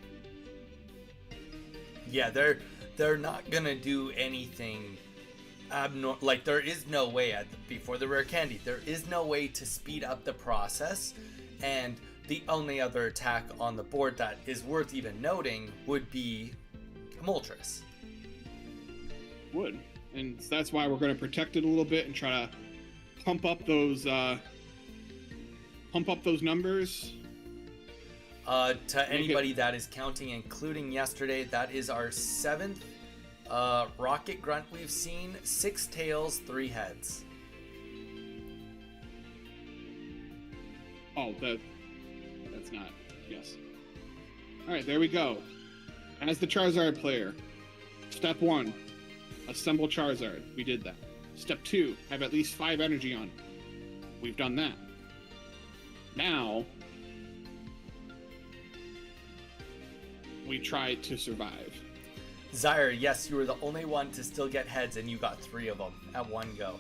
Yeah, they're not gonna do anything abnormal. Like, there is no way before the rare candy, there is no way to speed up the process, and the only other attack on the board that is worth even noting would be Moltres. Would, and that's why we're going to protect it a little bit and try to pump up those numbers. To anybody that is counting, including yesterday, that is our 7th Rocket Grunt we've seen. 6 tails, 3 heads. Oh, that's not. Yes. All right, there we go. As the Charizard player, step 1, assemble Charizard. We did that. Step 2, have at least 5 energy on it. We've done that. Now, we try to survive. Zyre, yes, you were the only one to still get heads, and you got 3 of them at one go.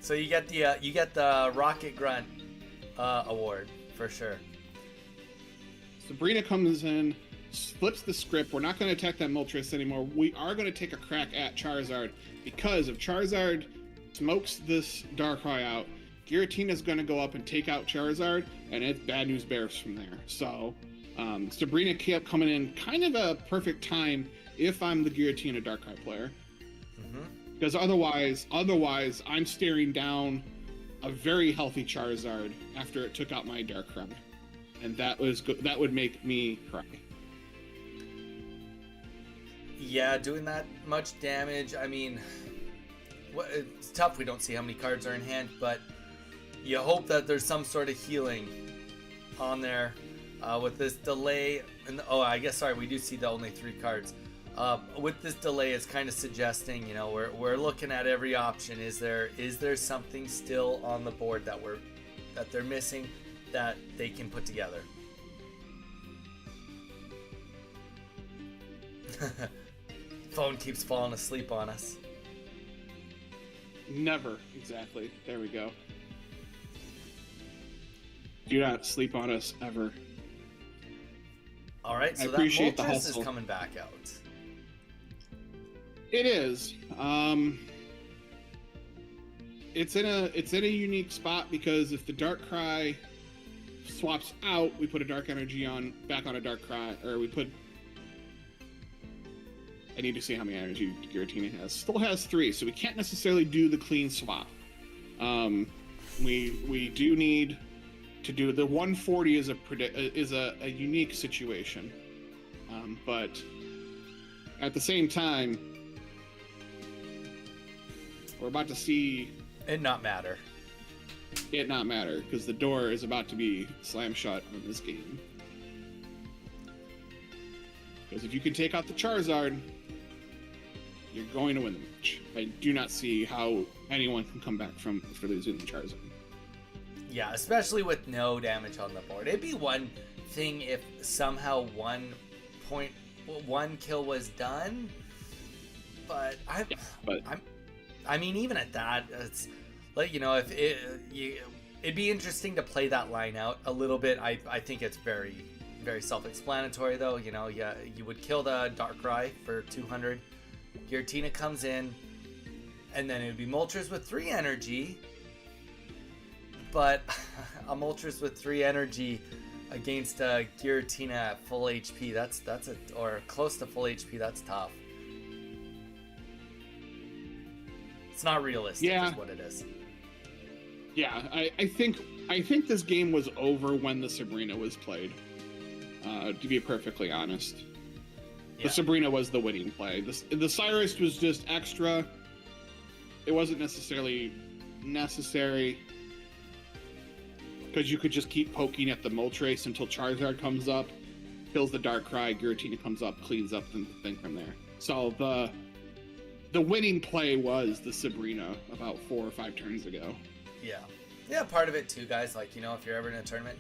So you get the Rocket Grunt award for sure. Sabrina comes in, flips the script. We're not going to attack that Moltres anymore. We are going to take a crack at Charizard, because if Charizard smokes this Darkrai out, Giratina's going to go up and take out Charizard, and it's bad news bears from there. So Sabrina kept coming in kind of a perfect time if I'm the Giratina Darkrai player. Because otherwise I'm staring down a very healthy Charizard after it took out my Darkrai, and that would make me cry. Yeah, doing that much damage. I mean, it's tough. We don't see how many cards are in hand, but you hope that there's some sort of healing on there with this delay. And I guess we do see the only 3 cards. With this delay, it's kind of suggesting, you know, we're looking at every option. Is there something still on the board that they're missing that they can put together? Phone keeps falling asleep on us. Never. Exactly. There we go. Do not sleep on us ever. All right, so I that appreciate the Moltres is hustle. coming back out. It is. It's in a unique spot, because if the Darkrai swaps out, we put a Dark Energy back on a Darkrai, or we put. I need to see how many energy Giratina has. Still has 3, so we can't necessarily do the clean swap. We do need to do the 140 is a unique situation, but at the same time, we're about to see It not matter. it not matter, because the door is about to be slammed shut on this game. Because if you can take out the Charizard, you're going to win the match. I do not see how anyone can come back for losing the Charizard. Yeah, especially with no damage on the board. It'd be one thing if somehow one kill was done, but I mean, even at that, it's like, you know, if it'd be interesting to play that line out a little bit. I think it's very, very self-explanatory, though. You know, yeah, you would kill the Darkrai for 200. Giratina comes in, and then it would be Moltres with 3 energy. But a Moltres with 3 energy against Giratina at full HP, or close to full HP, that's tough. It's not realistic, is what it is. Yeah, I think this game was over when the Sabrina was played. To be perfectly honest, the Sabrina was the winning play. The Cyrus was just extra. It wasn't necessarily necessary, because you could just keep poking at the Moltres until Charizard comes up, kills the Darkrai, Giratina comes up, cleans up the thing from there. So the winning play was the Sabrina about 4 or 5 turns ago. Yeah, part of it too, guys. Like, you know, if you're ever in a tournament,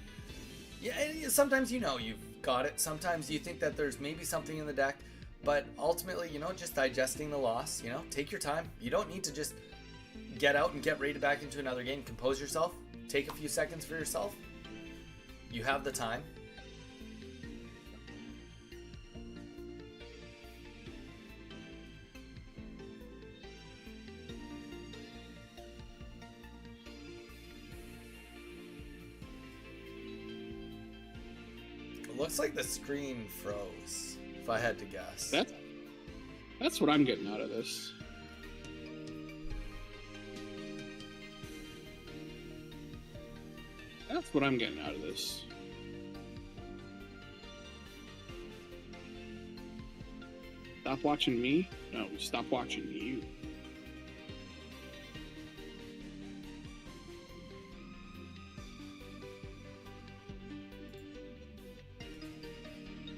yeah, and sometimes you know you've got it. Sometimes you think that there's maybe something in the deck, but ultimately, you know, just digesting the loss. You know, take your time. You don't need to just get out and get ready back into another game. Compose yourself. Take a few seconds for yourself. You have the time. Looks like the screen froze, if I had to guess. That's what I'm getting out of this. That's what I'm getting out of this. Stop watching me? No, stop watching you.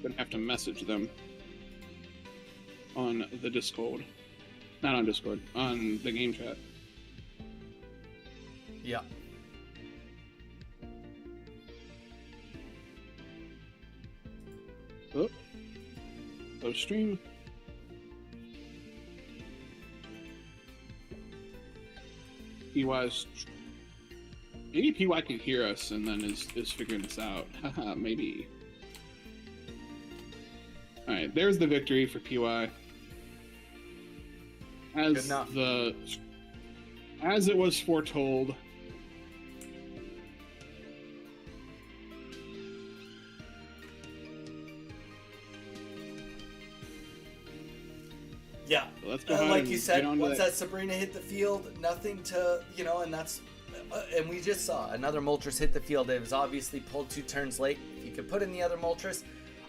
Gonna have to message them on the Discord. Not on Discord, on the game chat. Yeah. Oh. Close stream. PY's... Maybe PY can hear us and then is figuring this out. Haha, maybe. Alright, there's the victory for PY. As it was foretold. Yeah, So let's go like you said, once that Sabrina hit the field, nothing to, you know, and that's, and we just saw another Moltres hit the field. It was obviously pulled 2 turns late. If you could put in the other Moltres,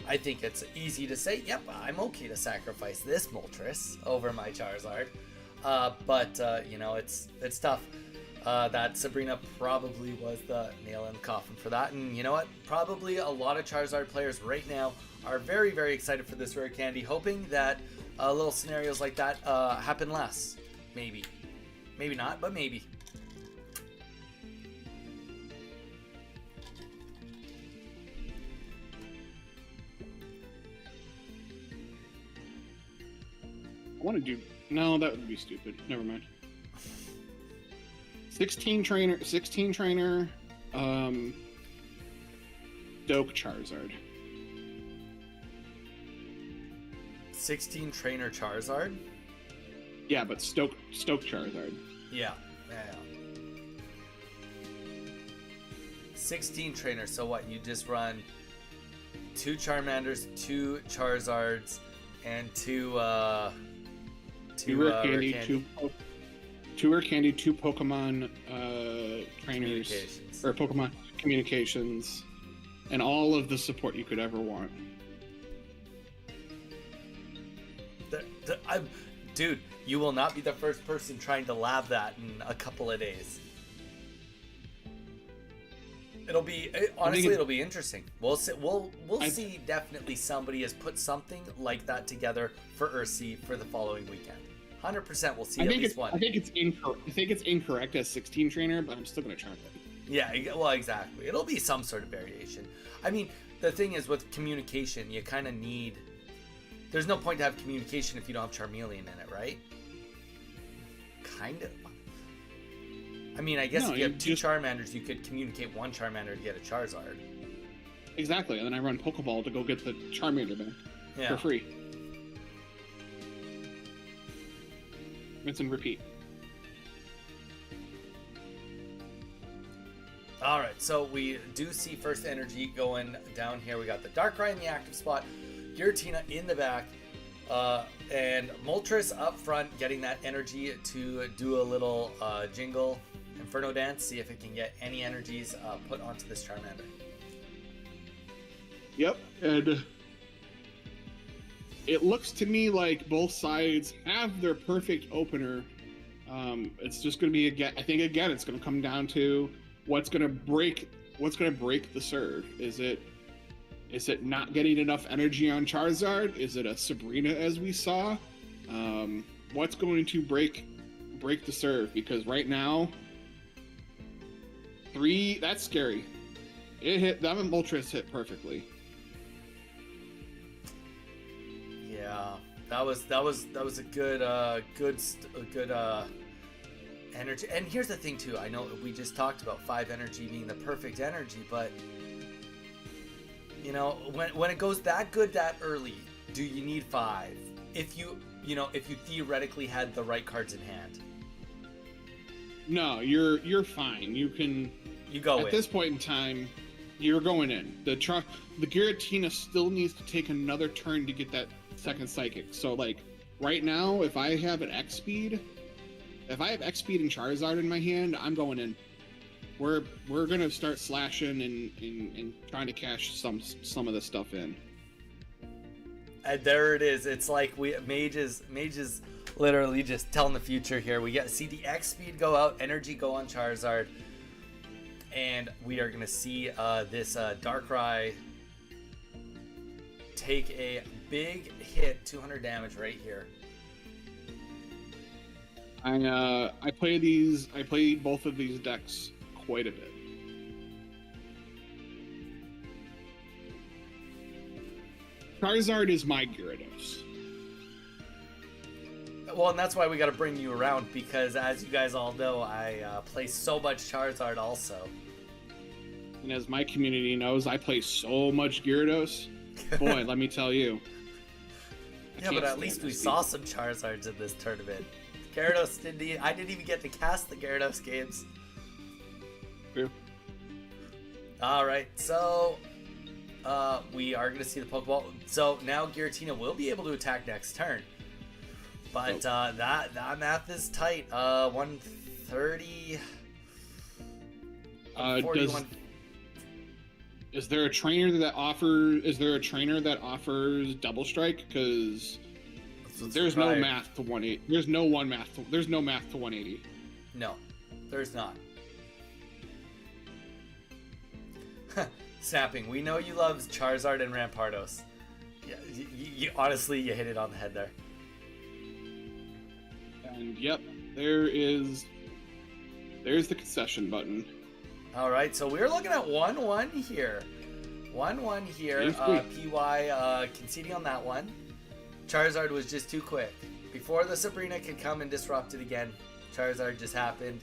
I think it's easy to say, yep, I'm okay to sacrifice this Moltres over my Charizard. But you know, it's tough. That Sabrina probably was the nail in the coffin for that. And you know what? Probably a lot of Charizard players right now are very, very excited for this rare candy, hoping that little scenarios like that happen less. Maybe. Maybe not, but maybe. I want to do... No, that would be stupid. Never mind. 16 trainer, Doke Charizard. 16 trainer Charizard? Yeah, but Stoke Charizard. Yeah. 16 trainer, so what? You just run 2 Charmanders, 2 Charizards, and 2 Rare Candy, 2 Rare Candy, 2 Pokemon trainers, or Pokemon communications, and all of the support you could ever want. Dude, you will not be the first person trying to lab that in a couple of days. It'll be it'll be interesting. We'll see. Definitely somebody has put something like that together for Ursi for the following weekend. 100% we'll see at least one. I think it's incorrect as 16 trainer, but I'm still gonna try it. Yeah, well, exactly. It'll be some sort of variation. I mean, the thing is with communication, you kind of need. There's no point to have communication if you don't have Charmeleon in it, right? Kind of. I mean, I guess if you have 2 Charmanders, you could communicate 1 Charmander to get a Charizard. Exactly, and then I run Pokeball to go get the Charmander back for free. Rinse and repeat. Alright, so we do see first energy going down here. We got the Darkrai in the active spot, Giratina in the back, and Moltres up front getting that energy to do a little jingle Inferno Dance, see if it can get any energies put onto this Charmander. Yep, and it looks to me like both sides have their perfect opener. It's just going to be I think again it's going to come down to what's going to break the serve. Is it not getting enough energy on Charizard? Is it a Sabrina as we saw? what's going to break the serve, because right now 3, that's scary. It hit, that Moltres hit perfectly. Yeah, that was a good energy. And here's the thing too. I know we just talked about 5 energy being the perfect energy, but you know, when it goes that good that early, do you need 5? If you theoretically had the right cards in hand. No, you're fine. You go at this point in time. You're going in. The Giratina still needs to take another turn to get that second psychic. So like right now, if I have X speed and Charizard in my hand, I'm going in. We're gonna start slashing and trying to cash some of the stuff in. And there it is. It's like mages literally just telling the future here. We see the X speed go out, energy go on Charizard, and we are gonna see this Darkrai take a big hit, 200 damage right here. I play both of these decks quite a bit. Charizard is my Gyarados. Well, and that's why we got to bring you around, because as you guys all know, I play so much Charizard also. And as my community knows, I play so much Gyarados. Boy, let me tell you. Yeah, but at least we saw some Charizards in this tournament. Gyarados I didn't even get to cast the Gyarados games. True. Alright, so we are going to see the Pokeball. So now Giratina will be able to attack next turn. But that math is tight. 130... 41... Is there a trainer that offers double strike? Because there's no math to 180. There's no math to 180. No, there's not. Snapping. We know you love Charizard and Rampardos. Yeah, you honestly, you hit it on the head there. And yep, there's the concession button. All right, so we're looking at 1-1 here. 1-1 here. PY conceding on that one. Charizard was just too quick. Before the Sabrina could come and disrupt it again, Charizard just happened.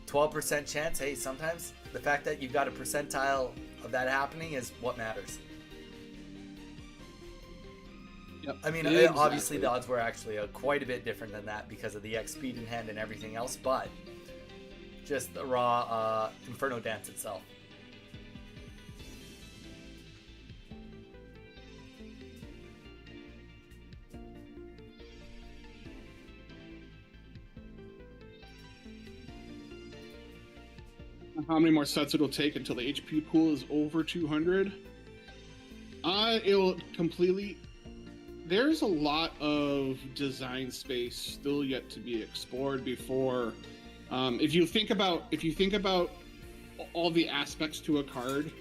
12% chance. Hey, sometimes the fact that you've got a percentile of that happening is what matters. Yep, I mean, exactly. Obviously the odds were actually quite a bit different than that because of the X speed in hand and everything else, but just the raw Inferno Dance itself. How many more sets it'll take until the HP pool is over 200? It'll completely... There's a lot of design space still yet to be explored before... If you think about all the aspects to a card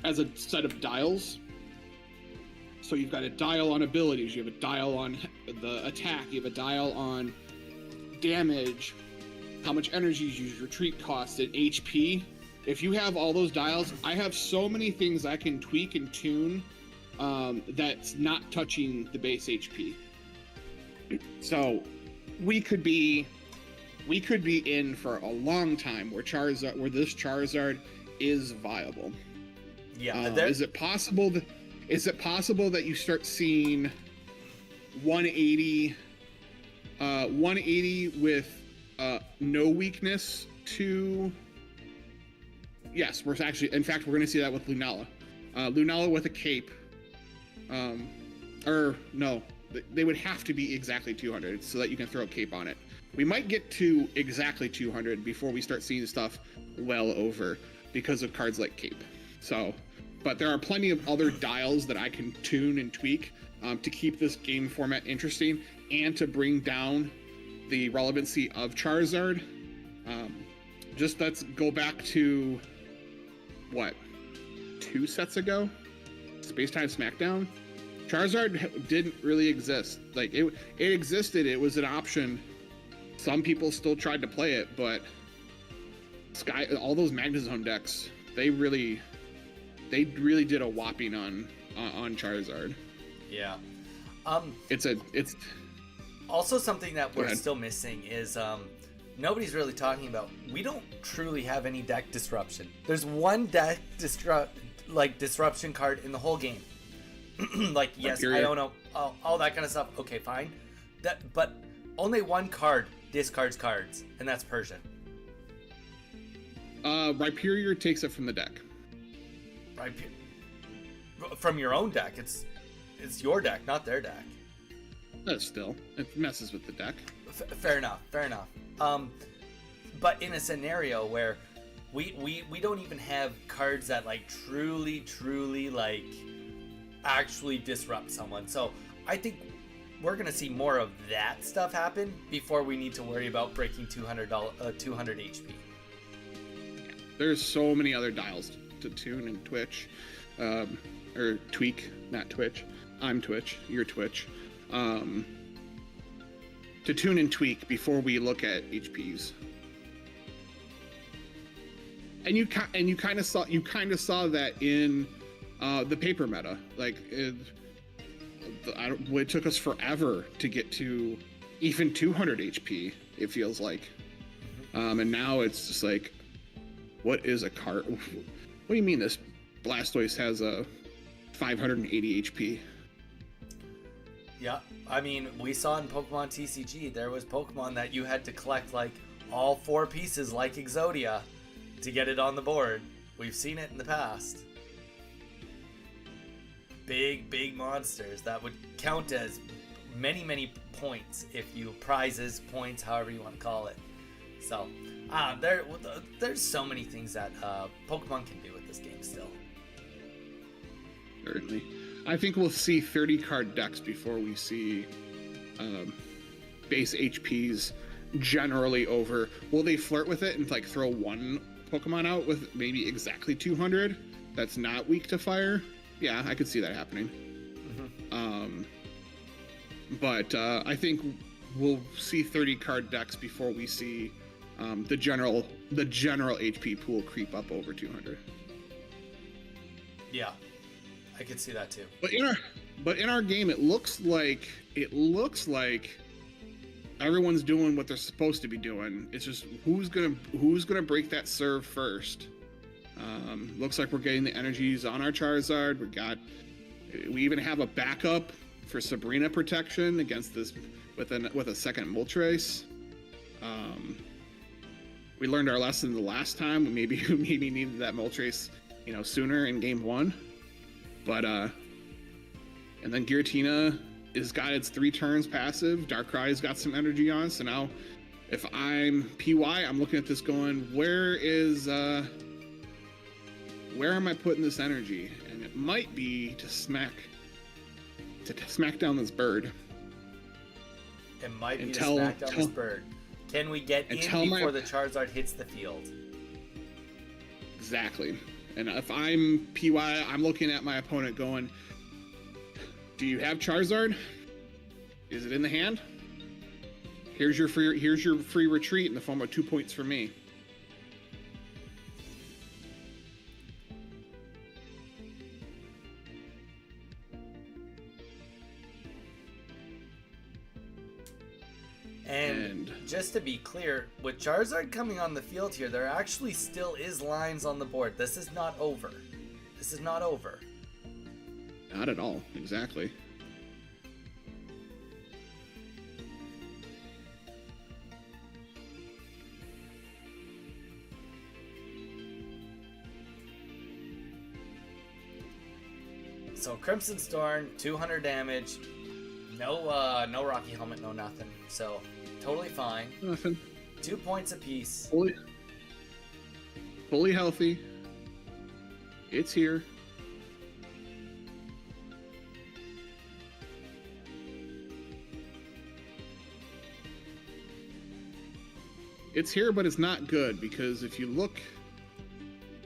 as a set of dials, so you've got a dial on abilities, you have a dial on the attack, you have a dial on damage, how much energy is used, retreat cost, and HP. If you have all those dials, I have so many things I can tweak and tune that's not touching the base HP. So we could be in for a long time where this Charizard is viable. Yeah. Is it possible that you start seeing 180 with no weakness to... Yes, we're going to see that with Lunala. Lunala with a cape. No, they would have to be exactly 200 so that you can throw a cape on it. We might get to exactly 200 before we start seeing stuff well over because of cards like cape. So, but there are plenty of other dials that I can tune and tweak to keep this game format interesting and to bring down the relevancy of Charizard. Just let's go back to what, 2 sets ago? Space Time Smackdown? Charizard didn't really exist. Like it existed. It was an option. Some people still tried to play it, but all those Magnezone decks, they really did a whopping on Charizard. Yeah. It's also something that we're still missing is nobody's really talking about. We don't truly have any deck disruption. There's one deck disruption card in the whole game. Like, yes, I don't know all that kind of stuff. Okay, fine. But only one card discards cards, and that's Persian. Rhyperior takes it from the deck. From your own deck. It's your deck, not their deck. Still, it messes with the deck. Fair enough. But in a scenario where we don't even have cards that like truly like actually disrupt someone. So I think we're gonna see more of that stuff happen before we need to worry about breaking 200 HP. There's so many other dials to tune and Twitch, or tweak, not Twitch. I'm Twitch. You're Twitch. To tune and tweak before we look at HPs. And you kind of saw that in the paper meta. Like it took us forever to get to even 200 HP. It feels like, and now it's just like, what is a card? What do you mean this Blastoise has a 580 HP? Yeah, I mean, we saw in Pokemon TCG, there was Pokemon that you had to collect like all 4 pieces like Exodia to get it on the board. We've seen it in the past. Big monsters that would count as many points if you prizes, points, however you want to call it. So, there's so many things that Pokemon can do with this game still. Certainly. I think we'll see 30 card decks before we see base HPs generally over. Will they flirt with it and like throw one Pokemon out with maybe exactly 200 that's not weak to fire? Yeah, I could see that happening. But I think we'll see 30 card decks before we see the general HP pool creep up over 200. Yeah, I could see that too. But in our game, it looks like everyone's doing what they're supposed to be doing. It's just who's gonna break that serve first. Looks like we're getting the energies on our Charizard. We even have a backup for Sabrina protection against this with a second Moltres. We learned our lesson the last time. We maybe needed that Moltres, sooner in game 1. But and then Giratina has got its 3 turns passive. Darkrai's got some energy on. So now, if I'm PY, I'm looking at this going, where am I putting this energy? And it might be to smack down this bird. It might be to smack down this bird. Can we get in before the Charizard hits the field? Exactly. And if I'm PY, I'm looking at my opponent going, do you have Charizard? Is it in the hand? Here's your free retreat in the form of 2 points for me. And just to be clear, with Charizard coming on the field here, there actually still is lines on the board. This is not over. Not at all. Exactly. So Crimson Storm, 200 damage. No Rocky Helmet, no nothing. So totally fine. Nothing. 2 points apiece. Fully healthy. It's here. It's here, but it's not good, because if you look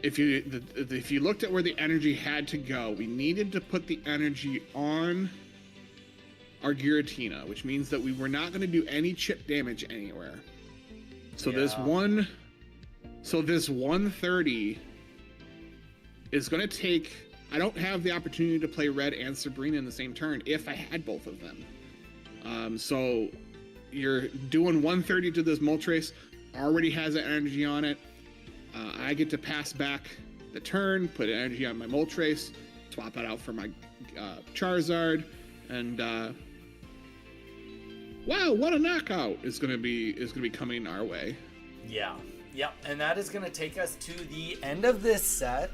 if you looked at where the energy had to go, we needed to put the energy on our Giratina, which means that we were not going to do any chip damage anywhere. So this 130 is going to take. I don't have the opportunity to play Red and Sabrina in the same turn if I had both of them. So you're doing 130 to this Moltres, already has that energy on it. I get to pass back the turn, put energy on my Moltres, swap it out for my Charizard, and wow, what a knockout is gonna be coming our way. Yeah, and that is gonna take us to the end of this set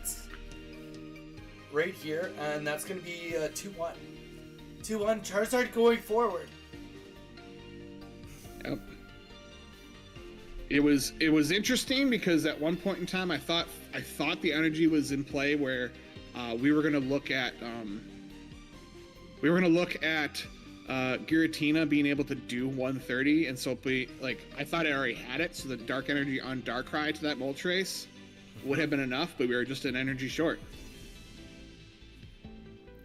right here, and that's gonna be 2-1. 2-1 Charizard going forward. Yep. It was interesting because at one point in time I thought the energy was in play where we were gonna look at Giratina being able to do 130, and so I thought I already had it, so the dark energy on Darkrai to that Moltres would have been enough, but we were just an energy short.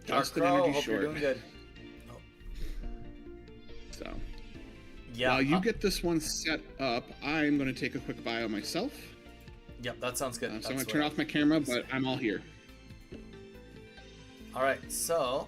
Darkrai, hope you're doing good. So. Yeah. While you get this one set up, I'm going to take a quick bio myself. Yep, that sounds good. So I'm going to turn off my camera, but I'm all here. All right, so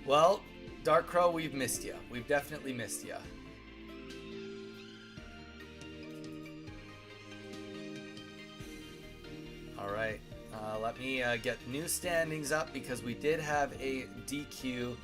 well, Darkrai, we've missed you. We've definitely missed you. All right, let me get new standings up because we did have a DQ.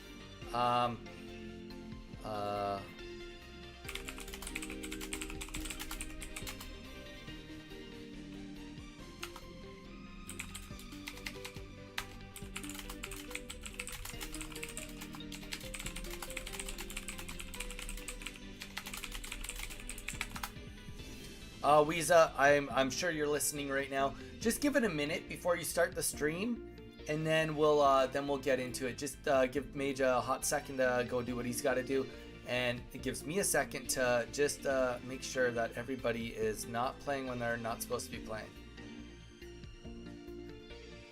Weeza, I'm sure you're listening right now. Just give it a minute before you start the stream, and then we'll get into it. Just give Mage a hot second to go do what he's got to do, and it gives me a second to just make sure that everybody is not playing when they're not supposed to be playing.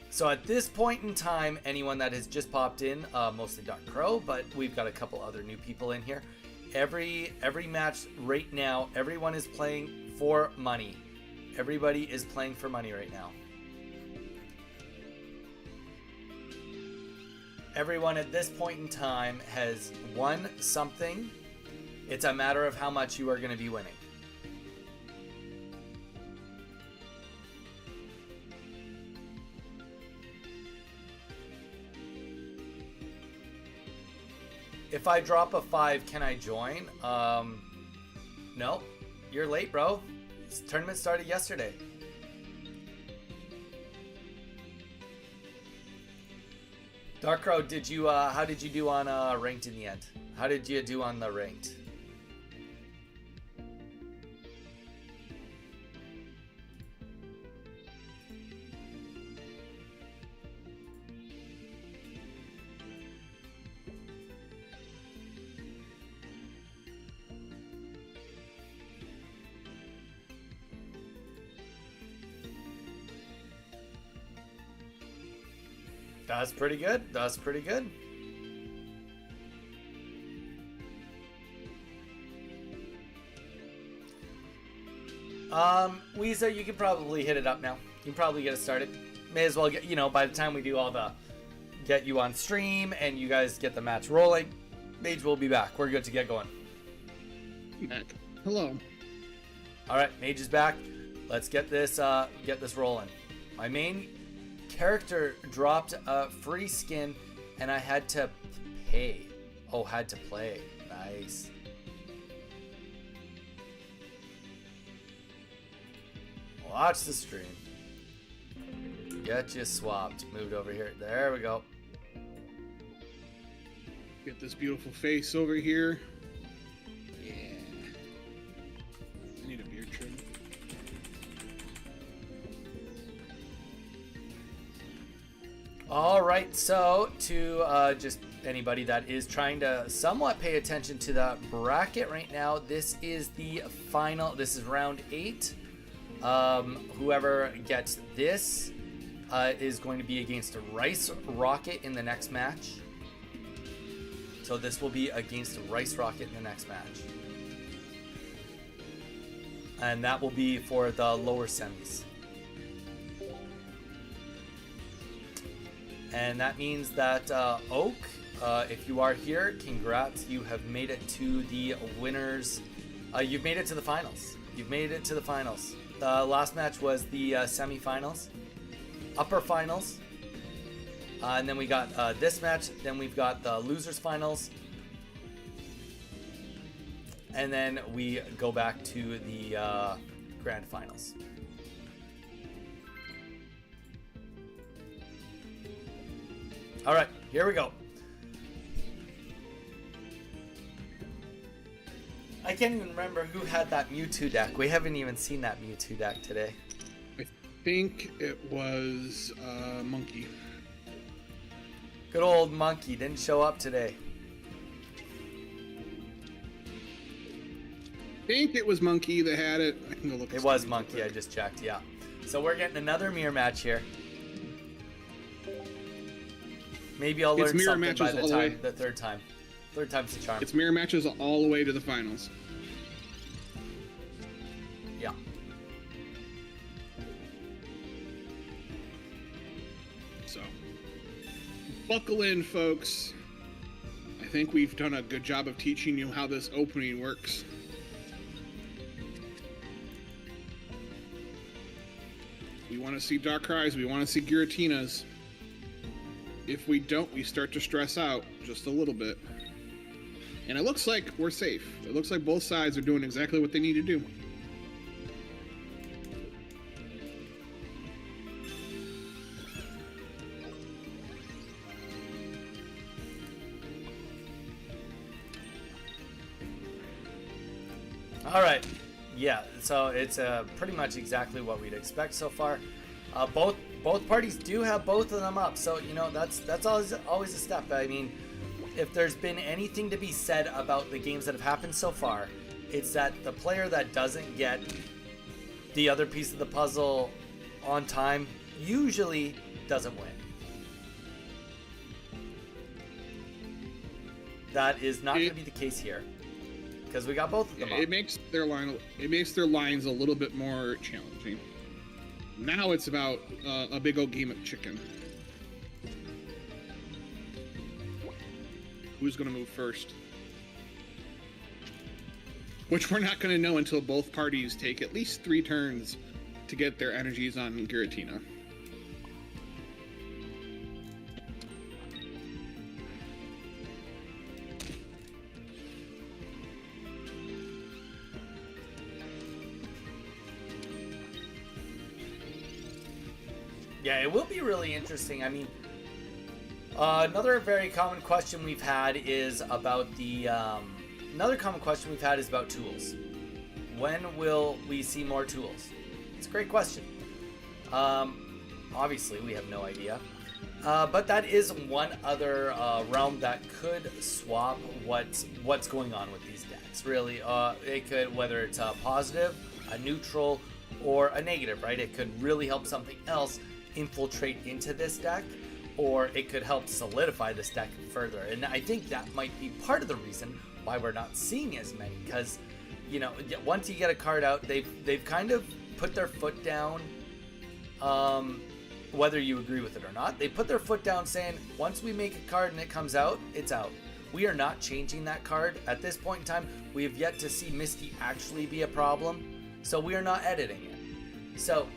So at this point in time, anyone that has just popped in, mostly Dark Crow, but we've got a couple other new people in here. Every match right now, everyone is playing for money. Everybody is playing for money right now. Everyone at this point in time has won something. It's a matter of how much you are going to be winning. If I drop a 5, can I join? No. You're late, bro. This tournament started yesterday. Darkrow, did you how did you do on ranked in the end? How did you do on the ranked? That's pretty good. That's pretty good. Weeza, you can probably hit it up now. You can probably get it started. May as well get, by the time we do all the get you on stream and you guys get the match rolling, Mage will be back. We're good to get going. Back. Hello. All right, Mage is back. Let's get this rolling. My main character dropped a free skin and I had to pay. Oh, had to play. Nice. Watch the stream. Get you swapped. Moved over here. There we go. Get this beautiful face over here. Yeah. I need a beard trim. All right, so to just anybody that is trying to somewhat pay attention to the bracket right now, this is the final. This is round 8. Whoever gets this is going to be against a Rice Rocket in the next match. So this will be against a Rice Rocket in the next match. And that will be for the lower semis. And that means that Oak, if you are here, congrats. You have made it to the winners. You've made it to the finals. You've made it to the finals. The last match was the semifinals, upper finals. And then we got this match. Then we've got the losers finals. And then we go back to the grand finals. All right, here we go. I can't even remember who had that Mewtwo deck. We haven't even seen that Mewtwo deck today. I think it was Monkey. Good old Monkey didn't show up today. I think it was Monkey that had it. I can go look. It was Monkey. I just checked. Yeah. So we're getting another mirror match here. Maybe I'll learn something by the third time. Third time's the charm. It's mirror matches all the way to the finals. Yeah. So, buckle in, folks. I think we've done a good job of teaching you how this opening works. We want to see Darkrai's, we want to see Giratinas. If we don't, we start to stress out just a little bit. And it looks like we're safe. It looks like both sides are doing exactly what they need to do. All right. Yeah, so it's pretty much exactly what we'd expect so far. Both parties do have both of them up, so you know that's always a step. I mean, if there's been anything to be said about the games that have happened so far, it's that the player that doesn't get the other piece of the puzzle on time usually doesn't win. That is not going to be the case here because we got both of them up. It makes their lines a little bit more challenging. Now it's about a big old game of chicken. Who's going to move first? Which we're not going to know until both parties take at least 3 turns to get their energies on Giratina. Yeah, it will be really interesting. I mean, another very common question we've had is about the tools. When will we see more tools? It's a great question. Obviously, we have no idea. But that is one other realm that could swap what's going on with these decks. Really, it could, whether it's a positive, a neutral, or a negative, right? It could really help something else infiltrate into this deck, or it could help solidify this deck further. And I think that might be part of the reason why we're not seeing as many, because you know, once you get a card out, they've kind of put their foot down, whether you agree with it or not. They put their foot down saying, once we make a card and it comes out, it's out. We are not changing that card at this point in time. We have yet to see Misty actually be a problem, so we are not editing it. So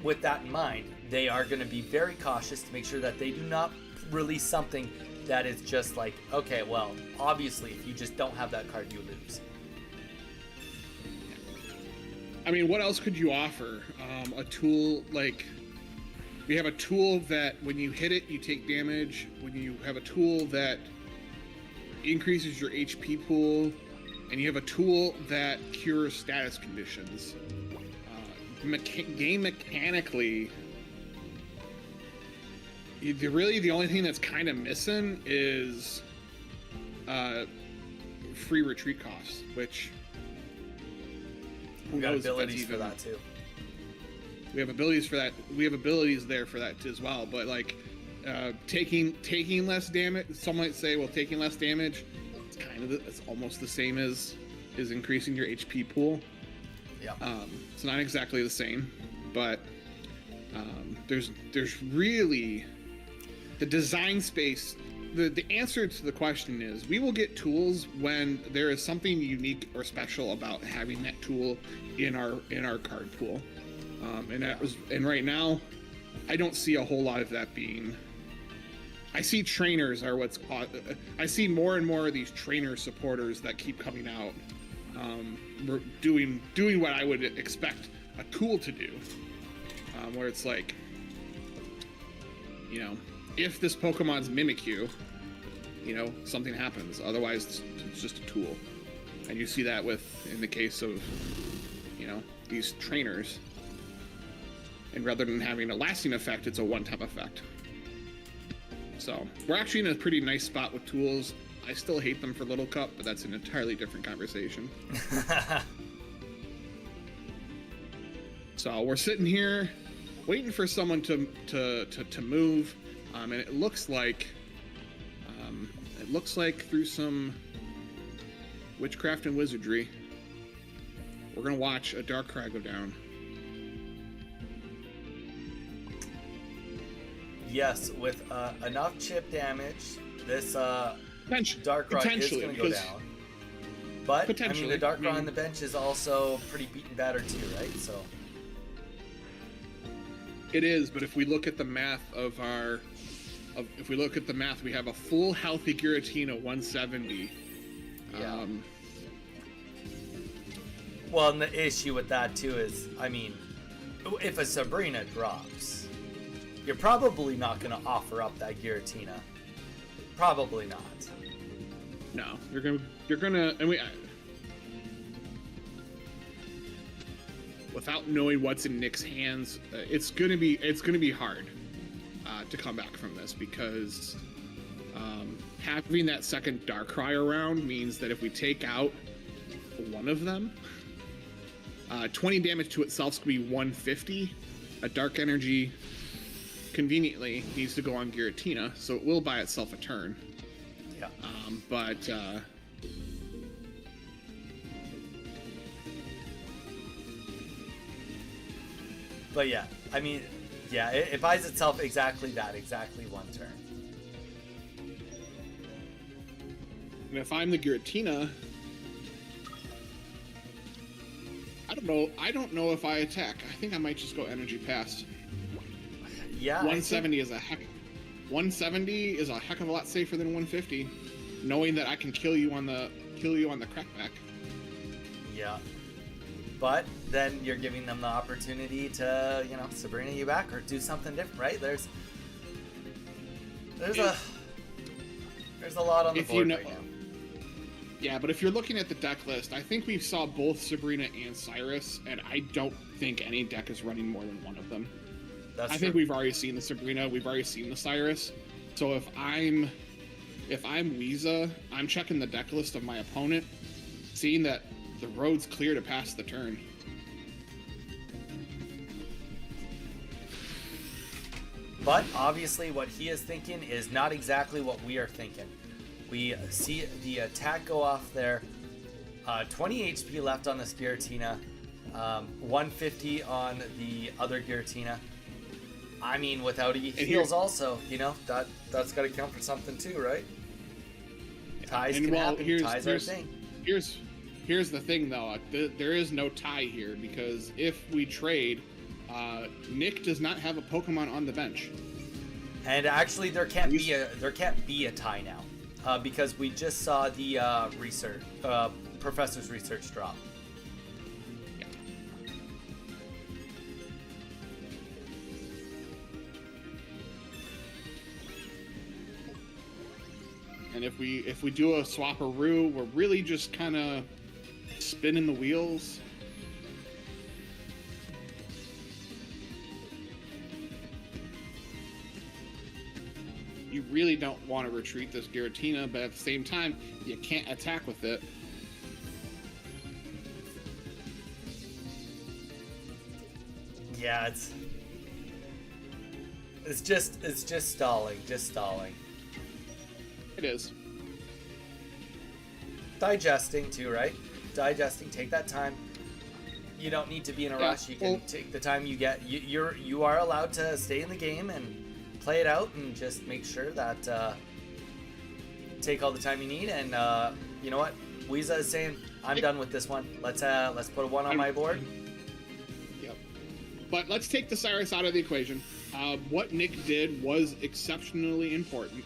with that in mind, they are going to be very cautious to make sure that they do not release something that is just like, okay, well, obviously, if you just don't have that card, you lose. I mean, what else could you offer? A tool like, we have a tool that when you hit it, you take damage. When you have a tool that increases your HP pool, and you have a tool that cures status conditions. Game mechanically, the only thing that's kind of missing is free retreat costs, which We got abilities for that too. We have abilities for that. We have abilities there for that as well. But like taking less damage, some might say, well, taking less damage, it's almost the same as increasing your HP pool. Yeah. It's not exactly the same, but there's really the design space. The answer to the question is we will get tools when there is something unique or special about having that tool in our card pool. And right now, I don't see a whole lot of that being. I see trainers are what's. I see more and more of these trainer supporters that keep coming out, doing what I would expect a tool to do, where it's like, if this Pokemon's Mimikyu, something happens. Otherwise, it's just a tool, and you see that in the case of, these trainers. And rather than having a lasting effect, it's a one-time effect. So we're actually in a pretty nice spot with tools. I still hate them for Little Cup, but that's an entirely different conversation. So we're sitting here waiting for someone to move, and it looks like through some witchcraft and wizardry, we're gonna watch a Darkrai go down. Yes, with enough chip damage, this Darkrai is going to go down. But, I mean, the Darkrai on the bench is also pretty beaten battered too, right? So it is, but if we look at the math we have a full healthy Giratina 170. Yeah. Well, and the issue with that too is, I mean, if a Sabrina drops, you're probably not going to offer up that Giratina. Probably not. No, you're gonna, and without knowing what's in Nick's hands, it's gonna be hard to come back from this, because having that second Darkrai around means that if we take out one of them, 20 damage to itself is gonna be 150. A Dark Energy conveniently needs to go on Giratina, so it will buy itself a turn. Yeah. But yeah, I mean, yeah, it buys itself exactly one turn. And if I'm the Giratina, I don't know if I attack. I think I might just go Energy Pass. Yeah, 170 is a heck of a lot safer than 150, knowing that I can kill you on the crackback. Yeah, but then you're giving them the opportunity to, Sabrina you back or do something different, right? There's a lot on the board right now. Yeah, but if you're looking at the deck list, I think we saw both Sabrina and Cyrus, and I don't think any deck is running more than one of them. I think we've already seen the Sabrina, we've already seen the Cyrus. So if I'm Weeza, I'm checking the deck list of my opponent, seeing that the road's clear to pass the turn. But obviously what he is thinking is not exactly what we are thinking. We see the attack go off there. 20 HP left on this Giratina. 150 on the other Giratina. I mean, without heals also, that's got to count for something too, right? Yeah. Ties can happen. Ties are a thing. Here's the thing, though. There is no tie here, because if we trade, Nick does not have a Pokemon on the bench. And actually, there can't be a tie now, because we just saw the professor's research drop. And if we do a swap-a-roo, we're really just kind of spinning the wheels. you really don't want to retreat this Giratina, but at the same time, you can't attack with it. Yeah, it's just stalling, just stalling. It is. Digesting too, right? Digesting, take that time. You don't need to be in a rush. You can take the time you get. You are allowed to stay in the game and play it out, and just make sure that take all the time you need. And you know what? Weeza is saying, I'm done with this one. Let's put a 1 on my board. Yep. But let's take the Cyrus out of the equation. What Nick did was exceptionally important.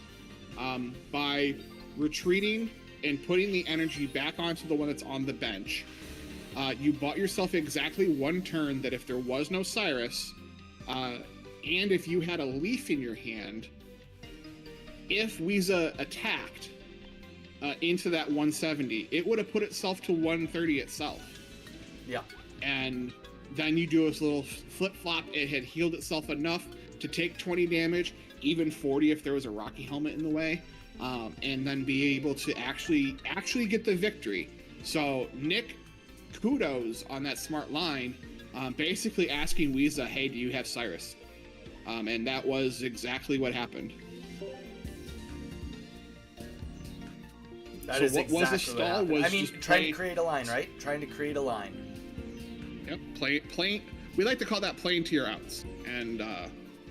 By retreating and putting the energy back onto the one that's on the bench, you bought yourself exactly 1 turn that if there was no Cyrus, and if you had a leaf in your hand, if Weeza attacked into that 170, it would have put itself to 130 itself. Yeah. And then you do this little flip-flop. It had healed itself enough to take 20 damage, even 40 if there was a Rocky Helmet in the way, and then be able to actually get the victory. So Nick, kudos on that smart line, basically asking Weeza, hey, do you have Cyrus? And that was exactly what happened. That is what exactly was the stall? what Was I mean, just trying to create a line, right? Trying to create a line. Yep, playing. We like to call that playing to your outs, and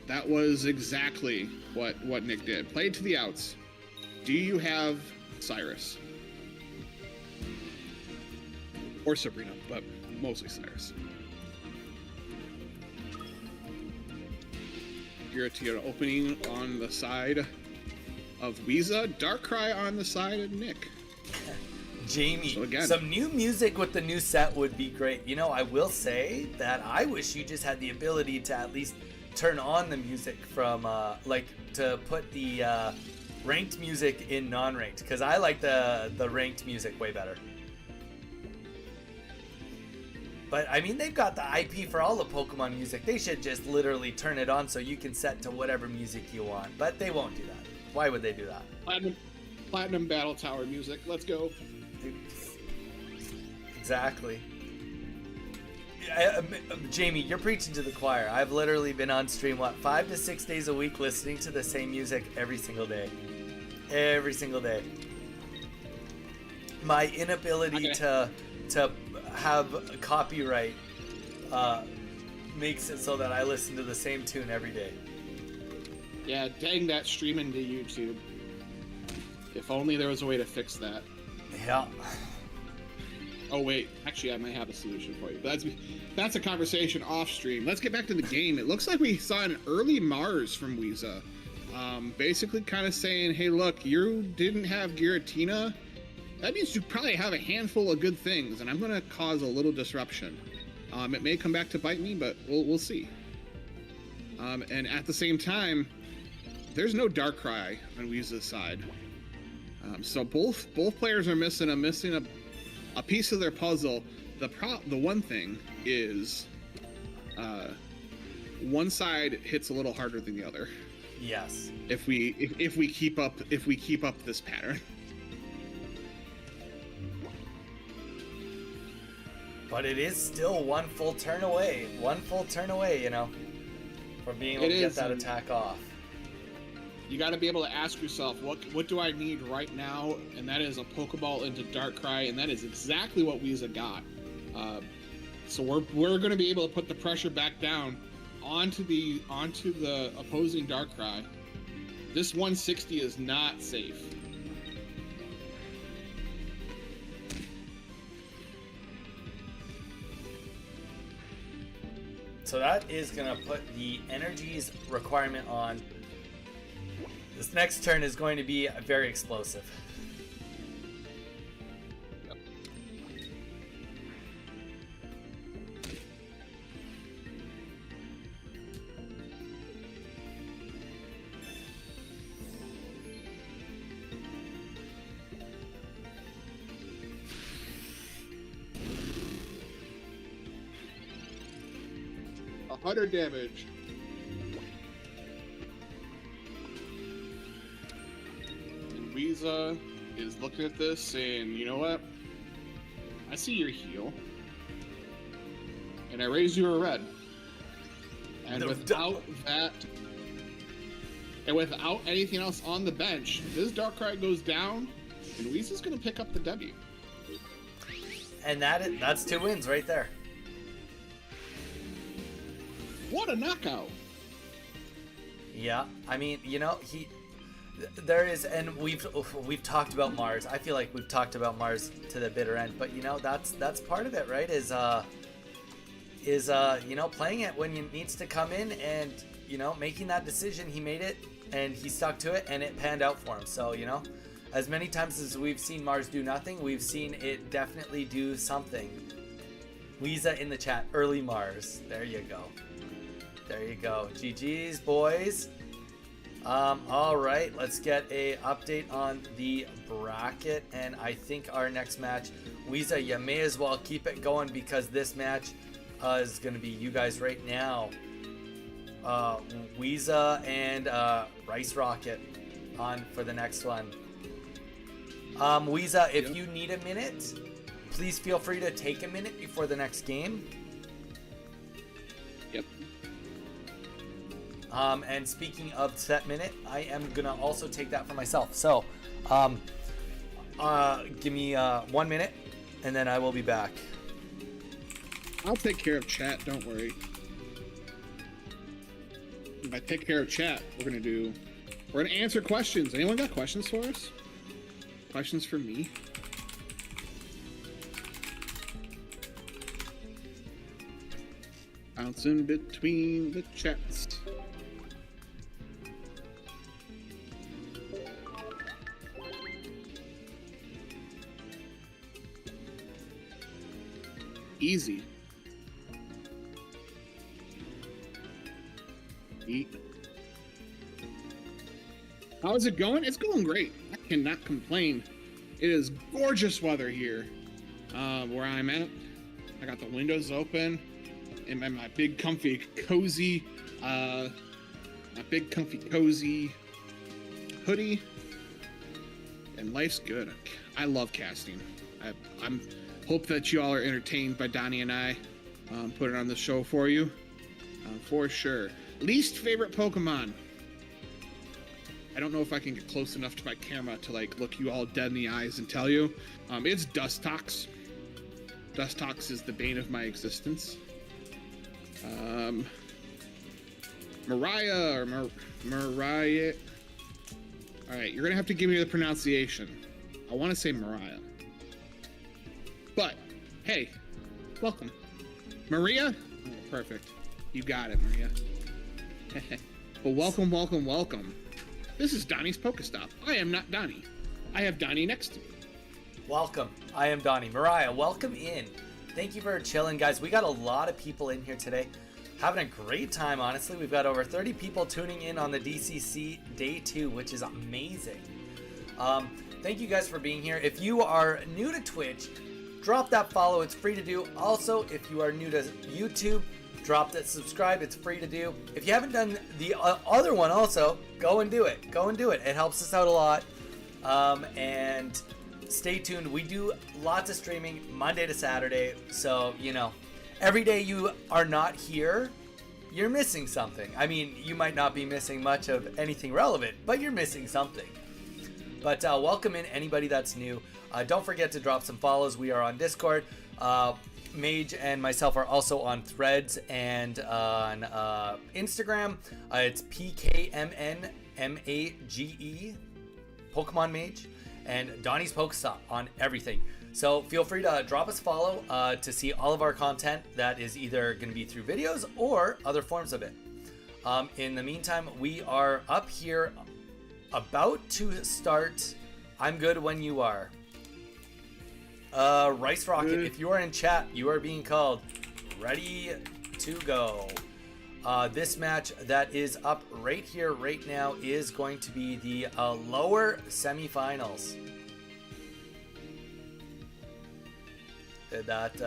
that was exactly what Nick did. Played to the outs. Do you have Cyrus? Or Sabrina, but mostly Cyrus. Giratina opening on the side of Weeza, Darkrai on the side of Nick. Jamie, So again, some new music with the new set would be great. You know, I will say that I wish you just had the ability to at least turn on the music from, like, to put the ranked music in non-ranked, because I like the ranked music way better. But, I mean, they've got the IP for all the Pokemon music. They should just literally turn it on so you can set to whatever music you want. But they won't do that. Why would they do that? Platinum Battle Tower music. Let's go. Exactly. Jamie, you're preaching to the choir. I've literally been on stream, 5 to 6 days a week listening to the same music every single day. Every single day. My inability to have copyright makes it so that I listen to the same tune every day. Yeah, dang that streaming to YouTube. If only there was a way to fix that. Yeah. Oh wait, actually I might have a solution for you. But that's a conversation off stream. Let's get back to the game. It looks like we saw an early Mars from Weeza. Basically kind of saying, hey look, you didn't have Giratina. That means you probably have a handful of good things, and I'm going to cause a little disruption. It may come back to bite me, but we'll see. And at the same time, there's no Darkrai on Weeza's side. So both players are missing a piece of their puzzle. The one thing is, one side hits a little harder than the other. Yes. If we keep up this pattern. But it is still one full turn away, you know, from being able to get that attack off. You got to be able to ask yourself, what do I need right now? And that is a Pokeball into Darkrai, and that is exactly what Weeza got. So we're going to be able to put the pressure back down onto the opposing Darkrai. This 160 is not safe. So that is going to put the energies requirement on. This next turn is going to be very explosive. Yep. $100 damage. Visa is looking at this saying, you know what? I see your heel. And I raise you a red. And without that, and without anything else on the bench, this Darkrai goes down, and Weeza's going to pick up the W. And that's 2 wins right there. What a knockout! Yeah, I mean, you know, there is, and we've talked about Mars. I feel like we've talked about Mars to the bitter end, but you know, that's part of it, right? Is you know, playing it when it needs to come in, and you know, making that decision. He made it, and he stuck to it, and it panned out for him. So you know, as many times as we've seen Mars do nothing, we've seen it definitely do something. Weeza in the chat, early Mars. There you go. There you go. GG's, boys. All right, let's get a update on the bracket, and I think our next match, Weeza, you may as well keep it going, because this match is going to be you guys right now. Weeza and Rice Rocket on for the next one. Weeza, if you need a minute, please feel free to take a minute before the next game. Yep. And speaking of set minute, I am gonna also take that for myself. So, give me 1 minute, and then I will be back. I'll take care of chat, don't worry. If I take care of chat, we're gonna answer questions. Anyone got questions for us? Questions for me? Bouncing between the chats. Easy. How is it going? It's going great. I cannot complain. It is gorgeous weather here where I'm at. I got the windows open and my big comfy cozy hoodie, and life's good. I love casting. I'm hope that you all are entertained by Donnie and I putting on the show for you, for sure. Least favorite Pokemon. I don't know if I can get close enough to my camera to like look you all dead in the eyes and tell you. It's Dustox. Dustox is the bane of my existence. Mariah. All right, you're gonna have to give me the pronunciation. I want to say Mariah, but hey, welcome, Maria. Oh, perfect, you got it, Maria. Well, welcome. This is Donnie's Pokestop. I am not Donnie. I have Donnie next to me. Welcome. I am Donnie. Mariah, welcome in. Thank you for chilling, guys. We got a lot of people in here today. Having a great time, honestly. We've got over 30 people tuning in on the DCC Day 2, which is amazing. Thank you guys for being here. If you are new to Twitch, drop that follow. It's free to do. Also, if you are new to YouTube, drop that subscribe. It's free to do. If you haven't done the other one also, go and do it. It helps us out a lot. And stay tuned. We do lots of streaming Monday to Saturday. So, you know, every day you are not here, you're missing something. I mean, you might not be missing much of anything relevant, but you're missing something. But welcome in anybody that's new. Don't forget to drop some follows. We are on Discord. Mage and myself are also on Threads and on Instagram. It's PKMNMAGE, Pokemon Mage, and Donnie's Pokestop on everything. So feel free to drop us a follow to see all of our content that is either going to be through videos or other forms of it. In the meantime, we are up here about to start I'm Good When You Are. Rice Rocket, if you are in chat, you are being called. Ready to go. This match that is up right here, right now, is going to be the lower semifinals. Did that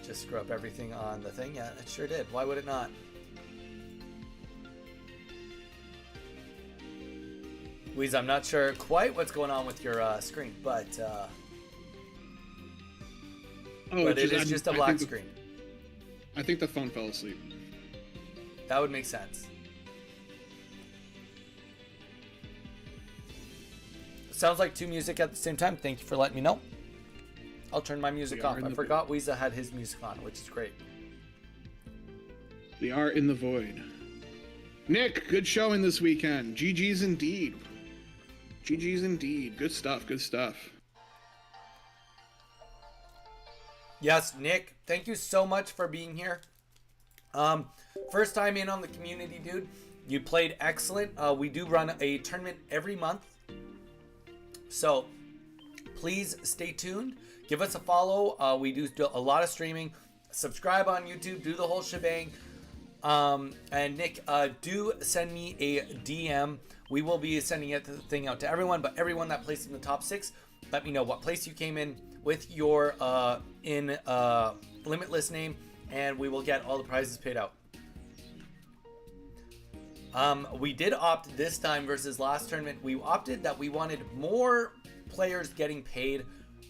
just screw up everything on the thing? Yeah, it sure did. Why would it not? Weez, I'm not sure quite what's going on with your screen, but it is just a black screen. I think the phone fell asleep. That would make sense. Sounds like two music at the same time. Thank you for letting me know. I'll turn my music off. I forgot Weeza had his music on, which is great. We are in the void. Nick, good showing this weekend. GG's indeed. GG's indeed. Good stuff. Good stuff. Yes, Nick, thank you so much for being here. First time in on the community, dude. You played excellent. We do run a tournament every month. So please stay tuned. Give us a follow. We do a lot of streaming. Subscribe on YouTube. Do the whole shebang. And Nick, do send me a DM. We will be sending the thing out to everyone, but everyone that placed in the top 6, let me know what place you came in with your limitless name, and we will get all the prizes paid out. We did opt this time versus last tournament. We opted that we wanted more players getting paid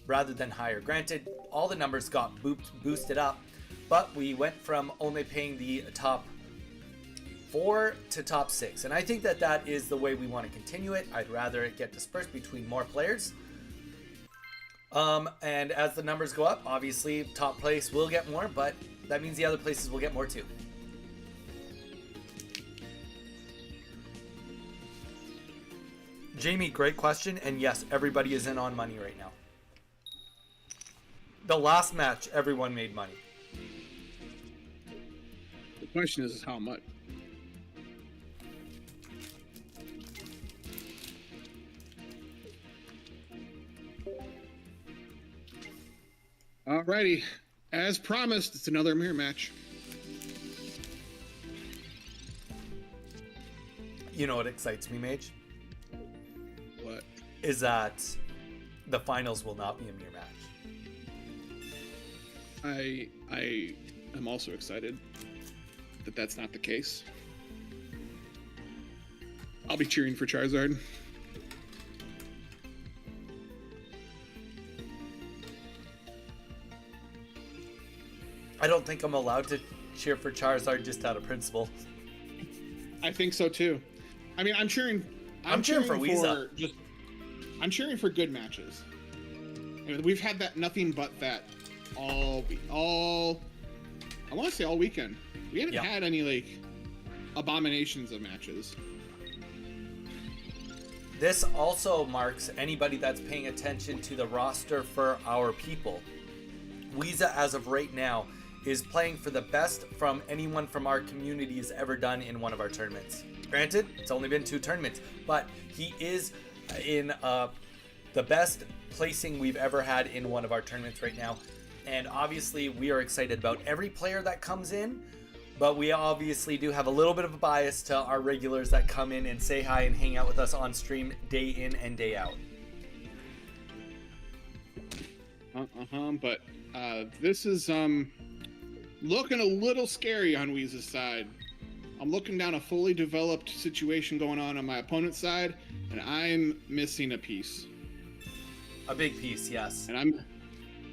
rather than higher. Granted, all the numbers got boosted up, but we went from only paying the top 4 to top 6. And I think that that is the way we want to continue it. I'd rather it get dispersed between more players. And as the numbers go up, obviously top place will get more, but that means the other places will get more too. Jamie, great question. And yes, everybody is in on money right now. The last match, everyone made money. The question is how much? Alrighty, as promised, it's another mirror match. You know what excites me, Mage? What? Is that the finals will not be a mirror match. I am also excited that that's not the case. I'll be cheering for Charizard. I don't think I'm allowed to cheer for Charizard just out of principle. I think so too. I mean, I'm cheering. I'm cheering for Weeza. I'm cheering for good matches. I mean, we've had that nothing but that all. I want to say all weekend. We haven't had any like abominations of matches. This also marks anybody that's paying attention to the roster for our people. Weeza, as of right now, is playing for the best from anyone from our community has ever done in one of our tournaments. Granted, it's only been 2 tournaments, but he is in the best placing we've ever had in one of our tournaments right now. And obviously, we are excited about every player that comes in, but we obviously do have a little bit of a bias to our regulars that come in and say hi and hang out with us on stream day in and day out. But this is looking a little scary on Weeza's side. I'm looking down a fully developed situation going on my opponent's side, and I'm missing a piece. A big piece, yes.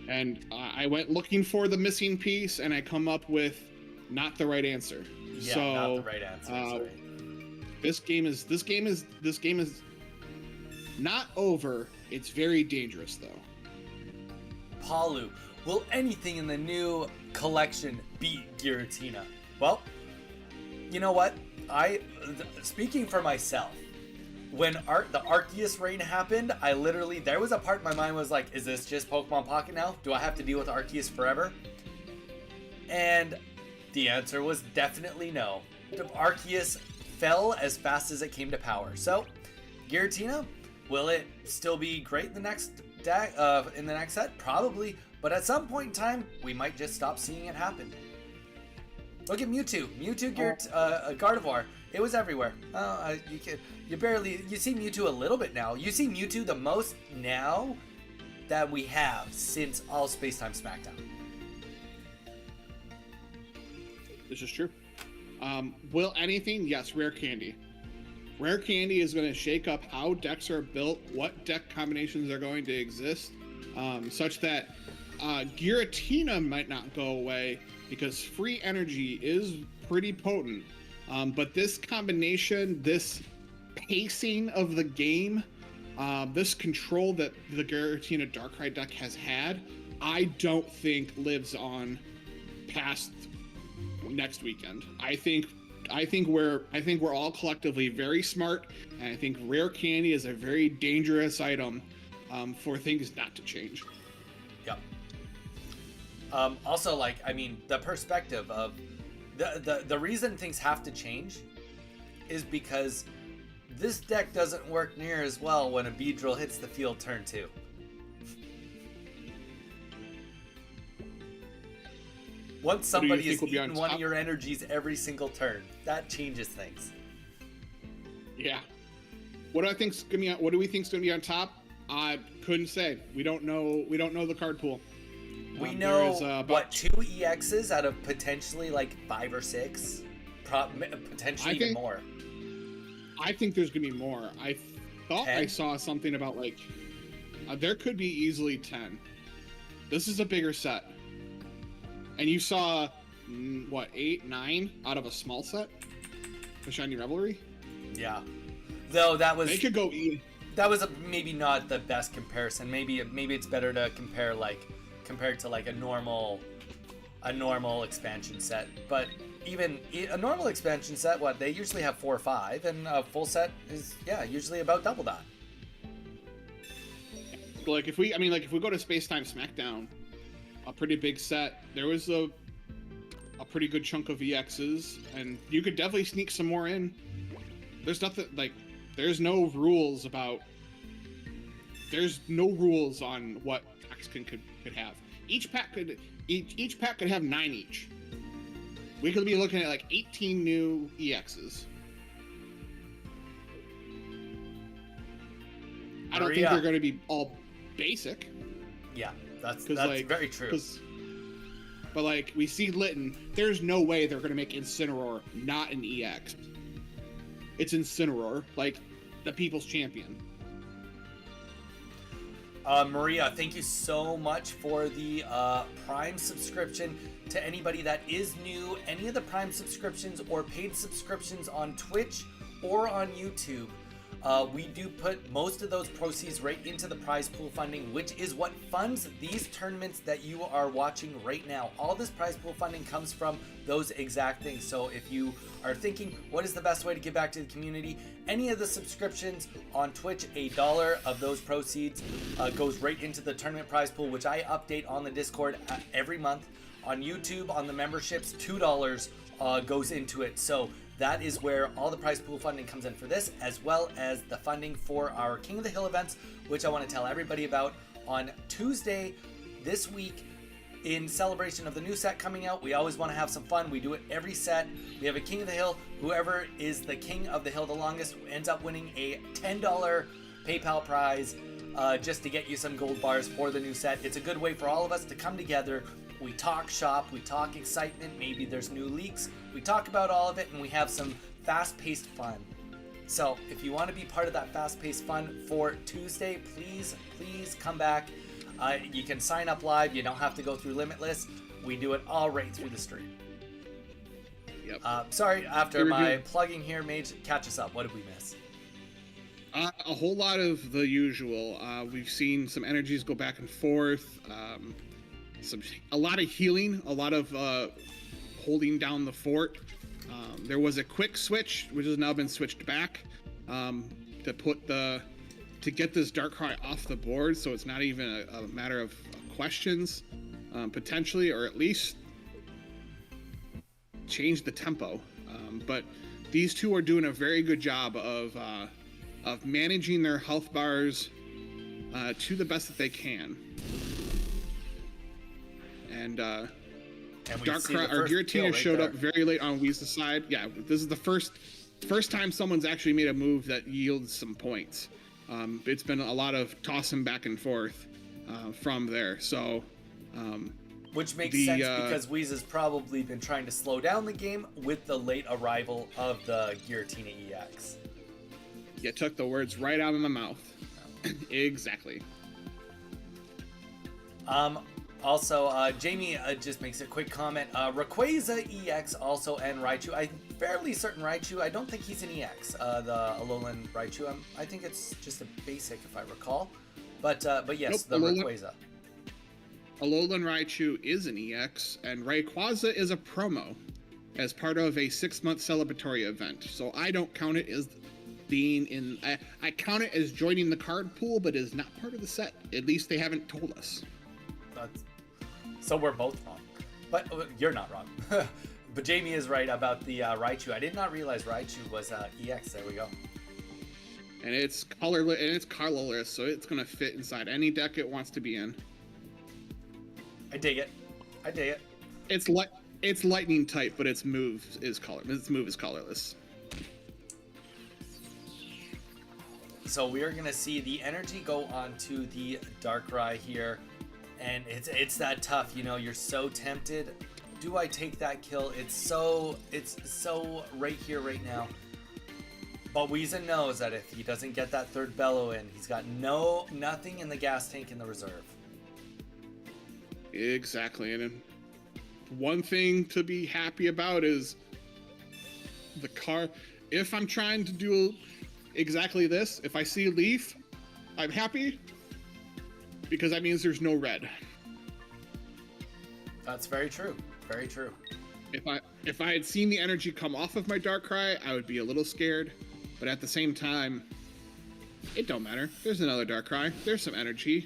And I went looking for the missing piece, and I come up with not the right answer. Yeah, so, not the right answer. Sorry. This game is not over. It's very dangerous though. Palu, will anything in the new collection beat Giratina? Well, you know what? Speaking for myself, when the Arceus rain happened, there was a part in my mind was like, is this just Pokemon Pocket now? Do I have to deal with Arceus forever? And the answer was definitely no. The Arceus fell as fast as it came to power. So, Giratina, will it still be great in the next set? Probably, but at some point in time, we might just stop seeing it happen. Look at Mewtwo, Gardevoir. It was everywhere. You see Mewtwo a little bit now. You see Mewtwo the most now that we have since all Space-Time Smackdown. This is true. Will anything? Yes, rare candy. Rare Candy is going to shake up how decks are built, what deck combinations are going to exist, such that Giratina might not go away because free energy is pretty potent. But this combination, this pacing of the game, this control that the Giratina Darkrai deck has had, I don't think lives on past next weekend. I think we're all collectively very smart, and I think Rare Candy is a very dangerous item for things not to change. Yep. Also, like, I mean, the perspective of the reason things have to change is because this deck doesn't work near as well when a Beedrill hits the field turn 2. Once somebody is eating one of your energies every single turn, that changes things. Yeah. What do we think's gonna be on top? I couldn't say. We don't know the card pool. We know what 2 EXs out of potentially like 5 or 6, potentially even more. I think there's gonna be more. I thought 10? I saw something about like there could be easily 10. This is a bigger set, and you saw what 8, 9 out of a small set for Shiny Revelry. Yeah, though they could go. That was maybe not the best comparison. Maybe it's better to compared to like a normal expansion set, but even a normal expansion set, they usually have 4 or 5, and a full set is usually about double that. Like if we go to Space Time Smackdown, a pretty big set, there was a pretty good chunk of EXs, and you could definitely sneak some more in. There's nothing like there's no rules on what packs could have. Each pack could have 9 each. We could be looking at like 18 new EXs. I don't think they're going to be all basic. Yeah, that's very true. But like we see Litten, there's no way they're going to make Incineroar not an EX. It's Incineroar, like the people's champion. Maria, thank you so much for the Prime subscription. To anybody that is new, any of the Prime subscriptions or paid subscriptions on Twitch or on YouTube, we do put most of those proceeds right into the prize pool funding, which is what funds these tournaments that you are watching right now. All this prize pool funding comes from those exact things. So if you are thinking, what is the best way to give back to the community? Any of the subscriptions on Twitch, $1 of those proceeds goes right into the tournament prize pool, which I update on the Discord every month. On YouTube, on the memberships, $2 goes into it. So that is where all the prize pool funding comes in for this, as well as the funding for our King of the Hill events, which I want to tell everybody about. On Tuesday this week, in celebration of the new set coming out, we always want to have some fun. We do it every set. We have a King of the Hill. Whoever is the King of the Hill the longest ends up winning a $10 PayPal prize just to get you some gold bars for the new set. It's a good way for all of us to come together. We talk shop, we talk excitement, maybe there's new leaks, we talk about all of it, and we have some fast-paced fun. So if you want to be part of that fast-paced fun for Tuesday, please come back. You can sign up live, you don't have to go through Limitless. We do it all right through the stream. Yep. Sorry, after my plugging here, Mage, catch us up. What did we miss? A whole lot of the usual. We've seen some energies go back and forth. A lot of healing, a lot of holding down the fort. There was a quick switch, which has now been switched back to get this Darkrai off the board, so it's not even a matter of questions, potentially, or at least change the tempo. But these two are doing a very good job of managing their health bars to the best that they can. And Darkrai or Giratina showed up very late on Weeze's side. Yeah, this is the first time someone's actually made a move that yields some points. It's been a lot of tossing back and forth from there. So, which makes sense because Weeze has probably been trying to slow down the game with the late arrival of the Giratina EX. You took the words right out of my mouth. Exactly. Also, Jamie just makes a quick comment. Rayquaza EX also and Raichu. I'm fairly certain Raichu. I don't think he's an EX. The Alolan Raichu. I think it's just a basic, if I recall. But yes, Nope, the Rayquaza. Alolan Raichu is an EX, and Rayquaza is a promo as part of a 6-month celebratory event. So I don't count it as being in. I count it as joining the card pool, but is not part of the set. At least they haven't told us. So we're both wrong. But you're not wrong. But Jamie is right about the Raichu. I did not realize Raichu was EX. There we go. And it's colorless, so it's gonna fit inside any deck it wants to be in. I dig it. It's lightning type, but its move is colorless. So we are gonna see the energy go onto the Darkrai here, and it's that tough. You know, you're so tempted. Do I take that kill? It's so right here, right now. But Weezin knows that if he doesn't get that third bellow in, he's got nothing in the gas tank in the reserve. Exactly, and one thing to be happy about is the car. If I'm trying to do exactly this, if I see a leaf, I'm happy because that means there's no red. That's very true. Very true. If I had seen the energy come off of my Darkrai, I would be a little scared. But at the same time, it don't matter. There's another Darkrai. There's some energy.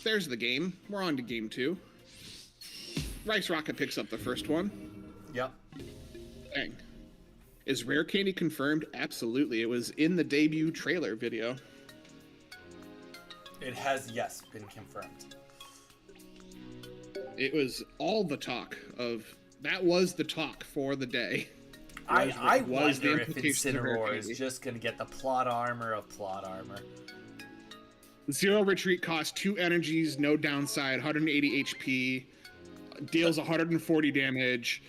There's the game. We're on to game 2. Rice Rocket picks up the first one. Yep. Dang. Is Rare Candy confirmed? Absolutely. It was in the debut trailer video. It has, yes, been confirmed. It was all the talk of... That was the talk for the day. I wonder if Incineroar is just going to get the plot armor of plot armor. Zero retreat costs 2 energies, no downside, 180 HP, deals 140 damage,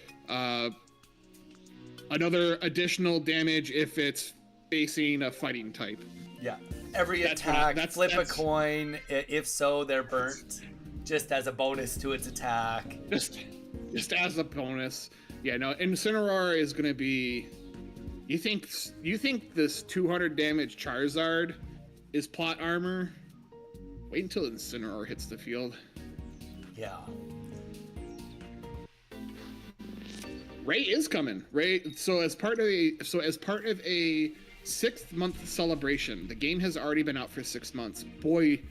another additional damage if it's facing a fighting type. Yeah. Every attack, flip a coin. If so, they're burnt. Just as a bonus to its attack. Just as a bonus. Yeah, no, Incineroar is going to be... You think this 200 damage Charizard is plot armor? Wait until Incineroar hits the field. Yeah. Ray is coming. So as part of a 6-month celebration, the game has already been out for 6 months. Boy,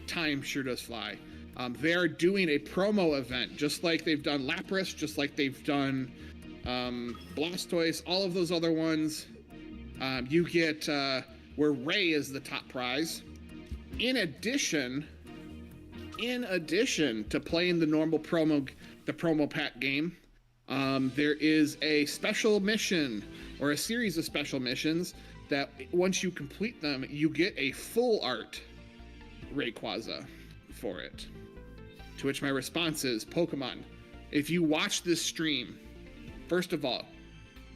time sure does fly. They are doing a promo event, just like they've done Lapras, just like they've done Blastoise, all of those other ones. You get where Ray is the top prize. In addition to playing the normal promo pack game, there is a special mission or a series of special missions that once you complete them, you get a full art Rayquaza for it. To which my response is, Pokemon, if you watch this stream, first of all,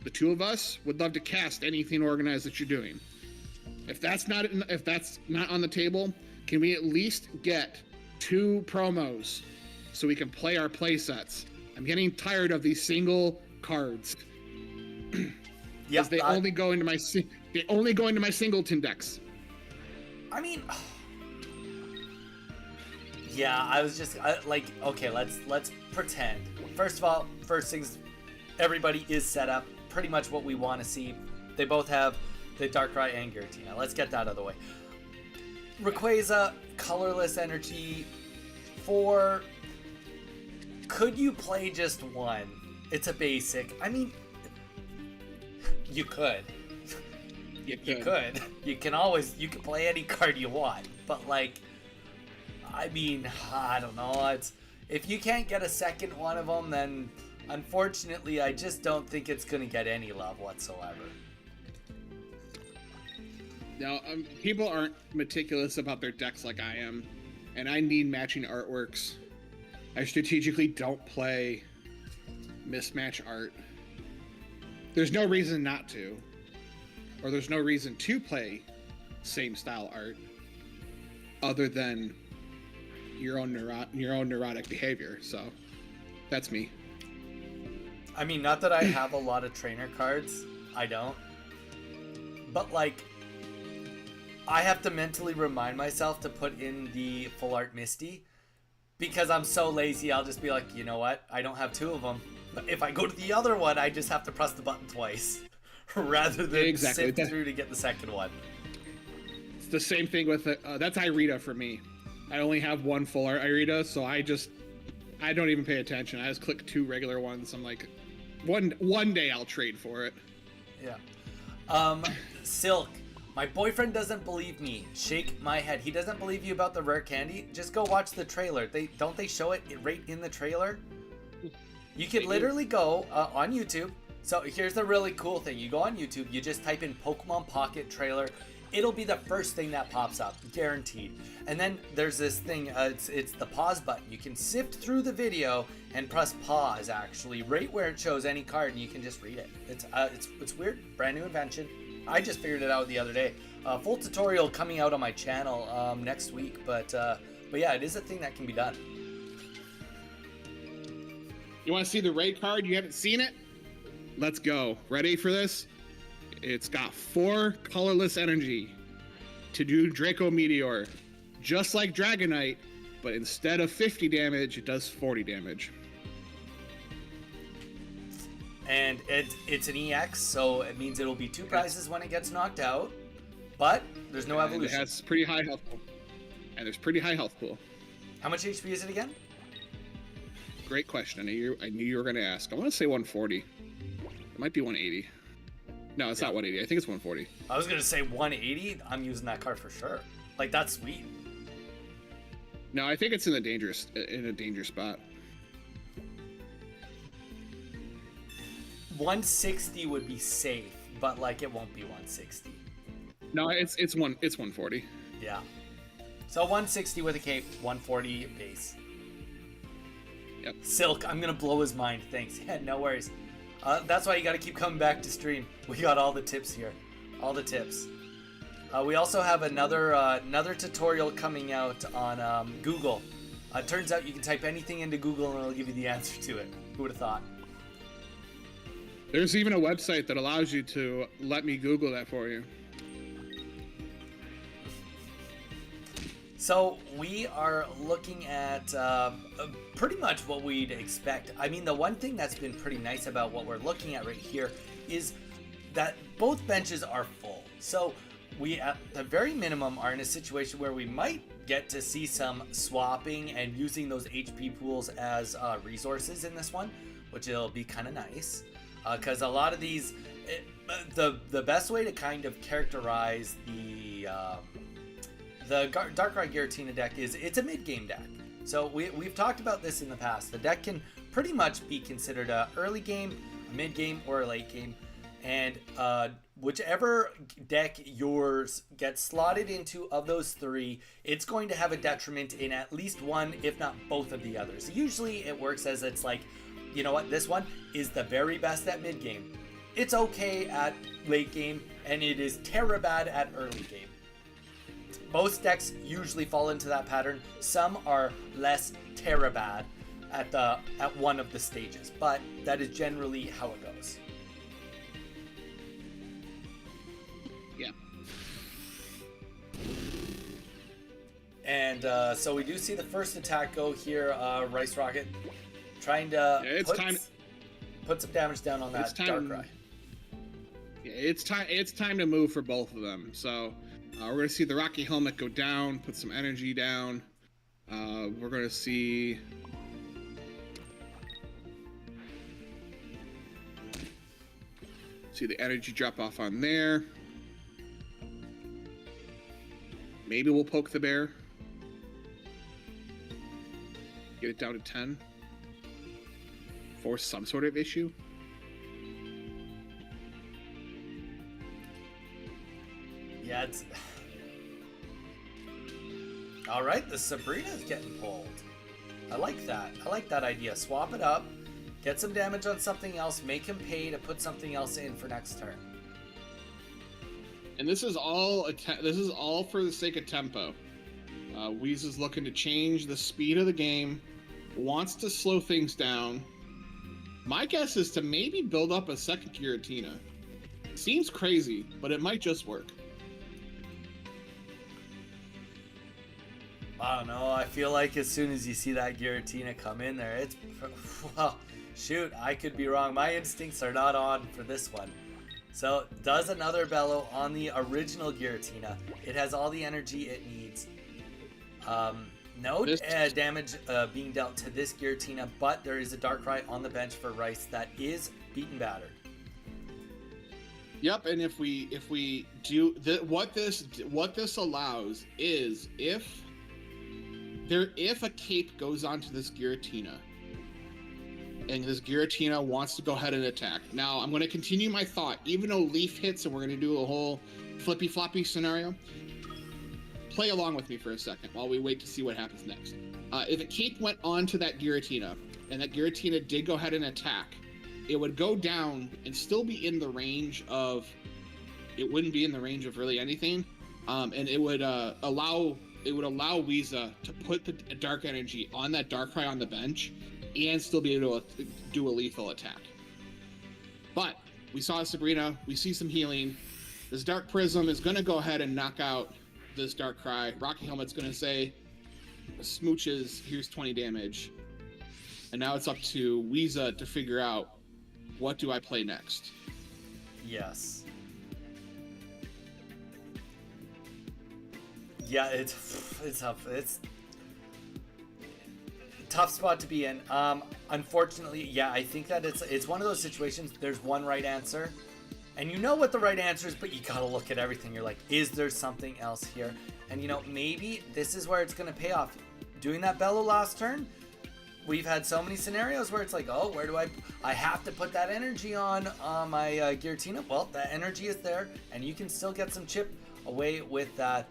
the two of us would love to cast anything organized that you're doing. If that's not on the table, can we at least get 2 promos so we can play our play sets? I'm getting tired of these single cards. Yeah, they only go into my singleton decks. I mean, yeah, I was just okay, let's pretend. First of all, first things, everybody is set up pretty much what we want to see. They both have the Darkrai and Giratina. Let's get that out of the way. Rayquaza, colorless energy. 4. Could you play just one? It's a basic. I mean, you could. You could. You can play any card you want. But I mean, I don't know. If you can't get a second one of them, then unfortunately, I just don't think it's going to get any love whatsoever. Now, people aren't meticulous about their decks like I am, and I need matching artworks. I strategically don't play mismatch art. There's no reason not to. or there's no reason to play same style art other than your own neurotic behavior. So that's me. I mean, not that I have a lot of trainer cards. I don't. But, like, I have to mentally remind myself to put in the full art Misty, because I'm so lazy. I'll just be like, you know what? I don't have 2 of them. But if I go to the other one, I just have to press the button twice rather than sift through to get the second one. It's the same thing with that's Irita for me. I only have 1 full art Irita, so I don't even pay attention. I just click 2 regular ones. I'm like, one day I'll trade for it. Yeah. Silk. My boyfriend doesn't believe me. Shake my head. He doesn't believe you about the rare candy. Just go watch the trailer. They show it right in the trailer? You could literally go on YouTube. So here's the really cool thing. You go on YouTube, you just type in Pokemon Pocket trailer. It'll be the first thing that pops up, guaranteed. And then there's this thing, it's the pause button. You can sift through the video and press pause, actually, right where it shows any card, and you can just read it. It's weird, brand new invention. I just figured it out the other day. Full tutorial coming out on my channel next week, but yeah, it is a thing that can be done. You want to see the raid card? You haven't seen it? Let's go. Ready for this? It's got 4 colorless energy to do Draco Meteor, just like Dragonite, but instead of 50 damage, it does 40 damage. And it's an EX, so it means it'll be 2 prizes when it gets knocked out, but there's no evolution. It has pretty high health pool. And there's pretty high health pool. How much HP is it again? Great question. I knew you were going to ask. I want to say 140. It might be 180. No, it's not 180. I think it's 140. I was going to say 180. I'm using that card for sure. Like, that's sweet. No, I think it's in a danger spot. 160 would be safe, but like it won't be 160. No, it's 140. Yeah. So 160 with a cape, 140 base. Yep. Silk, I'm gonna blow his mind. Thanks. Yeah, no worries. That's why you got to keep coming back to stream. We got all the tips here, all the tips. We also have another tutorial coming out on Google. Turns out you can type anything into Google and it'll give you the answer to it. Who would have thought? There's even a website that allows you to let me Google that for you. So we are looking at pretty much what we'd expect. I mean, the one thing that's been pretty nice about what we're looking at right here is that both benches are full. So we, at the very minimum, are in a situation where we might get to see some swapping and using those HP pools as resources in this one, which will be kind of nice. Because a lot of these, the best way to kind of characterize the Darkrai Giratina deck is it's a mid-game deck. So we've talked about this in the past. The deck can pretty much be considered a early game, a mid-game, or a late game. And whichever deck yours gets slotted into of those 3, it's going to have a detriment in at least one, if not both of the others. Usually it works as it's like, you know what, this one is the very best at mid-game. It's okay at late game, and it is terra bad at early game. Most decks usually fall into that pattern. Some are less terra bad at one of the stages, but that is generally how it goes. Yeah. And so we do see the first attack go here, Rice Rocket, trying to put some damage down on that Darkrai. Yeah, it's time to move for both of them. So we're going to see the Rocky Helmet go down, put some energy down. We're going to see the energy drop off on there. Maybe we'll poke the bear. Get it down to 10. Force some sort of issue. Yeah, it's... Alright, the Sabrina's getting pulled. I like that. I like that idea. Swap it up, get some damage on something else, make him pay to put something else in for next turn. And this is all for the sake of tempo. Weez is looking to change the speed of the game, wants to slow things down. My guess is to maybe build up a second Giratina. Seems crazy, but it might just work. I don't know. I feel like as soon as you see that Giratina come in there, it's... Well, shoot, I could be wrong. My instincts are not on for this one. So, does another Bellow on the original Giratina. It has all the energy it needs. No damage being dealt to this Giratina, but there is a Darkrai on the bench for Rice that is beaten battered. Yep, and if we do what this allows is if a cape goes onto this Giratina and this Giratina wants to go ahead and attack. Now I'm going to continue my thought, even though Leaf hits and we're going to do a whole flippy floppy scenario. Play along with me for a second while we wait to see what happens next. If a cape went onto that Giratina and that Giratina did go ahead and attack, it would go down and still be in the range of. It wouldn't be in the range of really anything, and it would allow Weeza to put the dark energy on that Darkrai on the bench and still be able to do a lethal attack. But we saw Sabrina, we see some healing. This Dark Prism is going to go ahead and knock out this Darkrai. Rocky Helmet's going to say, smooches, here's 20 damage. And now it's up to Weeza to figure out, what do I play next? Yes. Yeah, it's tough. It's a tough spot to be in. Unfortunately, yeah, I think that it's one of those situations. There's one right answer, and you know what the right answer is, but you gotta look at everything. You're like, is there something else here? And maybe this is where it's gonna pay off. Doing that Bellow last turn, we've had so many scenarios where it's like, oh, where do I have to put that energy on my Giratina? Well, that energy is there, and you can still get some chip away with that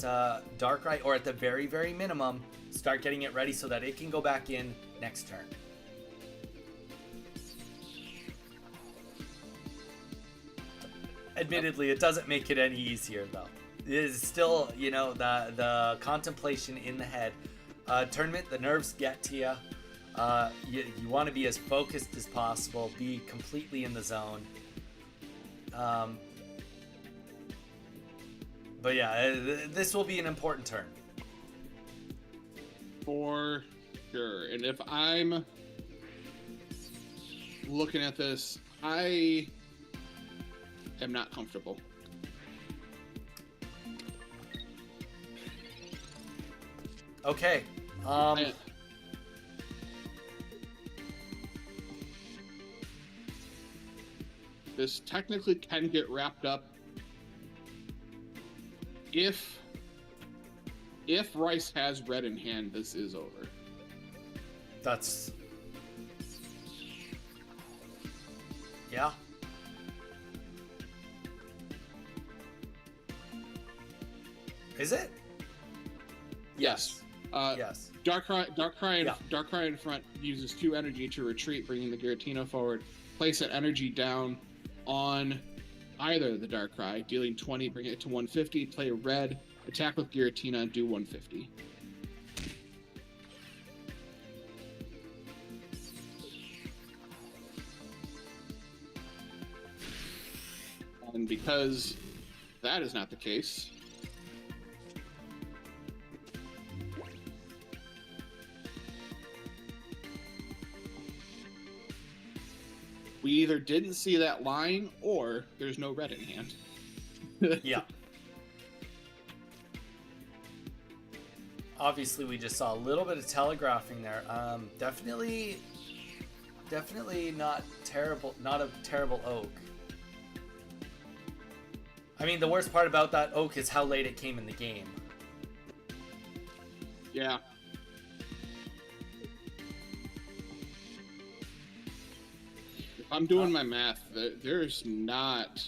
Darkrai, or at the very, very minimum, start getting it ready so that it can go back in next turn. Admittedly, it doesn't make it any easier, though. It is still, the contemplation in the head. Tournament, the nerves get to you. You want to be as focused as possible, be completely in the zone. But yeah, this will be an important turn. For sure. And if I'm looking at this, I am not comfortable. Okay. This technically can get wrapped up if Rice has red in hand. This is over. That's... Yeah. Is it? Yes. Yes. Darkrai in front uses 2 energy to retreat, bringing the Giratina forward. Place that energy down on either the Darkrai, dealing 20, bring it to 150. Play red, attack with Giratina, and do 150. And because that is not the case, we either didn't see that line or there's no red in hand. Yeah. Obviously, we just saw a little bit of telegraphing there. Definitely not terrible. Not a terrible oak. I mean, the worst part about that oak is how late it came in the game. Yeah. If I'm doing my math, there's not...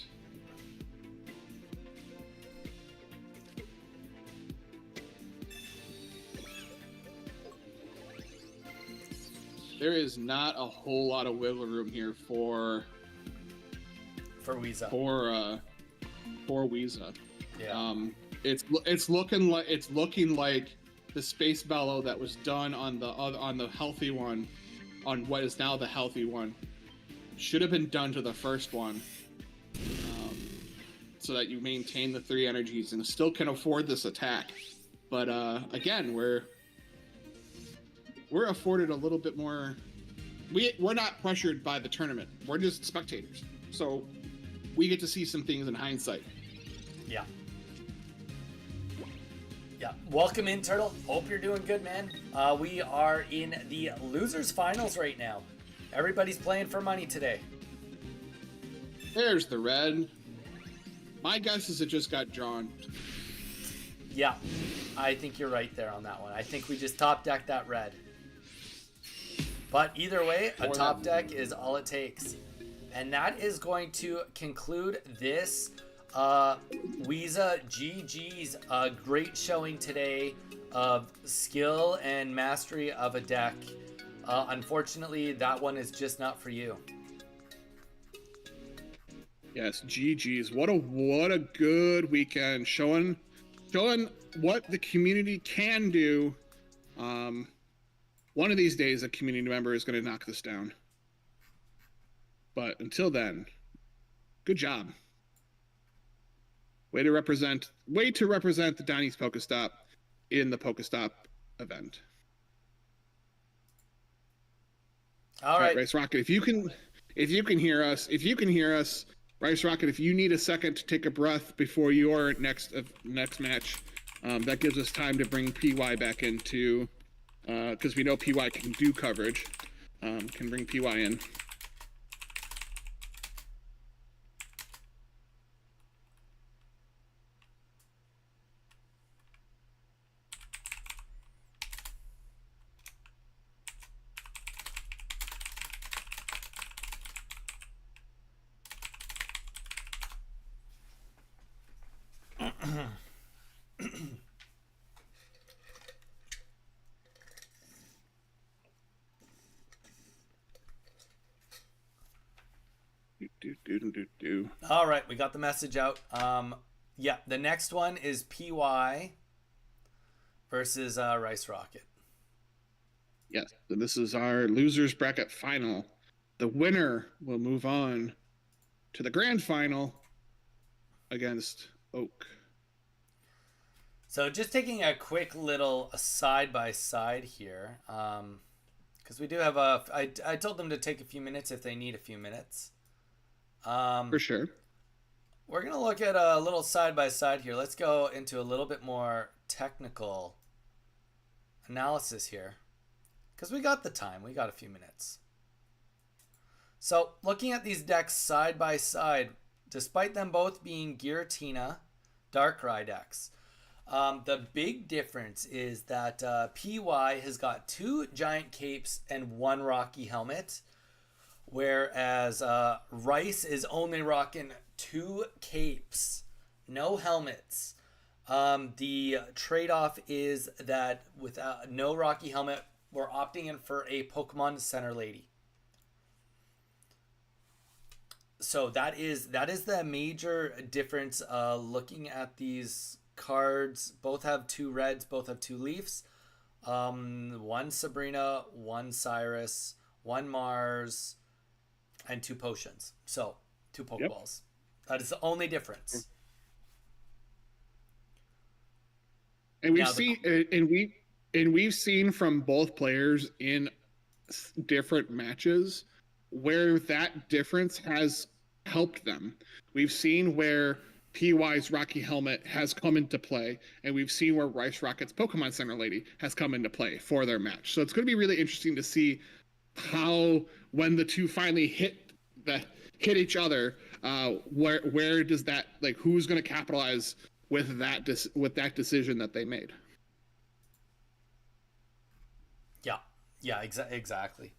There is not a whole lot of wiggle room here for Weeza. For Weeza. Yeah. It's looking like the space bellow that was done on the healthy one, on what is now the healthy one, should have been done to the first one, so that you maintain the 3 energies and still can afford this attack. But again, we're afforded a little bit more. We're not pressured by the tournament. We're just spectators, so we get to see some things in hindsight. Yeah. Yeah. Welcome in, Turtle. Hope you're doing good, man. We are in the losers finals right now. Everybody's playing for money today. There's the red. My guess is it just got drawn. Yeah, I think you're right there on that one. I think we just top decked that red. But either way, a top deck is all it takes. And that is going to conclude this Weeza GG's great showing today of skill and mastery of a deck. Unfortunately, that one is just not for you. Yes, GG's. What a good weekend. Showing what the community can do. One of these days, a community member is going to knock this down. But until then, good job. Way to represent the Donnie's Pokestop in the Pokestop event. All right, Rice Rocket, if you can hear us, Rice Rocket, if you need a second to take a breath before your next match, that gives us time to bring PY back into, because we know PY can do coverage. Can bring PY in. All right, we got the message out. Yeah, the next one is PY versus Rice Rocket. Yes, so this is our losers bracket final. The winner will move on to the grand final against Oak. So just taking a quick little side by side here, because we do have I told them to take a few minutes if they need a few minutes. For sure. We're going to look at a little side by side here. Let's go into a little bit more technical analysis here, because we got the time. We got a few minutes. So looking at these decks side by side, despite them both being Giratina Darkrai decks, the big difference is that PY has got 2 giant capes and 1 rocky helmet, whereas Rice is only rocking 2 capes, no helmets. The trade-off is that with no rocky helmet, we're opting in for a Pokemon Center Lady. So that is the major difference. Looking at these cards, both have 2 reds, both have 2 leafs. 1 Sabrina, 1 Cyrus, 1 Mars, and 2 potions. So 2 Pokeballs. Yep. That is the only difference. And we've seen from both players in different matches where that difference has helped them. We've seen where PY's Rocky Helmet has come into play, and we've seen where Rice Rocket's Pokemon Center Lady has come into play for their match. So it's going to be really interesting to see how, when the two finally hit each other, where does that, like, who's going to capitalize with that decision that they made? Yeah, exactly.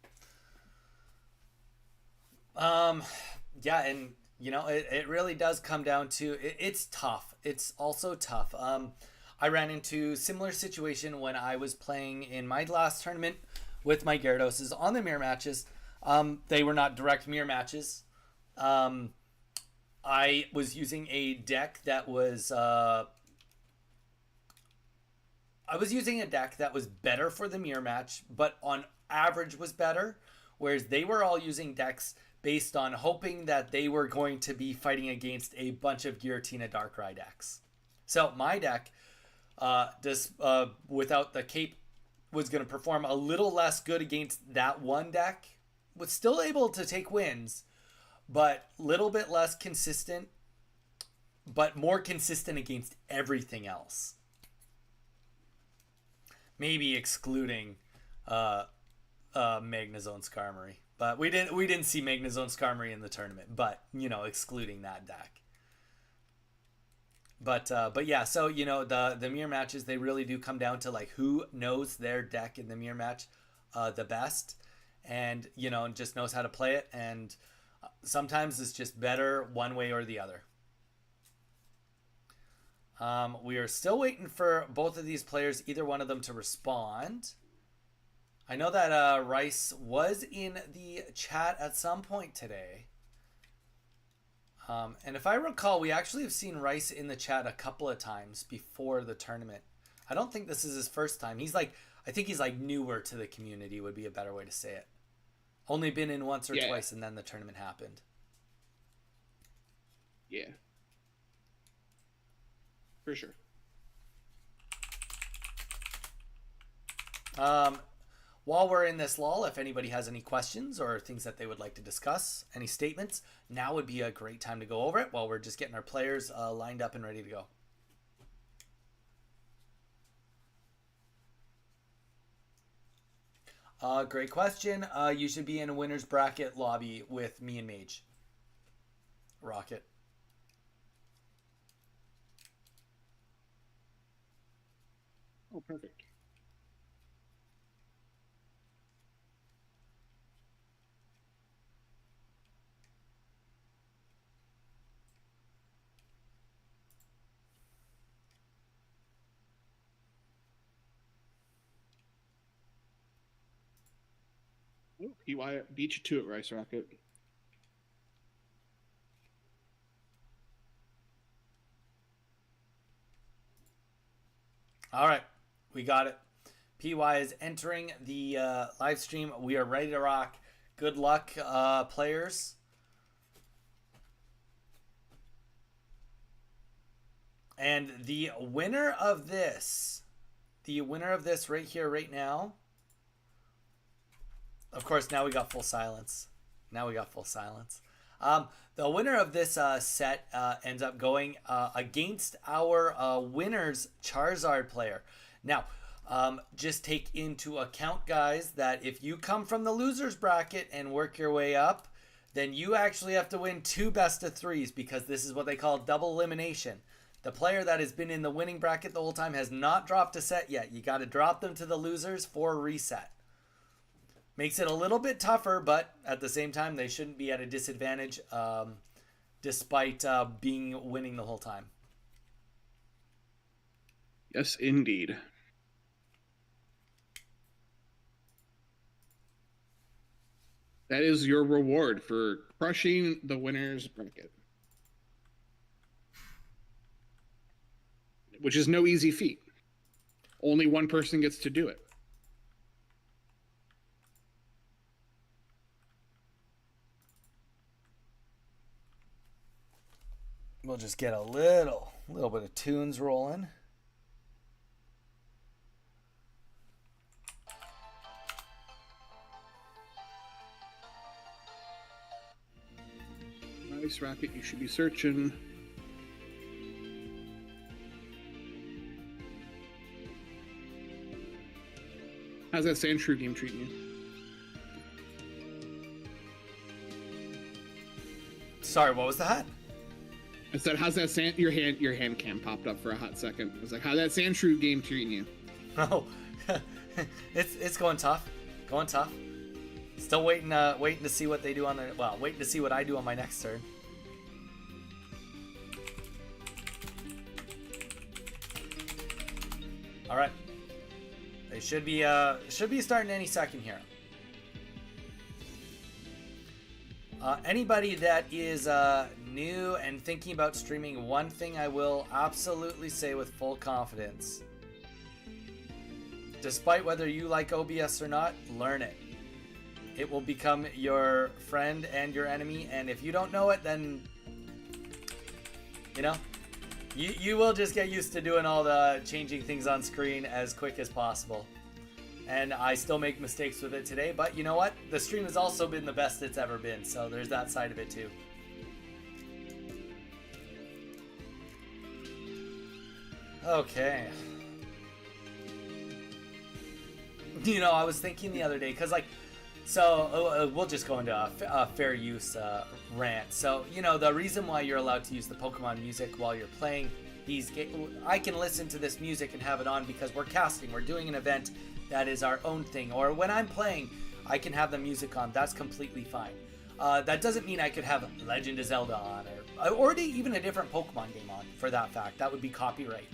Yeah, and you know, it really does come down to it's tough. It's also tough. I ran into similar situation when I was playing in my last tournament with my Gyarados on the mirror matches. They were not direct mirror matches. I was using a deck that was better for the mirror match, but on average was better. Whereas they were all using decks based on hoping that they were going to be fighting against a bunch of Giratina Darkrai decks. So my deck, without the cape, was going to perform a little less good against that one deck. Was still able to take wins, but a little bit less consistent, but more consistent against everything else. Maybe excluding Magnezone Skarmory, but we didn't see Magnezone Skarmory in the tournament. But excluding that deck. But yeah, so the mirror matches, they really do come down to like who knows their deck in the mirror match the best, and just knows how to play it, and sometimes it's just better one way or the other. We are still waiting for both of these players, either one of them, to respond. I know that Rice was in the chat at some point today. And if I recall, we actually have seen Rice in the chat a couple of times before the tournament. I don't think this is his first time. I think he's like newer to the community would be a better way to say it. Only been in once or twice, and then the tournament happened. Yeah. For sure. While we're in this lull, if anybody has any questions or things that they would like to discuss, any statements, now would be a great time to go over it while we're just getting our players lined up and ready to go. Great question. You should be in a winner's bracket lobby with me and Mage. Rocket. Oh, perfect. Oh, PY beat you to it, Rice Rocket. All right, we got it. PY is entering the live stream. We are ready to rock. Good luck, players. And the winner of this right here, right now. Of course, now we got full silence. The winner of this set ends up going against our winner's Charizard player. Now, just take into account, guys, that if you come from the loser's bracket and work your way up, then you actually have to win 2 best of 3s, because this is what they call double elimination. The player that has been in the winning bracket the whole time has not dropped a set yet. You got to drop them to the losers for a reset. Makes it a little bit tougher, but at the same time, they shouldn't be at a disadvantage despite winning the whole time. Yes, indeed. That is your reward for crushing the winner's bracket. Which is no easy feat. Only one person gets to do it. We'll just get a little bit of tunes rolling. Nice, Rocket. You should be searching. How's that Sandshrew game treating you? Sorry, what was that? I said, how's that your hand cam popped up for a hot second. I was like, how's that Sandshrew game treating you? Oh, it's going tough. Still waiting to see what they do waiting to see what I do on my next turn. All right. They should be starting any second here. Anybody that is new and thinking about streaming, one thing I will absolutely say with full confidence. Despite whether you like OBS or not, learn it. It will become your friend and your enemy, and if you don't know it, then, you know, you will just get used to doing all the changing things on screen as quick as possible. And I still make mistakes with it today, but you know what? The stream has also been the best it's ever been, so there's that side of it too. Okay. You know, I was thinking the other day, because like, so we'll just go into a fair use rant. So, you know, the reason why you're allowed to use the Pokemon music while you're playing these games, I can listen to this music and have it on because we're casting, we're doing an event that is our own thing. Or when I'm playing, I can have the music on. That's completely fine. That doesn't mean I could have Legend of Zelda on, or even a different Pokemon game on, for that fact. That would be copyright.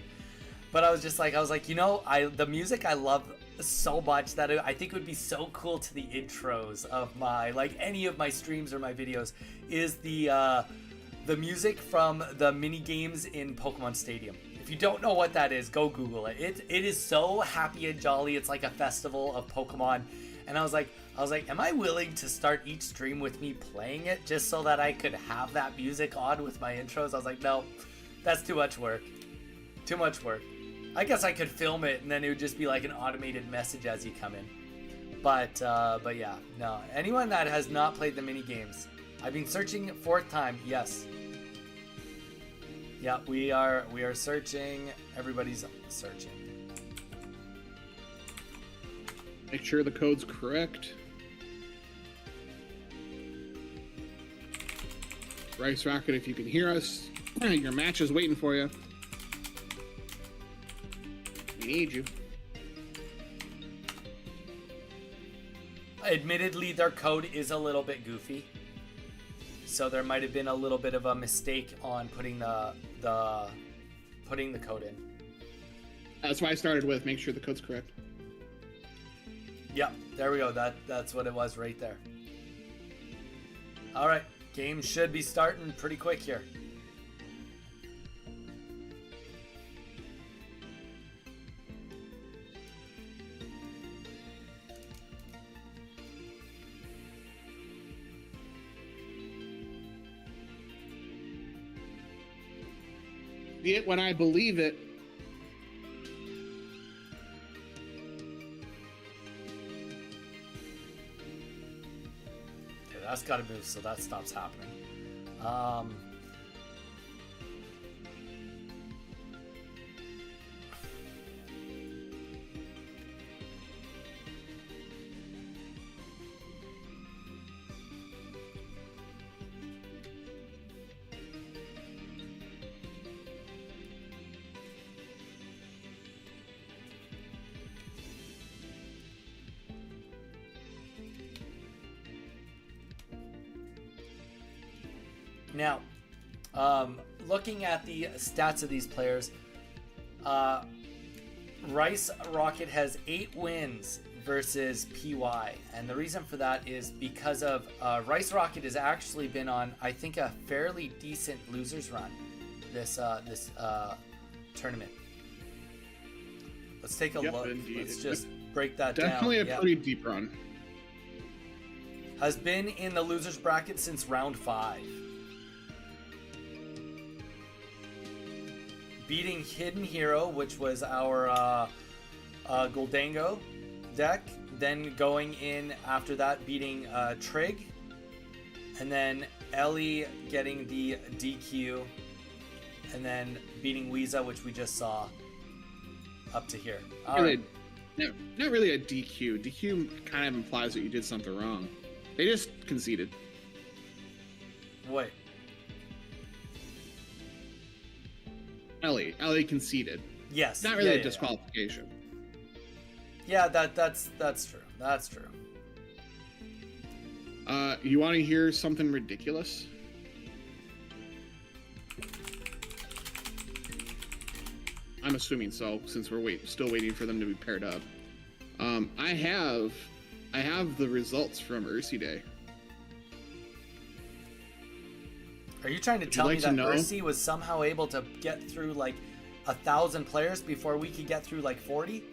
But I was like, you know, the music I love so much that I think it would be so cool to the intros of my, like, any of my streams or my videos, is the music from the mini games in Pokemon Stadium. If you don't know what that is, go Google it. It is so happy and jolly. It's like a festival of Pokemon. And I was like, am I willing to start each stream with me playing it just so that I could have that music on with my intros? I was like, no, that's too much work. Too much work. I guess I could film it and then it would just be like an automated message as you come in. But yeah, no. Anyone that has not played the mini games, I've been searching fourth time. Yes. Yeah, we are searching. Everybody's searching. Make sure the code's correct. Rice Rocket, if you can hear us, your match is waiting for you. We need you. Admittedly, their code is a little bit goofy, so there might have been a little bit of a mistake on putting the code in. That's why I started with make sure the code's correct. Yep, there we go. That's what it was right there. All right, game should be starting pretty quick here. See it when I believe it. Okay, that's got to move so that stops happening. Now, looking at the stats of these players, Rice Rocket has 8 wins versus PY, and the reason for that is because of Rice Rocket has actually been on, I think, a fairly decent losers run this tournament. Let's take a look. Indeed. Let's just break that Definitely down. a pretty deep run. Has been in the losers bracket since round 5. Beating Hidden Hero, which was our Goldango deck, then going in after that beating Trig, and then Ellie getting the DQ, and then beating Weeza, which we just saw up to here. All right. Not really a DQ. DQ kind of implies that you did something wrong. They just conceded. Wait. Ellie conceded. Yes. Not really a disqualification. Yeah, that's true. That's true. You want to hear something ridiculous? I'm assuming so, since we're still waiting for them to be paired up. I have the results from Ursi Day. Are you trying to tell me that Ursi was somehow able to get through like 1,000 players before we could get through like 40?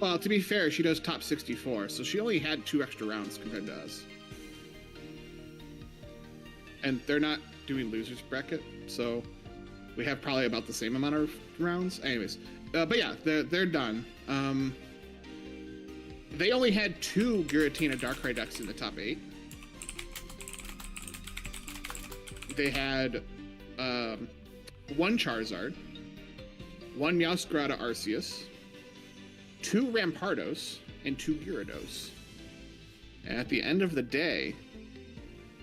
Well, to be fair, she does top 64, so she only had 2 extra rounds compared to us. And they're not doing losers bracket, so we have probably about the same amount of rounds. Anyways, but yeah, they're done. They only had 2 Giratina Darkrai decks in the top 8. They had 1 Charizard, 1 Meowscarada Arceus, 2 Rampardos, and 2 Gyarados. And at the end of the day,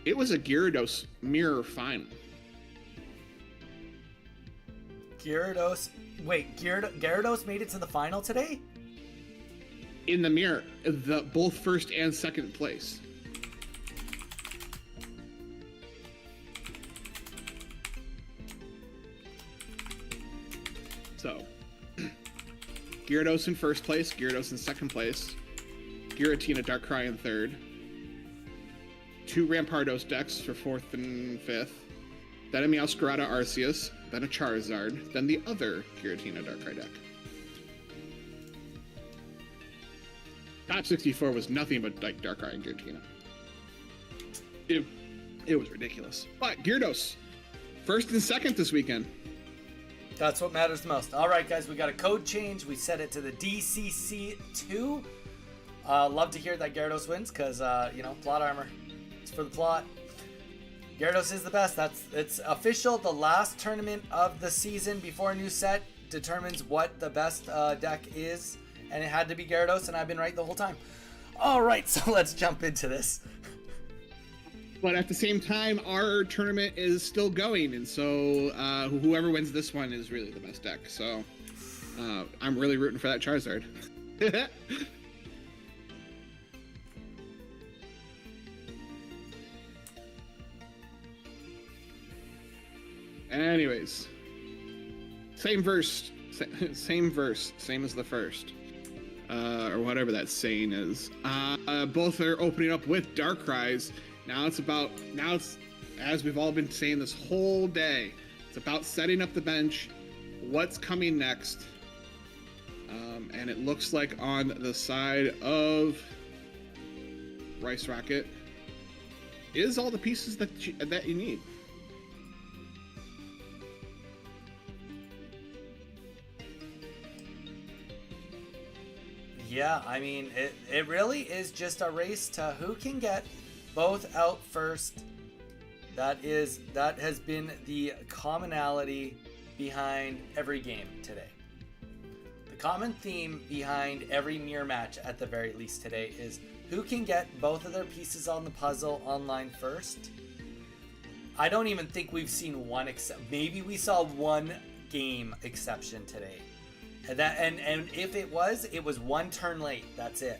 it was a Gyarados mirror final. Gyarados made it to the final today? In the mirror, both first and second place. So, Gyarados in first place, Gyarados in second place, Giratina Darkrai in third, 2 Rampardos decks for fourth and fifth, then a Meowscarada Arceus, then a Charizard, then the other Giratina Darkrai deck. Top 64 was nothing but like Darkrai and Giratina. It was ridiculous. But Gyarados, first and second this weekend. That's what matters the most. All right, guys, we got a code change. We set it to the DCC2. Love to hear that Gyarados wins because, plot armor. It's for the plot. Gyarados is the best. It's official. The last tournament of the season before a new set determines what the best deck is. And it had to be Gyarados, and I've been right the whole time. All right, so let's jump into this. But at the same time, our tournament is still going, and so whoever wins this one is really the best deck. So I'm really rooting for that Charizard. Anyways, same verse, same as the first. Or whatever that saying is. Both are opening up with Darkrai's. Now it's, as we've all been saying this whole day, it's about setting up the bench, what's coming next. And it looks like on the side of Rice Rocket is all the pieces that you need. Yeah, I mean, it really is just a race to who can get both out first. That has been the commonality behind every game today. The common theme behind every mirror match, at the very least today, is who can get both of their pieces on the puzzle online first. I don't even think we've seen one maybe we saw one game exception today. And if it was 1 turn late. That's it.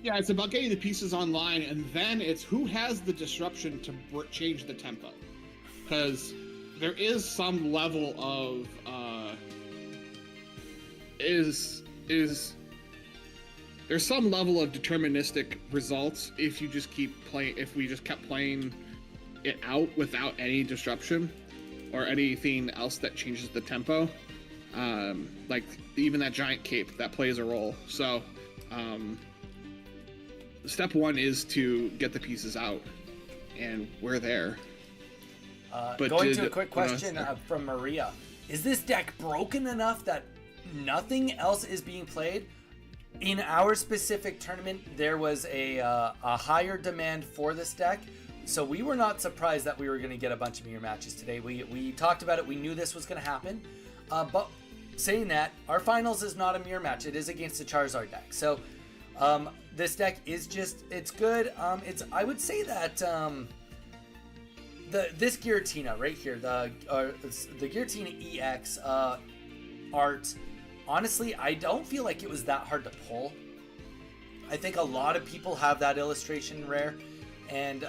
Yeah, it's about getting the pieces online, and then it's who has the disruption to change the tempo. Because there is some level of there's some level of deterministic results if you just if we just kept playing it out without any disruption or anything else that changes the tempo. Like even that giant cape that plays a role. So step 1 is to get the pieces out, and we're there. But going to a quick question from Maria. Is this deck broken enough that nothing else is being played? In our specific tournament, there was a higher demand for this deck, so we were not surprised that we were going to get a bunch of mirror matches today. We talked about it. We knew this was going to happen. But saying that, our finals is not a mirror match. It is against the Charizard deck. So this deck is it's good. I would say that this Giratina right here, the Giratina EX art, honestly, I don't feel like it was that hard to pull. I think a lot of people have that illustration rare, and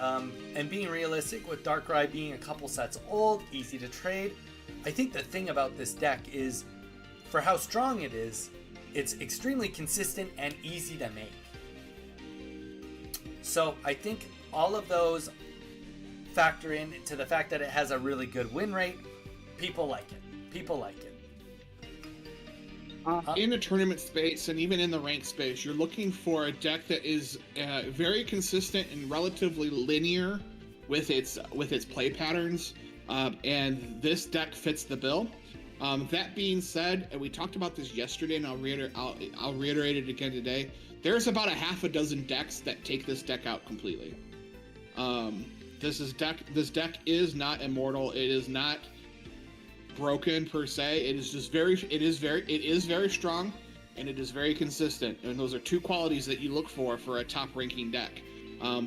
being realistic with Darkrai being a couple sets old, easy to trade. I think the thing about this deck is, for how strong it is, it's extremely consistent and easy to make. So I think all of those factor into the fact that it has a really good win rate. People like it. People like it. In the tournament space and even in the rank space, you're looking for a deck that is very consistent and relatively linear with its play patterns, and this deck fits the bill. That being said, and we talked about this yesterday, and I'll reiterate it again today. There's about a half a dozen decks that take this deck out completely. This deck is not immortal. It is not broken per se. It is very strong, and it is very consistent. And those are two qualities that you look for a top ranking deck.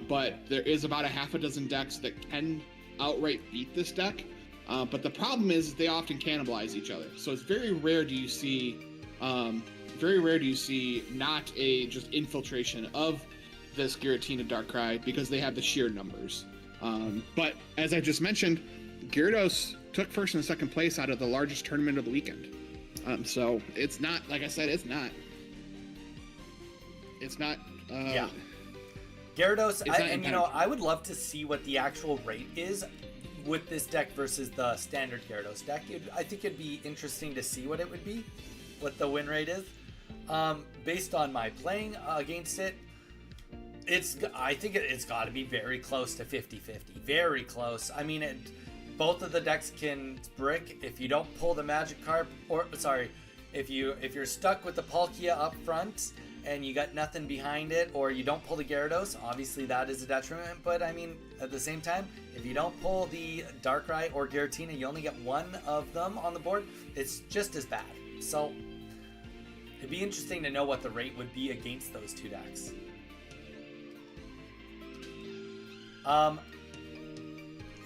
But there is about a half a dozen decks that can outright beat this deck. But the problem is they often cannibalize each other. So it's very rare do you see not a just infiltration of this Giratina Darkrai because they have the sheer numbers. But as I just mentioned, Gyarados took first and second place out of the largest tournament of the weekend. So it's not, like I said, it's not. Yeah. Gyarados, I would love to see what the actual rate is with this deck versus the standard Gyarados deck. I think it'd be interesting to see what it would be, what the win rate is. Based on my playing against it, I think it's got to be very close to 50-50. Very close. I mean, both of the decks can brick if you don't pull the Magikarp, if you're stuck with the Palkia up front and you got nothing behind it, or you don't pull the Gyarados, obviously that is a detriment. But I mean, at the same time, if you don't pull the Darkrai or Giratina, you only get one of them on the board. It's just as bad. So it'd be interesting to know what the rate would be against those two decks.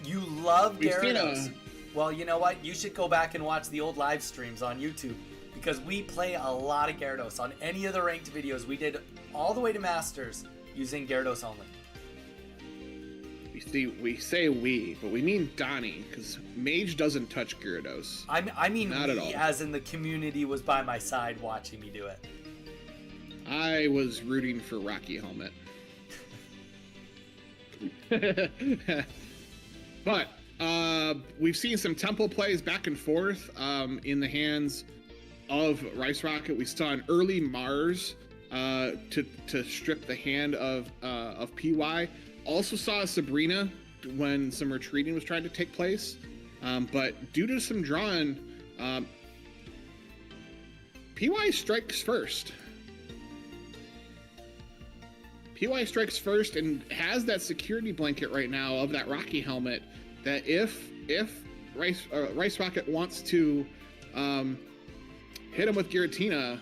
You love Gyarados. Well, you know what? You should go back and watch the old live streams on YouTube, because we play a lot of Gyarados. On any of the ranked videos, we did all the way to Masters using Gyarados only. We say we, but we mean Donnie, because Mage doesn't touch Gyarados. I mean not we, at all. As in the community was by my side watching me do it. I was rooting for Rocky Helmet. But we've seen some tempo plays back and forth in the hands of Rice Rocket. We saw an early Mars to strip the hand of PY. Also saw Sabrina when some retreating was trying to take place. But due to some drawing, PY strikes first. PY strikes first and has that security blanket right now of that Rocky Helmet, that if Rice Rocket wants to hit him with Giratina,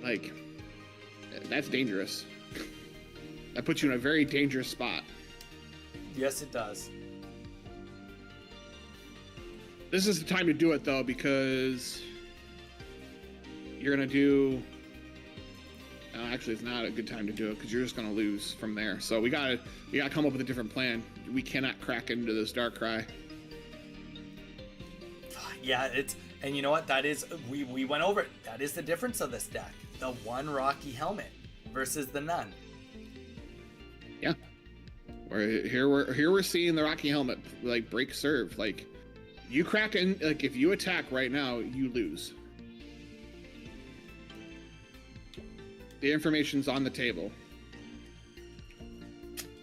like, that's dangerous. That puts you in a very dangerous spot. Yes, it does. This is the time to do it, though, because you're gonna do. Actually, it's not a good time to do it because you're just gonna lose from there. So we gotta come up with a different plan. We cannot crack into this Darkrai. Yeah, and you know what? That is, we went over it. That is the difference of this deck: the one Rocky Helmet versus the none. Yeah, we're seeing the Rocky Helmet like break serve. Like, you crack in, like, if you attack right now, you lose. The information's on the table.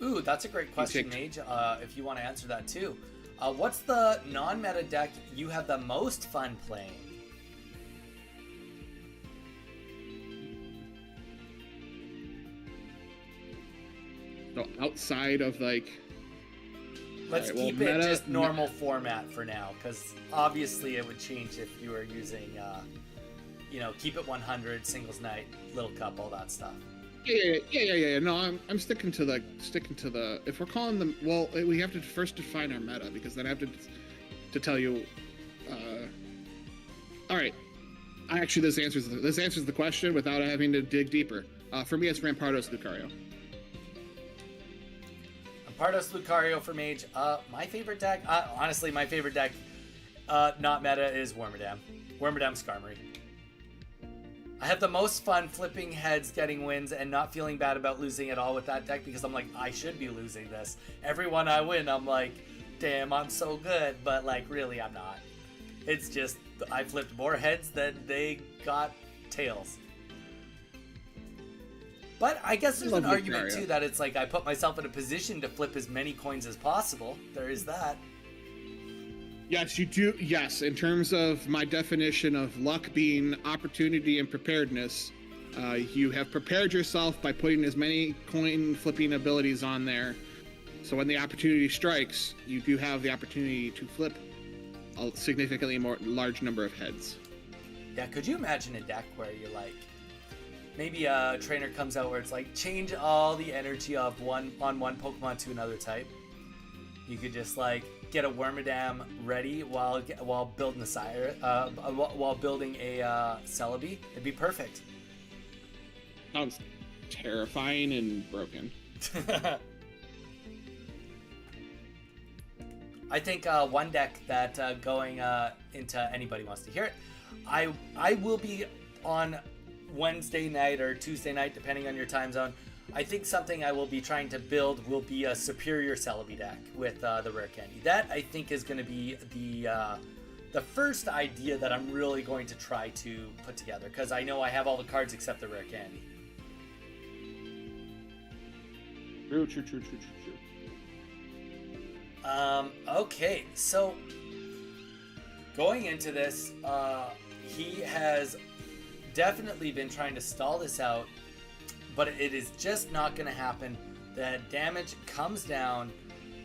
Ooh, that's a great question, Mage. If you want to answer that too. What's the non-meta deck you have the most fun playing? So outside of, like... Let's keep it just normal format for now, because obviously it would change if you were using... keep it 100, singles night, little cup, all that stuff. Yeah. No, I'm sticking to the. If we're calling them, well, we have to first define our meta, because then I have to tell you. All right. Actually, this answers the question without having to dig deeper. For me, it's Rampardos Lucario. Rampardos Lucario for Mage. My favorite deck. Honestly, my favorite deck, not meta, is Wormadam. Wormadam Skarmory. I have the most fun flipping heads, getting wins, and not feeling bad about losing at all with that deck because I'm like, I should be losing this. Every one I win, I'm like, damn, I'm so good, but like, really, I'm not. It's just, I flipped more heads than they got tails. But I guess there's an argument too that it's like I put myself in a position to flip as many coins as possible. There is that. Yes, you do. Yes, in terms of my definition of luck being opportunity and preparedness, you have prepared yourself by putting as many coin flipping abilities on there. So when the opportunity strikes, you do have the opportunity to flip a significantly more large number of heads. Yeah, could you imagine a deck where you're like, maybe a trainer comes out where it's like, change all the energy of one Pokemon to another type. You could just like get a Wormadam ready while building a while building a Celebi. It'd be perfect. Sounds terrifying and broken. I think one deck that going into anybody wants to hear it. I will be on Wednesday night or Tuesday night, depending on your time zone. I think something I will be trying to build will be a superior Celebi deck with the rare candy. That I think is going to be the first idea that I'm really going to try to put together, because I know I have all the cards except the rare candy. True. Okay, so going into this, he has definitely been trying to stall this out, but it is just not going to happen. The damage comes down,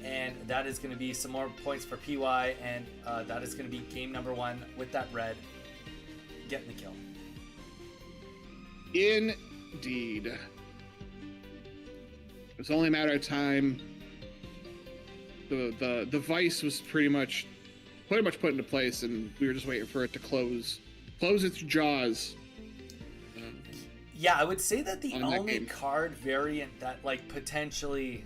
and that is going to be some more points for PY, and that is going to be game number 1 with that red getting the kill. Indeed. It was only a matter of time. The vice was pretty much put into place, and we were just waiting for it to close its jaws. Yeah, I would say that the only card variant that like potentially,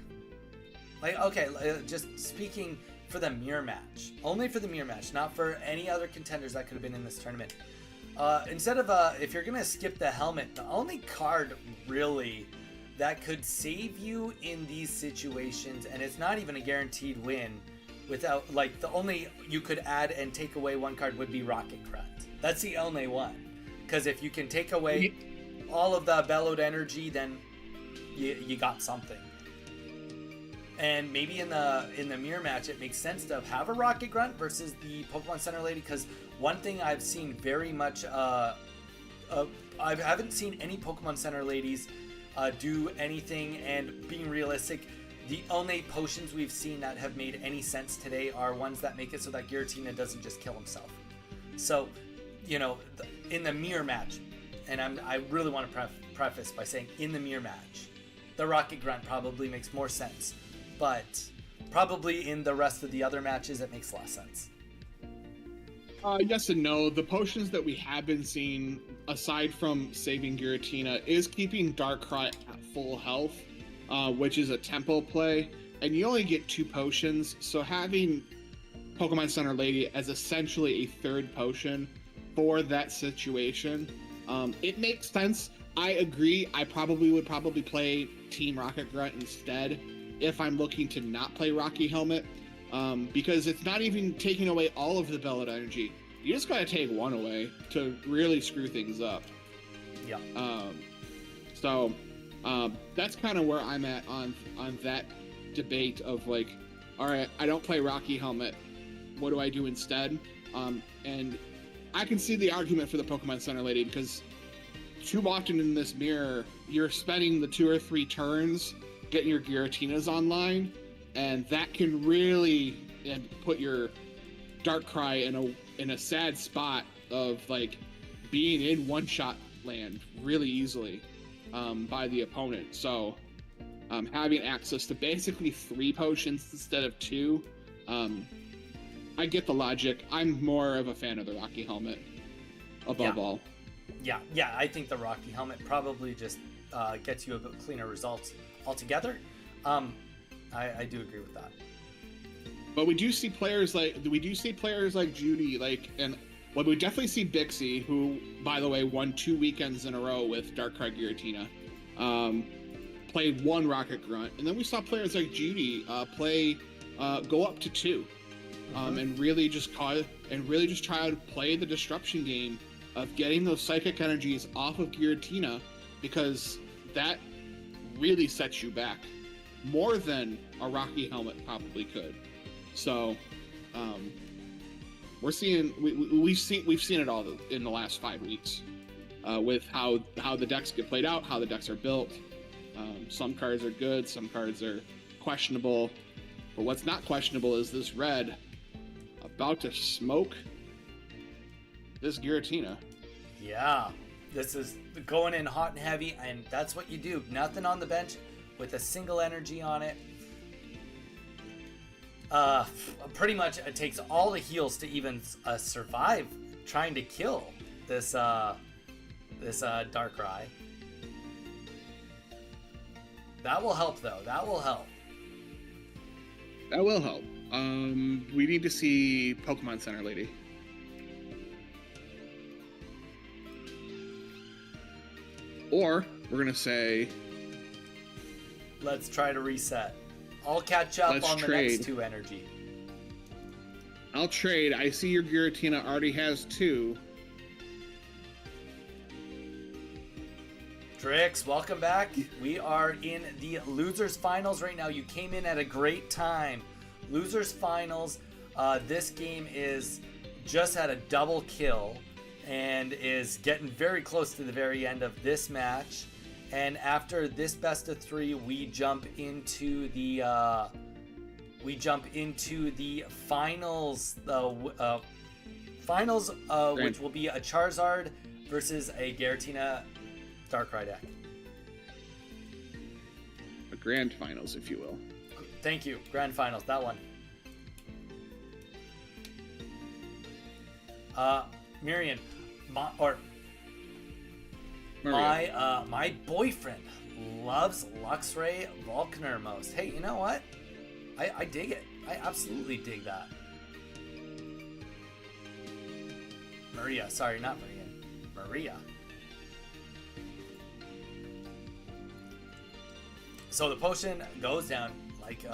like, okay, just speaking for the mirror match, only for the mirror match, not for any other contenders that could have been in this tournament. Instead of if you're gonna skip the helmet, the only card really that could save you in these situations, and it's not even a guaranteed win, without like the only you could add and take away one card would be Rocket Grunt. That's the only one, because if you can take away all of the bellowed energy, then you got something. And maybe in the mirror match, it makes sense to have a Rocket Grunt versus the Pokemon Center Lady, because one thing I've seen very much, I haven't seen any Pokemon Center Ladies do anything, and being realistic, the only potions we've seen that have made any sense today are ones that make it so that Giratina doesn't just kill himself. So, you know, in the mirror match, and I really want to preface by saying in the mirror match, the Rocket Grunt probably makes more sense, but probably in the rest of the other matches it makes less sense. Yes and no. The potions that we have been seeing, aside from saving Giratina, is keeping Darkrai at full health, which is a tempo play, and you only get 2 potions, so having Pokemon Center Lady as essentially a third potion for that situation, it makes sense. I agree. I would probably play Team Rocket Grunt instead if I'm looking to not play Rocky Helmet, because it's not even taking away all of the bellowed energy. You just gotta take one away to really screw things up. Yeah. So that's kind of where I'm at on that debate of like, all right, I don't play Rocky Helmet. What do I do instead? And I can see the argument for the Pokemon Center Lady, because too often in this mirror, you're spending the 2 or 3 turns getting your Giratinas online, and that can really put your Darkrai in a sad spot of like being in one-shot land really easily by the opponent. So having access to basically 3 potions instead of 2, I get the logic. I'm more of a fan of the Rocky Helmet above all. Yeah, I think the Rocky Helmet probably just gets you a bit cleaner results altogether. I do agree with that. But we do see players like Judy, like, and Well, we definitely see Bixie, who, by the way, won 2 weekends in a row with Darkrai Giratina. Played 1 Rocket Grunt, and then we saw players like Judy go up to 2, and really just try to play the disruption game of getting those psychic energies off of Giratina, because that really sets you back more than a Rocky Helmet probably could. So we've seen it all in the last 5 weeks, with how the decks get played out, how the decks are built. Some cards are good, some cards are questionable, but what's not questionable is this red about to smoke this Giratina. Yeah, this is going in hot and heavy, and that's what you do. Nothing on the bench with a single energy on it. Pretty much it takes all the heals to even survive trying to kill this Darkrai. That will help, though. That will help. That will help. We need to see Pokemon Center Lady. Or we're gonna say, let's try to reset. I'll catch up on the next 2 energy. I'll trade. I see your Giratina already has 2. Drix, welcome back. We are in the losers finals right now. You came in at a great time. Losers finals. This game is just had a double kill and is getting very close to the very end of this match. And after this best of 3, we jump into the finals. Finals, which will be a Charizard versus a Giratina Darkrai deck. A grand finals, if you will. Thank you. Grand finals. That one. Miriam, my boyfriend loves Luxray Volcaner most. Hey, you know what? I dig it. I absolutely dig that. Maria. Sorry, not Marian. Maria. So the potion goes down, like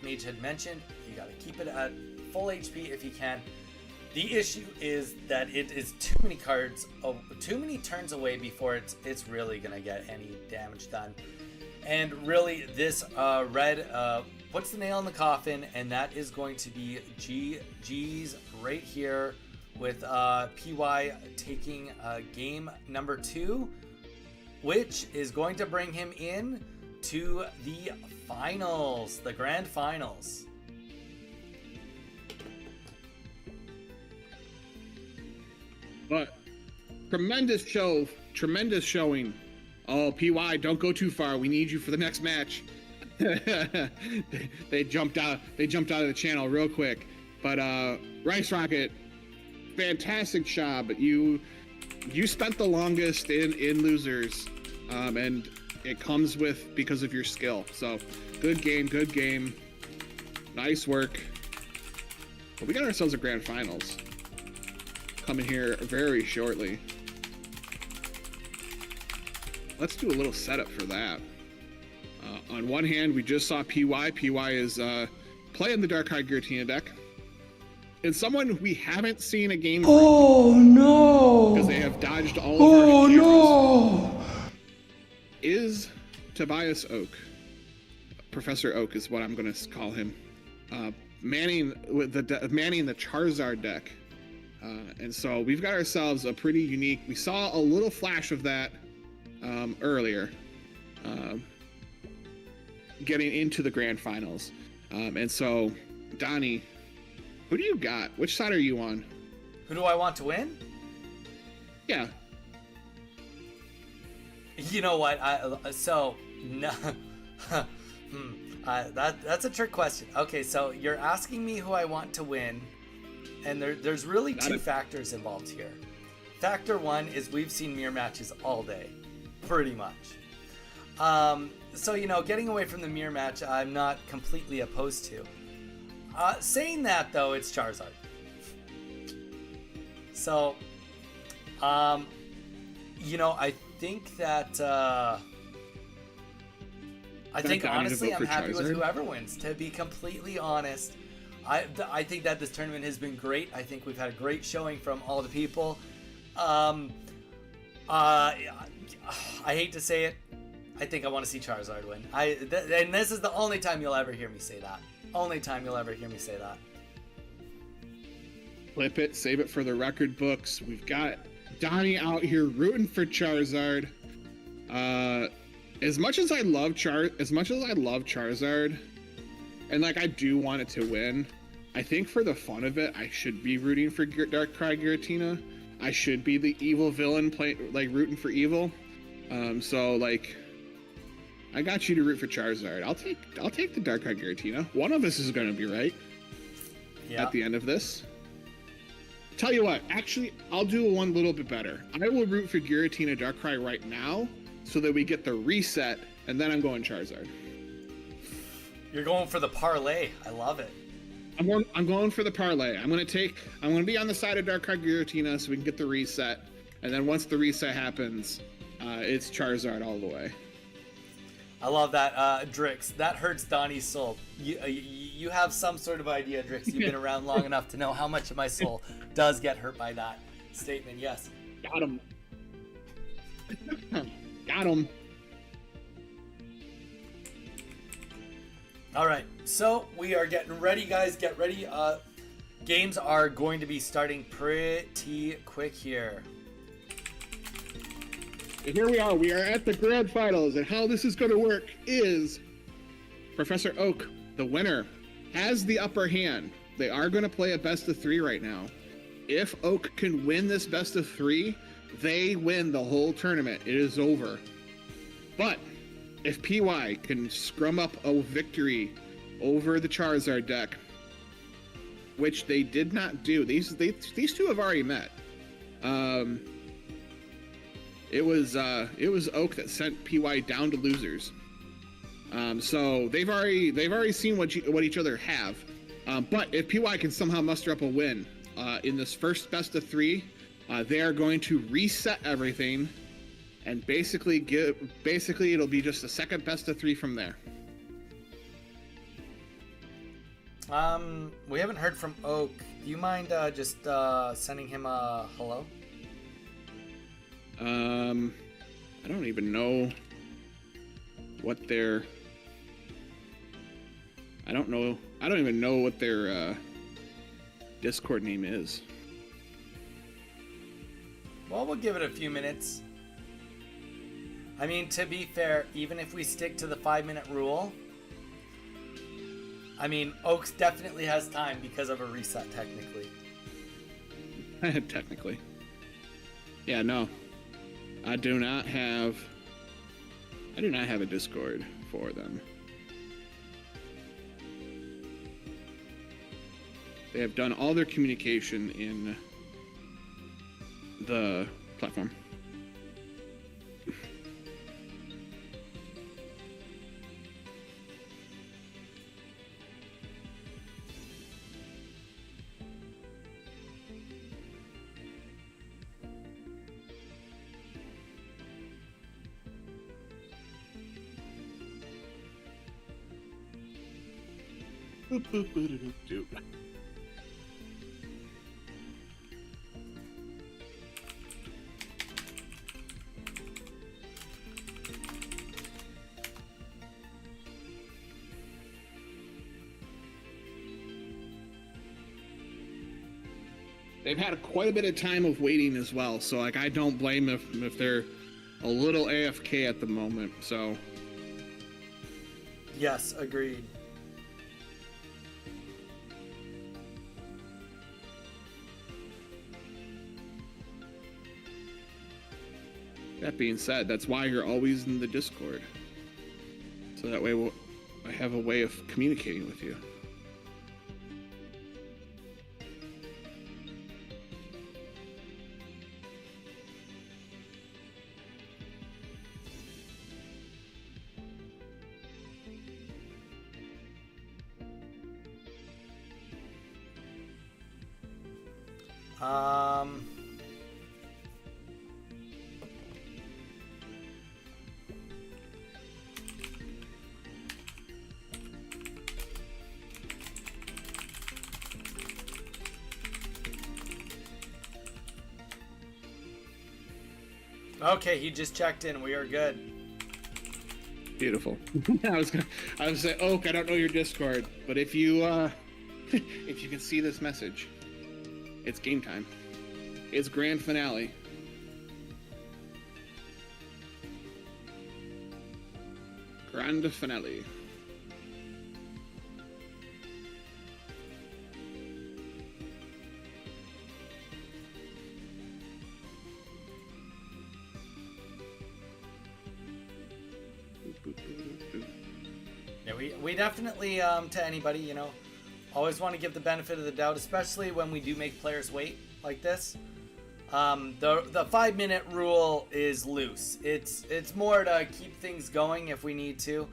Mage had mentioned. You got to keep it at full HP if you can. The issue is that it is too many cards, too many turns away before it's really gonna get any damage done. And really, this red puts the nail in the coffin, and that is going to be GG's right here, with PY taking game number 2, which is going to bring him in to the finals, the grand finals. But tremendous showing. Oh, PY, don't go too far. We need you for the next match. they jumped out of the channel real quick. But Rice Rocket, fantastic job. You spent the longest in losers, and it comes because of your skill. So good game. Nice work. But we got ourselves a grand finals coming here very shortly. Let's do a little setup for that. On one hand, we just saw PY. PY is playing the Darkrai Giratina deck. And someone we haven't seen a game. Oh no! Because they have dodged all of our cameras. No! Is Tobias Oak. Professor Oak is what I'm going to call him. Manning the Charizard deck. And so we've got ourselves a pretty unique. We saw a little flash of that earlier, getting into the grand finals. And so, Donnie, who do you got? Which side are you on? Who do I want to win? Yeah. You know what? That's a trick question. Okay, so you're asking me who I want to win, and there's really two factors involved here. Factor one is we've seen mirror matches all day, pretty much. So, getting away from the mirror match, I'm not completely opposed to. Saying that, though, it's Charizard. So, you know, I think that I think honestly I'm happy with whoever wins. To be completely honest, I think that this tournament has been great. I think we've had a great showing from all the people. I hate to say it, I think I want to see Charizard win. And this is the only time you'll ever hear me say that. Only time you'll ever hear me say that. Flip it, save it for the record books. We've got Donnie out here rooting for Charizard. As much as I love Charizard, and like I do want it to win, I think for the fun of it, I should be rooting for Darkrai Giratina. I should be the evil villain, rooting for evil. So like, I got you to root for Charizard. I'll take the Darkrai Giratina. One of us is going to be right. Yeah. At the end of this. Tell you what, actually, I'll do one little bit better. I will root for Giratina Darkrai right now, so that we get the reset, and then I'm going Charizard. You're going for the parlay. I love it. I'm going for the parlay. I'm going to be on the side of Darkrai Giratina so we can get the reset, and then once the reset happens, it's Charizard all the way. I love that, Drix. That hurts Donnie's soul. You have some sort of idea, Drix. You've been around long enough to know how much of my soul does get hurt by that statement. Yes. Got him. Got him. All right, so we are getting ready, guys. Get ready. Games are going to be starting pretty quick here. And here we are. We are at the grand finals, and how this is going to work is Professor Oak, the winner, has the upper hand. They are going to play a best of 3 right now. If Oak can win this best of 3, they win the whole tournament. It is over. But if PY can scrum up a victory over the Charizard deck, which they did not do, these two have already met. It was Oak that sent PY down to losers. So they've already seen what each other have. But if PY can somehow muster up a win in this first best of 3, they are going to reset everything, and basically it'll be just a second best of 3 from there. We haven't heard from Oak. Do you mind just sending him a hello? I don't even know what their. I don't even know what their Discord name is. Well, we'll give it a few minutes. I mean, to be fair, even if we stick to the 5-minute rule, I mean, Oaks definitely has time because of a reset, technically. Technically. Yeah, no. I do not have a Discord for them. They have done all their communication in the platform. They've had quite a bit of time of waiting as well, so like I don't blame if they're a little AFK at the moment. So yes, agreed. That being said, that's why you're always in the Discord. So that way I have a way of communicating with you. Okay, he just checked in. We are good. Beautiful. I was say, Oak, I don't know your Discord, but if you if you can see this message, it's game time. It's grand finale. Grand finale. Yeah, we definitely, to anybody, you know, always want to give the benefit of the doubt, especially when we do make players wait like this. The 5-minute rule is loose. It's more to keep things going if we need to.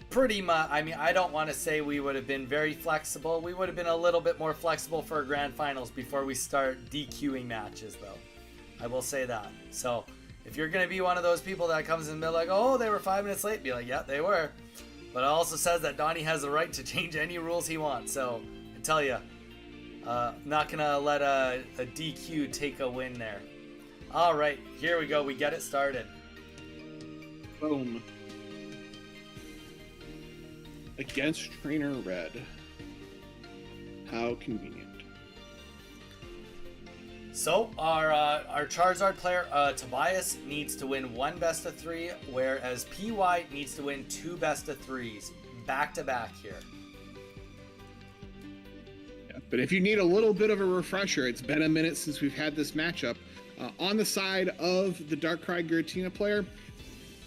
Pretty much, I mean, I don't want to say we would have been very flexible. We would have been a little bit more flexible for grand finals before we start DQing matches, though. I will say that. So, if you're going to be one of those people that comes in and be like, oh, they were 5 minutes late, be like, yeah, they were. But it also says that Donnie has the right to change any rules he wants. So, I tell you, not going to let a DQ take a win there. All right, here we go. We get it started. Boom. Against Trainer Red. How convenient. So our Charizard player Tobias needs to win 1 best of 3, whereas PY needs to win 2 best of 3s back to back here. Yeah, but if you need a little bit of a refresher, it's been a minute since we've had this matchup. On the side of the Darkrai Giratina player,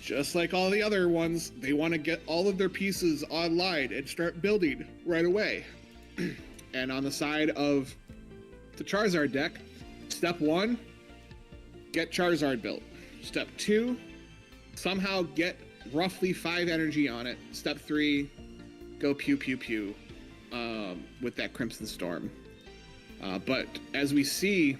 just like all the other ones, they want to get all of their pieces online and start building right away. And on the side of the Charizard deck, step 1, get Charizard built. Step 2, somehow get roughly 5 energy on it. Step 3, go pew pew pew with that Crimson Storm. But as we see,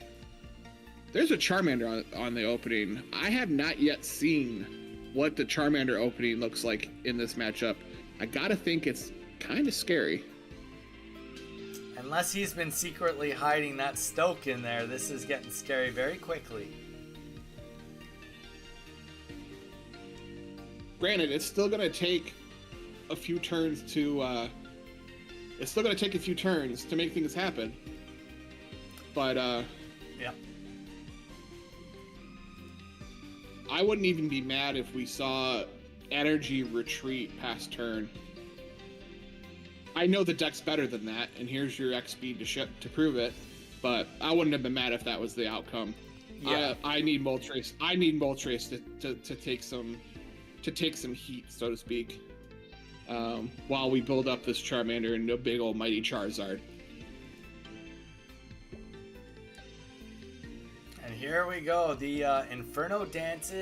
there's a Charmander on the opening. I have not yet seen what the Charmander opening looks like in this matchup. I gotta think it's kind of scary. Unless he's been secretly hiding that Stoke in there, this is getting scary very quickly. Granted, it's still gonna take a few turns to make things happen. But yeah. I wouldn't even be mad if we saw energy retreat past turn. I know the deck's better than that, and here's your X speed to prove it. But I wouldn't have been mad if that was the outcome. Yeah, I need Moltres. I need Moltres to take some heat, so to speak, while we build up this Charmander into a big old mighty Charizard. And here we go. The Inferno Dance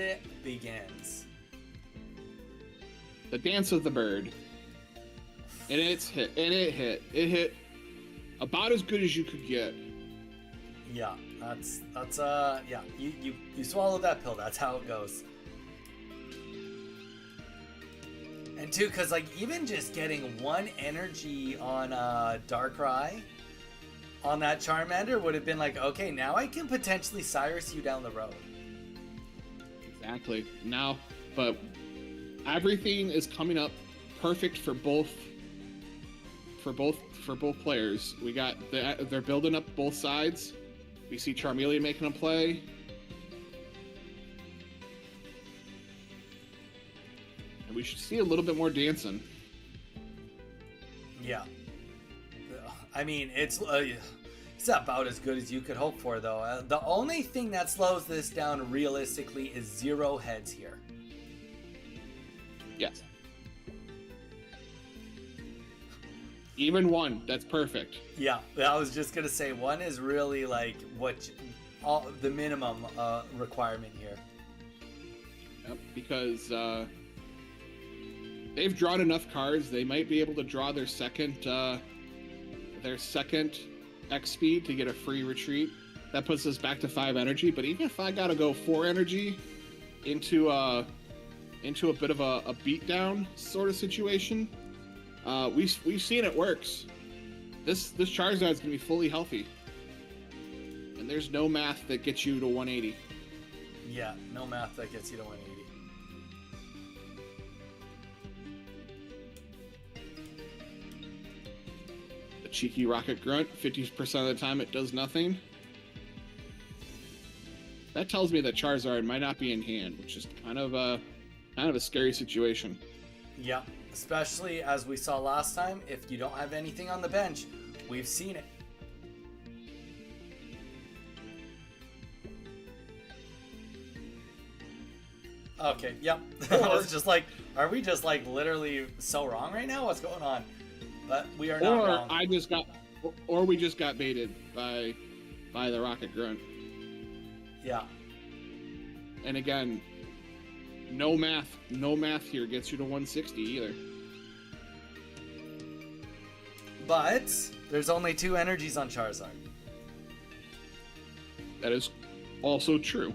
begins. The Dance of the Bird. And it hit. It hit about as good as you could get. Yeah, that's yeah. You swallowed that pill. That's how it goes. And two, cause like even just getting 1 energy on Darkrai on that Charmander would have been like, okay, now I can potentially Cyrus you down the road. Exactly. Now, but everything is coming up perfect for both players. We got they're building up both sides. We see Charmeleon making a play. And we should see a little bit more dancing. Yeah. I mean, it's about as good as you could hope for, though. The only thing that slows this down realistically is 0 heads here. Yes. Even 1, that's perfect. Yeah, I was just gonna say 1 is really like the minimum requirement here. Yep, because they've drawn enough cards, they might be able to draw their second X speed to get a free retreat. That puts us back to 5 energy. But even if I gotta go 4 energy into a bit of a beatdown sort of situation. We've seen it works. This Charizard's gonna be fully healthy, and there's no math that gets you to 180. Yeah, no math that gets you to 180. The cheeky rocket grunt, 50% of the time it does nothing. That tells me that Charizard might not be in hand, which is kind of a scary situation. Yeah, especially as we saw last time, if you don't have anything on the bench, we've seen it. Okay, yep. I was just like, are we just like literally so wrong right now? What's going on? But we are not wrong. Or we just got baited by the rocket grunt. Yeah. And again, no math here gets you to 160 either. But there's only 2 energies on Charizard. That is also true.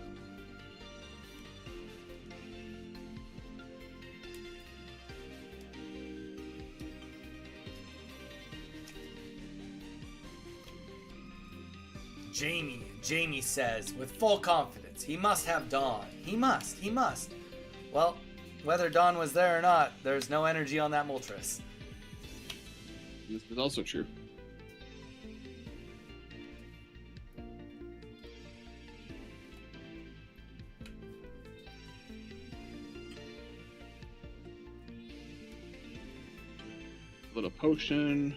Jamie says, with full confidence, he must have Dawn. He must. Well, whether Dawn was there or not, there's no energy on that Moltres. This is also true. A little potion.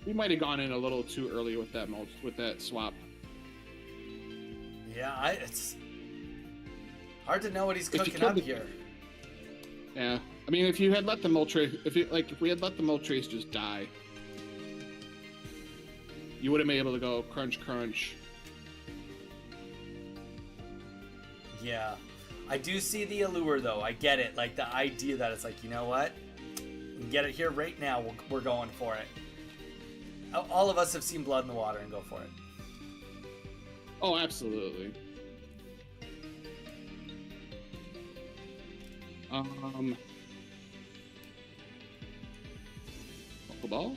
We might have gone in a little too early with that swap. Yeah, it's hard to know what he's cooking up here. Yeah, I mean, if you had let the Moltres, if we had let the Moltres just die, you would have been able to go crunch. Yeah, I do see the allure though. I get it, like the idea that it's like, you know what, we can get it here right now. We're going for it. All of us have seen Blood in the Water and go for it. Oh, absolutely. Pokeball?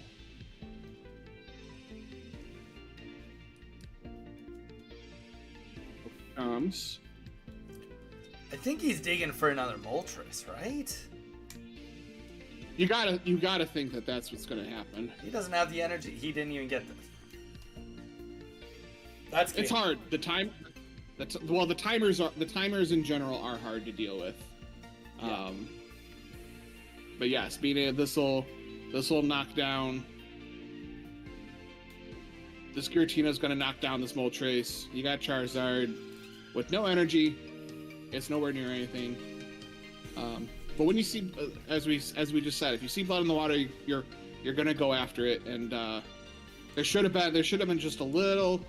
Comes. I think he's digging for another Moltres, right? You gotta think that that's what's gonna happen. He doesn't have the energy. He didn't even get this. That's it's hard. The timers in general are hard to deal with. Yeah. But yes, this will knock down. This Giratina's gonna knock down this Moltres. You got Charizard with no energy. It's nowhere near anything. But when you see, as we just said, if you see Blood in the Water, you're gonna go after it, and there should have been just a little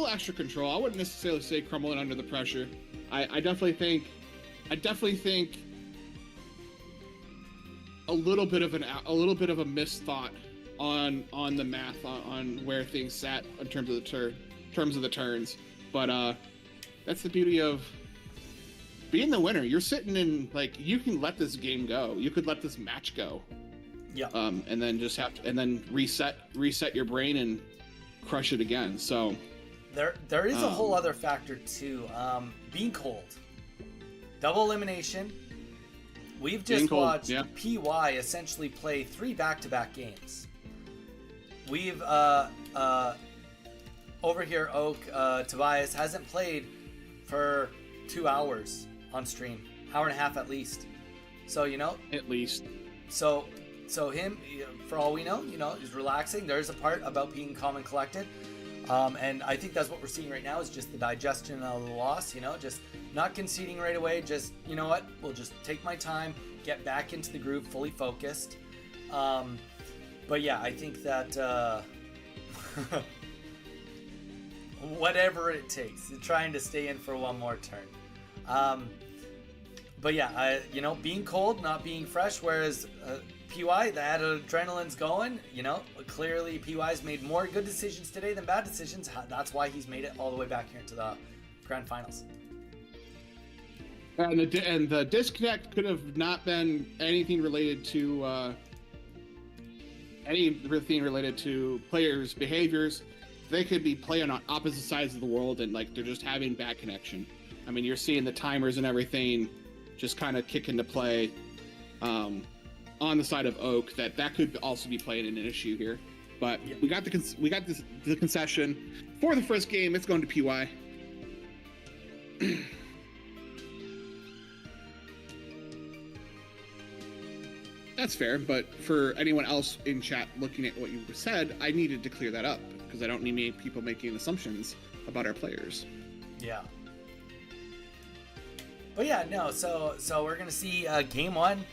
extra control. I wouldn't necessarily say crumbling under the pressure. I definitely think a little bit of a misthought on the math on where things sat in terms of the turns. But that's the beauty of being the winner. You're sitting in, like, you can let this game go. You could let this match go. Yeah. And then just reset your brain and crush it again. So there is a whole other factor too. Being cold. Double elimination. We've just watched PY essentially play 3 back-to-back games. We've over here, Oak, Tobias hasn't played for 2 hours on stream, hour and a half at least. So at least. So him, for all we know, is relaxing. There's a part about being calm and collected, and I think that's what we're seeing right now is just the digestion of the loss. Just not conceding right away. Just we'll just take my time, get back into the groove, fully focused. But yeah, I think that whatever it takes, trying to stay in for one more turn. But yeah, being cold, not being fresh, whereas PY, that adrenaline's going, clearly PY's made more good decisions today than bad decisions. That's why he's made it all the way back here into the grand finals. And the disconnect could have not been anything related to players' behaviors. They could be playing on opposite sides of the world and like they're just having bad connection. I mean, you're seeing the timers and everything just kind of kick into play on the side of Oak. That could also be playing an issue here. But Yeah. we got the concession for the first game. It's going to PY. That's fair, but for anyone else in chat looking at what you said, I needed to clear that up because I don't need any people making assumptions about our players. Yeah. But yeah, no. So we're gonna see game one.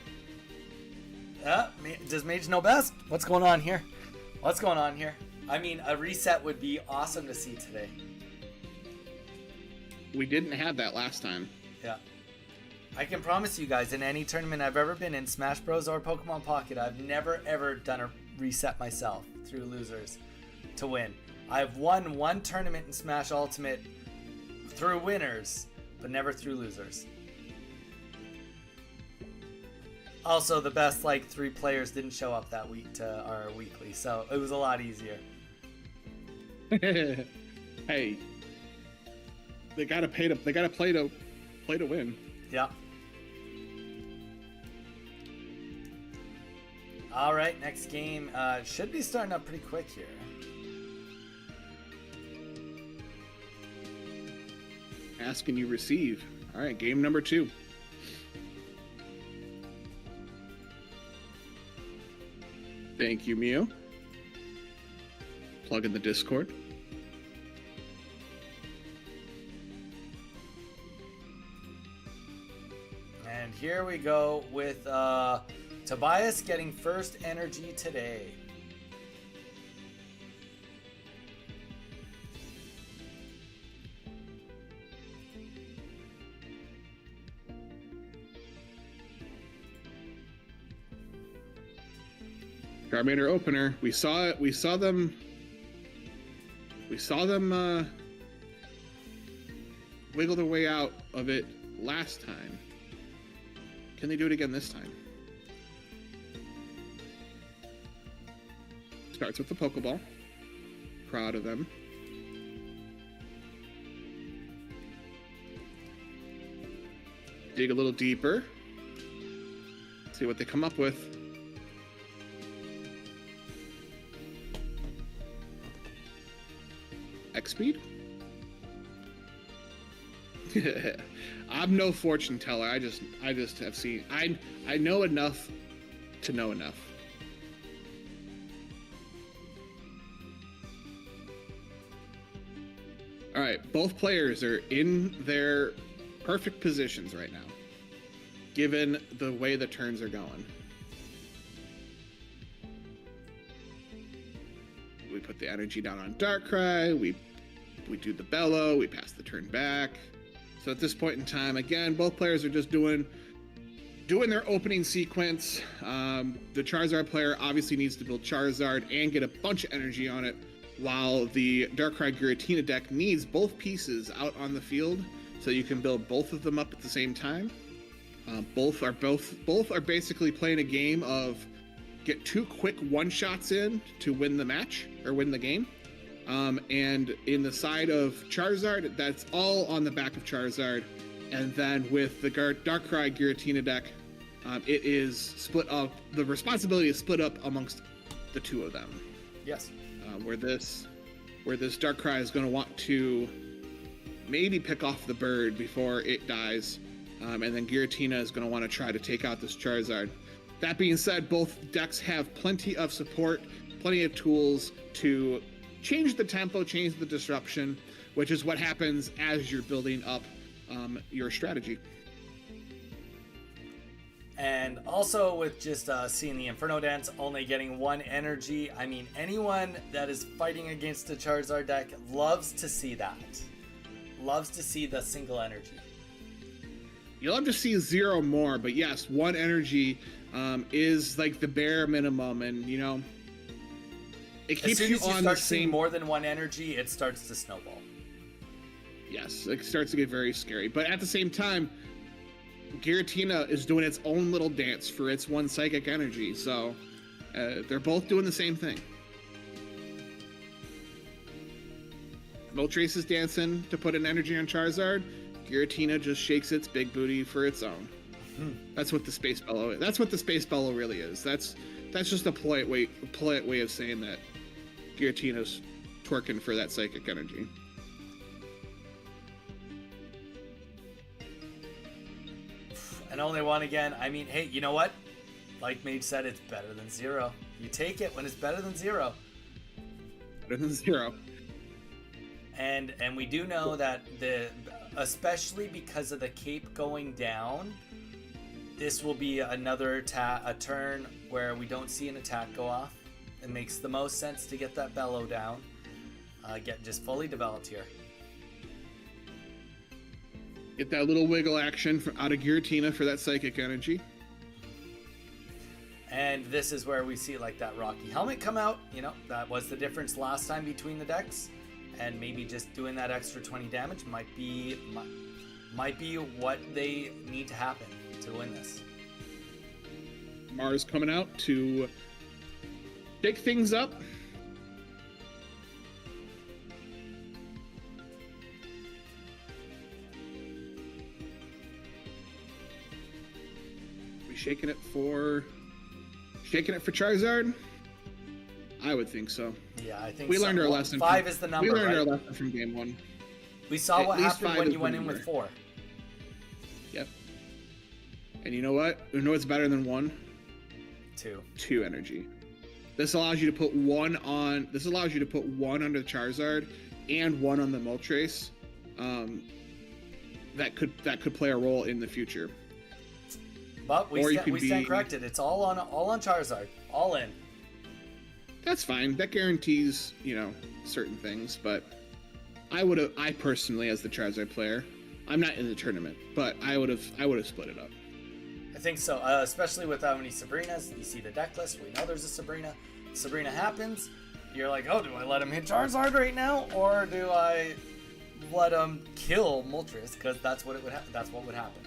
Does Mage know best? What's going on here? What's going on here? I mean, a reset would be awesome to see today. We didn't have that last time. Yeah. I can promise you guys, in any tournament I've ever been in, Smash Bros. Or Pokemon Pocket, I've never ever done a reset myself through losers to win. I've won one tournament in Smash Ultimate through winners, but never through losers. Also, the best like 3 players didn't show up that week to our weekly, so it was a lot easier. Hey, they gotta play to win. Yeah. All right, next game should be starting up pretty quick here. Ask and you receive. All right, game number 2. Thank you, Mew. Plug in the Discord. And here we go with Tobias getting first energy today. Charmander opener. We saw it. We saw them wiggle their way out of it last time. Can they do it again this time? Starts with the Pokeball. Proud of them. Dig a little deeper. See what they come up with. X speed? I'm no fortune teller. I just have seen. I know enough to know enough. All right, both players are in their perfect positions right now, given the way the turns are going. We put the energy down on Darkrai. We do the Bellow. We pass the turn back. So at this point in time, again, both players are just doing their opening sequence. The Charizard player obviously needs to build Charizard and get a bunch of energy on it, while the Darkrai Giratina deck needs both pieces out on the field so you can build both of them up at the same time. Both are basically playing a game of get 2 quick one-shots in to win the match or win the game. And in the side of Charizard, that's all on the back of Charizard. And then with the Darkrai Giratina deck, it is split up. The responsibility is split up amongst the 2 of them. Yes. Where this Darkrai is going to want to maybe pick off the bird before it dies. And then Giratina is going to want to try to take out this Charizard. That being said, both decks have plenty of support, plenty of tools to change the tempo, change the disruption, which is what happens as you're building up your strategy. And also with just seeing the Inferno Dance only getting 1 energy, I mean, anyone that is fighting against the Charizard deck loves to see that. Loves to see the single energy. You'll have to see 0 more, but yes, 1 energy is like the bare minimum, and you know, it keeps as soon you as you on start the seeing same. more than 1 energy, it starts to snowball. Yes, it starts to get very scary. But at the same time, Giratina is doing its own little dance for its one psychic energy, so they're both doing the same thing. Moltres is dancing to put an energy on Charizard. Giratina just shakes its big booty for its own. That's what the Space Bellow is. That's what the Space Bellow really is. That's just a polite way of saying that Giratina's twerking for that psychic energy. And only one again. I mean, hey, you know what? Like Mage said, it's better than 0. You take it when it's better than 0. Better than 0. And we do know that especially because of the cape going down, this will be another a turn where we don't see an attack go off. It makes the most sense to get that bellow down. Get just fully developed here. Get that little wiggle action out of Giratina for that psychic energy. And this is where we see like that Rocky Helmet come out. You know, that was the difference last time between the decks. And maybe just doing that extra 20 damage might be what they need to happen to win this. Mars coming out to shake things up. We shaking it for Charizard? I would think so. Yeah, I think we learned our lesson. 5 is the number. We learned right? our lesson from game 1. We saw what happened when you went in with 4. Yep. And you know what? You know what's better than 1? 2. 2 energy. This allows you to put 1 on. This allows you to put 1 under the Charizard and 1 on the Moltres. That could play a role in the future. But we stand corrected. It's all on Charizard. All in. That's fine. That guarantees, certain things, but I personally, as the Charizard player, I'm not in the tournament, but I would have split it up. I think so, especially with how many Sabrinas. You see the deck list, we know there's a Sabrina. Sabrina happens, you're like, oh, do I let him hit Charizard right now, or do I let him kill Moltres? Because that's what would happen.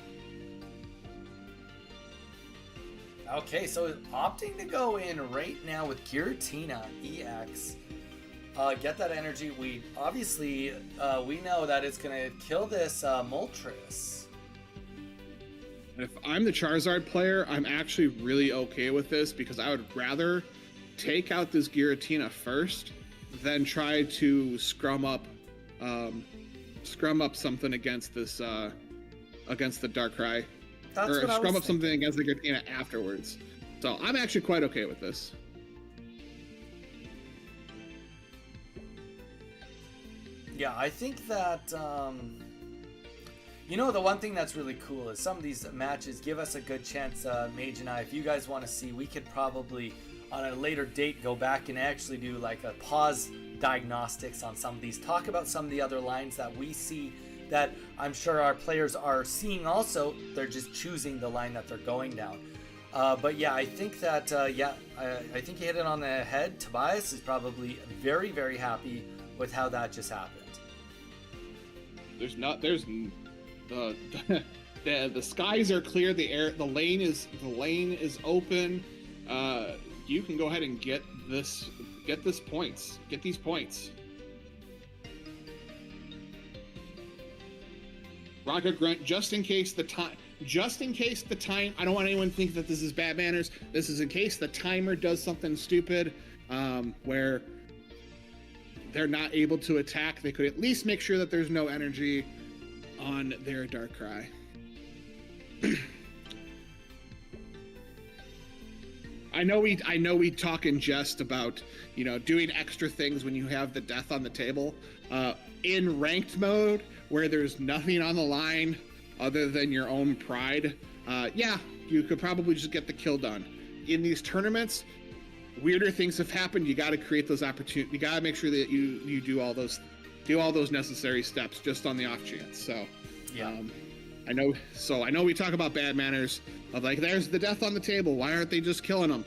Okay, so opting to go in right now with Giratina EX. Get that energy. We obviously we know that it's gonna kill this Moltres. If I'm the Charizard player, I'm actually really okay with this because I would rather take out this Giratina first than try to scrum up something against this against the Darkrai. Or scrum up something against the Giratina afterwards. So I'm actually quite okay with this. Yeah, I think that, the one thing that's really cool is some of these matches give us a good chance, Mage and I, if you guys want to see, we could probably, on a later date, go back and actually do like a pause diagnostics on some of these, talk about some of the other lines that we see that I'm sure our players are seeing also. They're just choosing the line that they're going down. But yeah, I think that, I think you hit it on the head. Tobias is probably very, very happy with how that just happened. The skies are clear, the lane is open. You can go ahead and get these points. Rocket Grunt, just in case the time, I don't want anyone to think that this is bad manners. This is in case the timer does something stupid, where they're not able to attack. They could at least make sure that there's no energy on their Darkrai. I know we talk in jest about, doing extra things when you have the death on the table. In ranked mode, where there's nothing on the line other than your own pride, you could probably just get the kill done. In these tournaments, weirder things have happened. You got to create those opportunities. You got to make sure that you do all those necessary steps just on the off chance. So, yeah. I know we talk about bad manners of like, there's the death on the table. Why aren't they just killing them?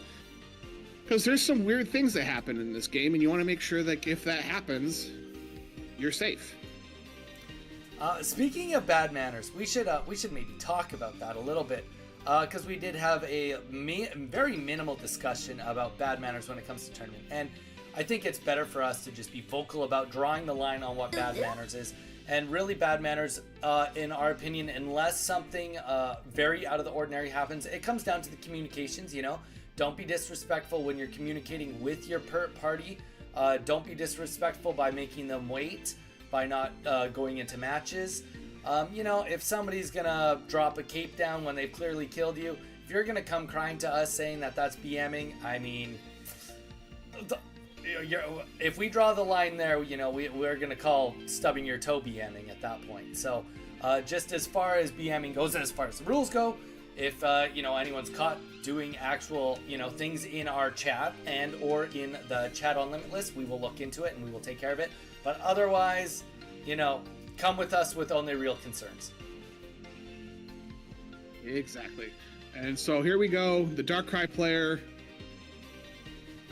Because there's some weird things that happen in this game, and you want to make sure that if that happens, you're safe. Speaking of bad manners, we should maybe talk about that a little bit, because we did have a very minimal discussion about bad manners when it comes to tournament, and I think it's better for us to just be vocal about drawing the line on what bad manners is. And really, bad manners, in our opinion, unless something very out of the ordinary happens, it comes down to the communications. Don't be disrespectful when you're communicating with your party. Don't be disrespectful by making them wait, by not going into matches. If somebody's gonna drop a cape down when they've clearly killed you, if you're gonna come crying to us saying that that's BMing, I mean, if we draw the line there, we're gonna call stubbing your toe BMing at that point. So just as far as BMing goes, as far as the rules go, if anyone's caught doing actual things in our chat and or in the chat on Limitless, we will look into it and we will take care of it. But otherwise, come with us with only real concerns. Exactly. And so here we go. The Darkrai player,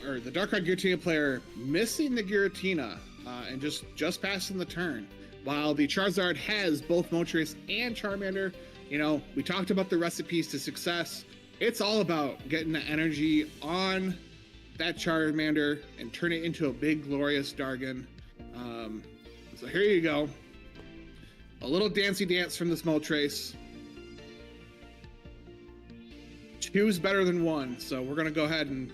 or the Darkrai Giratina player, missing the Giratina and just passing the turn, while the Charizard has both Moltres and Charmander. We talked about the recipes to success. It's all about getting the energy on that Charmander and turn it into a big, glorious Dargon. So here you go. A little dancey dance from this Moltres. Two's better than one, so we're going to go ahead and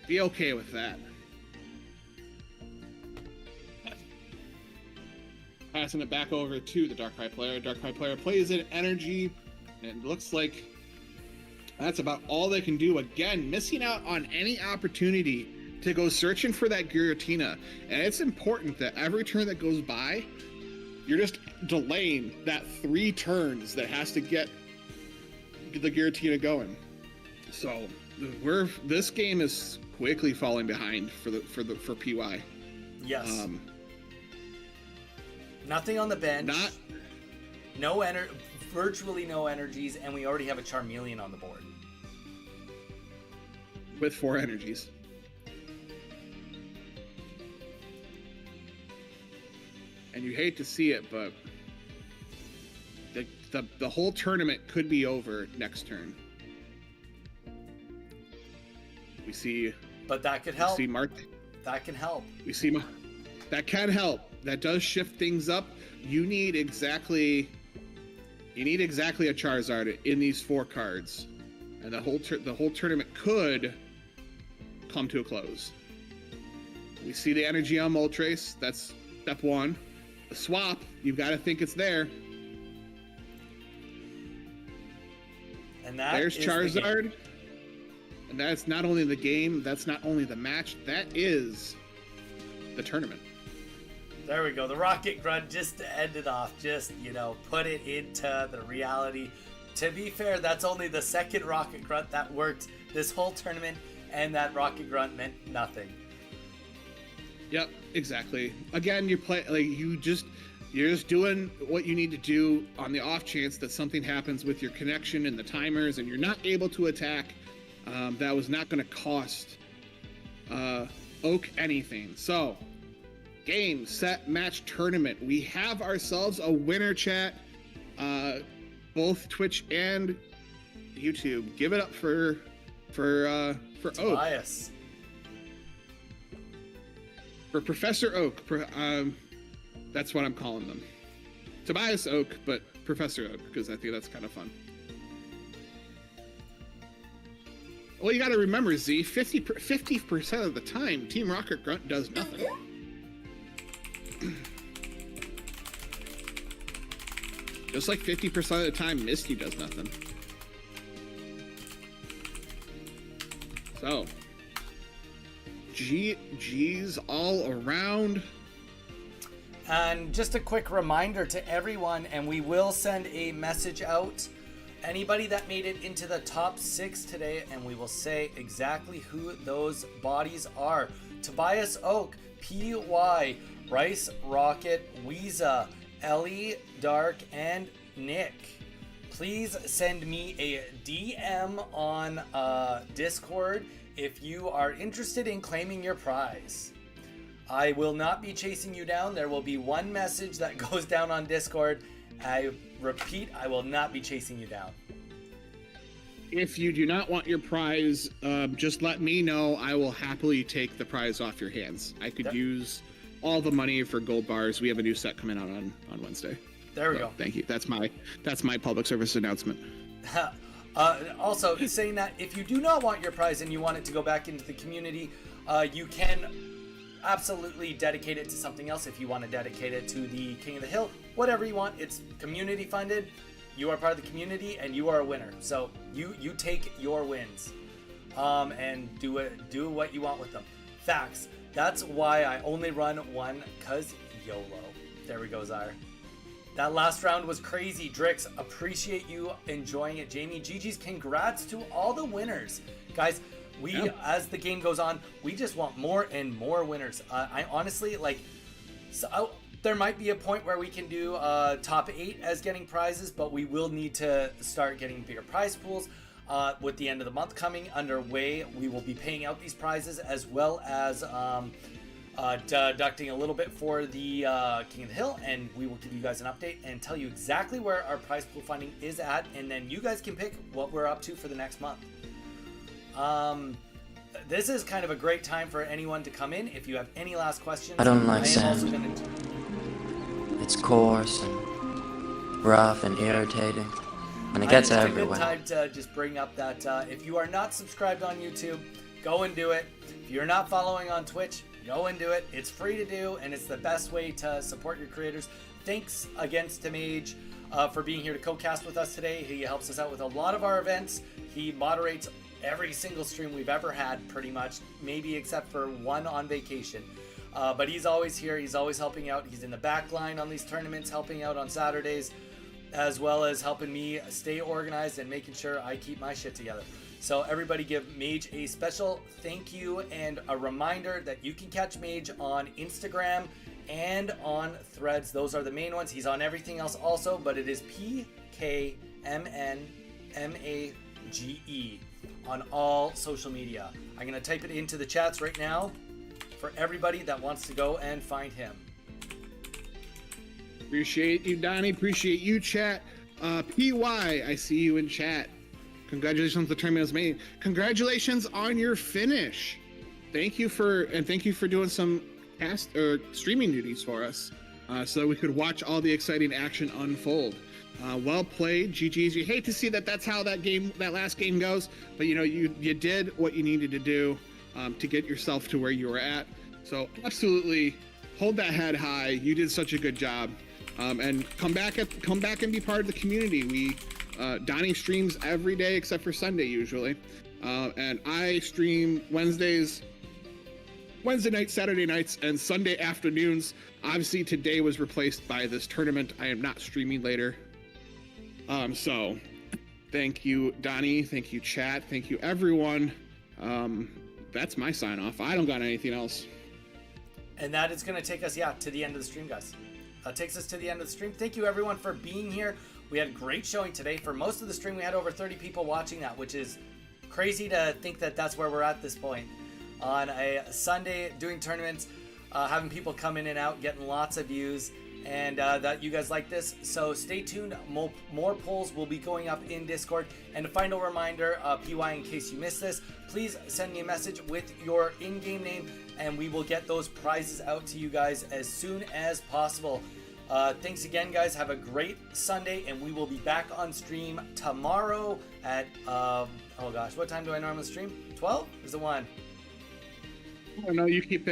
be okay with that. Passing it back over to the Darkrai player. Darkrai player plays in energy, and it looks like that's about all they can do. Again, missing out on any opportunity to go searching for that Giratina. And it's important that every turn that goes by, you're just delaying that 3 turns that has to get the Giratina going. So this game is quickly falling behind for PY. Yes. Nothing on the bench. Virtually no energies, and we already have a Charmeleon on the board. With 4 energies. And you hate to see it, but the whole tournament could be over next turn. We see. But that could help. We see that can help. We see. That can help. That does shift things up. You need exactly a Charizard in these 4 cards, and the whole tournament could come to a close. We see the energy on Moltres. That's step 1. The swap, you've got to think it's there. And there's Charizard. And that's not only the game, that's not only the match, that is the tournament. There we go. The Rocket Grunt, just to end it off, just, put it into the reality. To be fair, that's only the second Rocket Grunt that worked this whole tournament, and that Rocket Grunt meant nothing. Yep, exactly. Again, you're just doing what you need to do on the off chance that something happens with your connection and the timers, and you're not able to attack. That was not going to cost Oak anything. So, game, set, match, tournament. We have ourselves a winner, chat. Both Twitch and YouTube. Give it up for Oak. Tobias. For Professor Oak. That's what I'm calling them. Tobias Oak, but Professor Oak, because I think that's kind of fun. Well, you got to remember, Z, 50% of the time, Team Rocket Grunt does nothing. Just like 50% of the time, Misty does nothing. So, GG's all around. And just a quick reminder to everyone, and we will send a message out. Anybody that made it into the top 6 today, and we will say exactly who those bodies are. Tobias Oak, PY, Bryce Rocket, Weeza, Ellie, Dark, and Nick. Please send me a DM on Discord if you are interested in claiming your prize. I will not be chasing you down. There will be one message that goes down on Discord. I repeat, I will not be chasing you down. If you do not want your prize, just let me know. I will happily take the prize off your hands. I could use all the money for gold bars. We have a new set coming out on Wednesday. There we go. Thank you. That's my public service announcement. Also, saying that if you do not want your prize and you want it to go back into the community, you can absolutely dedicate it to something else. If you want to dedicate it to the King of the Hill, whatever you want, it's community funded. You are part of the community and you are a winner. So you take your wins and do what you want with them. Facts. That's why I only run one, cause YOLO. There we go, Zyre. That last round was crazy. Drix, appreciate you enjoying it. Jamie, GG's, congrats to all the winners. Guys, as the game goes on, we just want more and more winners. I honestly, there might be a point where we can do top 8 as getting prizes, but we will need to start getting bigger prize pools. With the end of the month coming underway, we will be paying out these prizes as well as deducting a little bit for the King of the Hill, and we will give you guys an update and tell you exactly where our prize pool funding is at, and then you guys can pick what we're up to for the next month. This is kind of a great time for anyone to come in. If you have any last questions, I don't like sand. It's coarse and rough and irritating, and it gets everywhere. It's a good time to just bring up that if you are not subscribed on YouTube, go and do it. If you're not following on Twitch, go and do it. It's free to do, and it's the best way to support your creators. Thanks again to Mage for being here to co-cast with us today. He helps us out with a lot of our events. He moderates every single stream we've ever had, pretty much, maybe except for one on vacation. But he's always here. He's always helping out. He's in the back line on these tournaments, helping out on Saturdays, as well as helping me stay organized and making sure I keep my shit together. So everybody give Mage a special thank you and a reminder that you can catch Mage on Instagram and on Threads. Those are the main ones. He's on everything else also, but it is PKMNMAGE on all social media. I'm going to type it into the chats right now for everybody that wants to go and find him. Appreciate you, Donnie. Appreciate you, chat. PY, I see you in chat. Congratulations on the tournament was made. Congratulations on your finish. Thank you for doing some streaming duties for us, so that we could watch all the exciting action unfold. Well played, GG's. You hate to see that's how that last game goes, but you did what you needed to do to get yourself to where you were at. So absolutely hold that head high. You did such a good job, and come back and be part of the community. Donnie streams every day except for Sunday usually, and I stream Wednesday nights, Saturday nights, and Sunday afternoons. Obviously today was replaced by this tournament. I am not streaming later. So thank you, Donnie. Thank you, chat. Thank you, everyone. That's my sign off. I don't got anything else. And that is going to take us, to the end of the stream, guys. Takes us to the end of the stream. Thank you, everyone, for being here. We had a great showing today. For most of the stream, we had over 30 people watching that, which is crazy to think that that's where we're at this point. On a Sunday, doing tournaments, having people come in and out, getting lots of views, and that you guys like this. So stay tuned. More polls will be going up in Discord. And a final reminder, PY, in case you missed this, please send me a message with your in-game name, and we will get those prizes out to you guys as soon as possible. Thanks again, guys. Have a great Sunday, and we will be back on stream tomorrow at what time do I normally stream? 12? Or is it 1? I don't know. You keep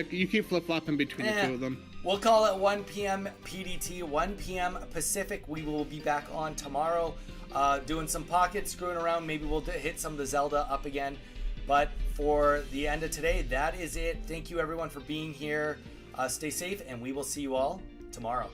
flip-flopping between the two of them. We'll call it 1 p.m. PDT, 1 p.m. Pacific. We will be back on tomorrow, doing some pocket screwing around. Maybe we'll hit some of the Zelda up again. But for the end of today, that is it. Thank you, everyone, for being here. Stay safe, and we will see you all tomorrow.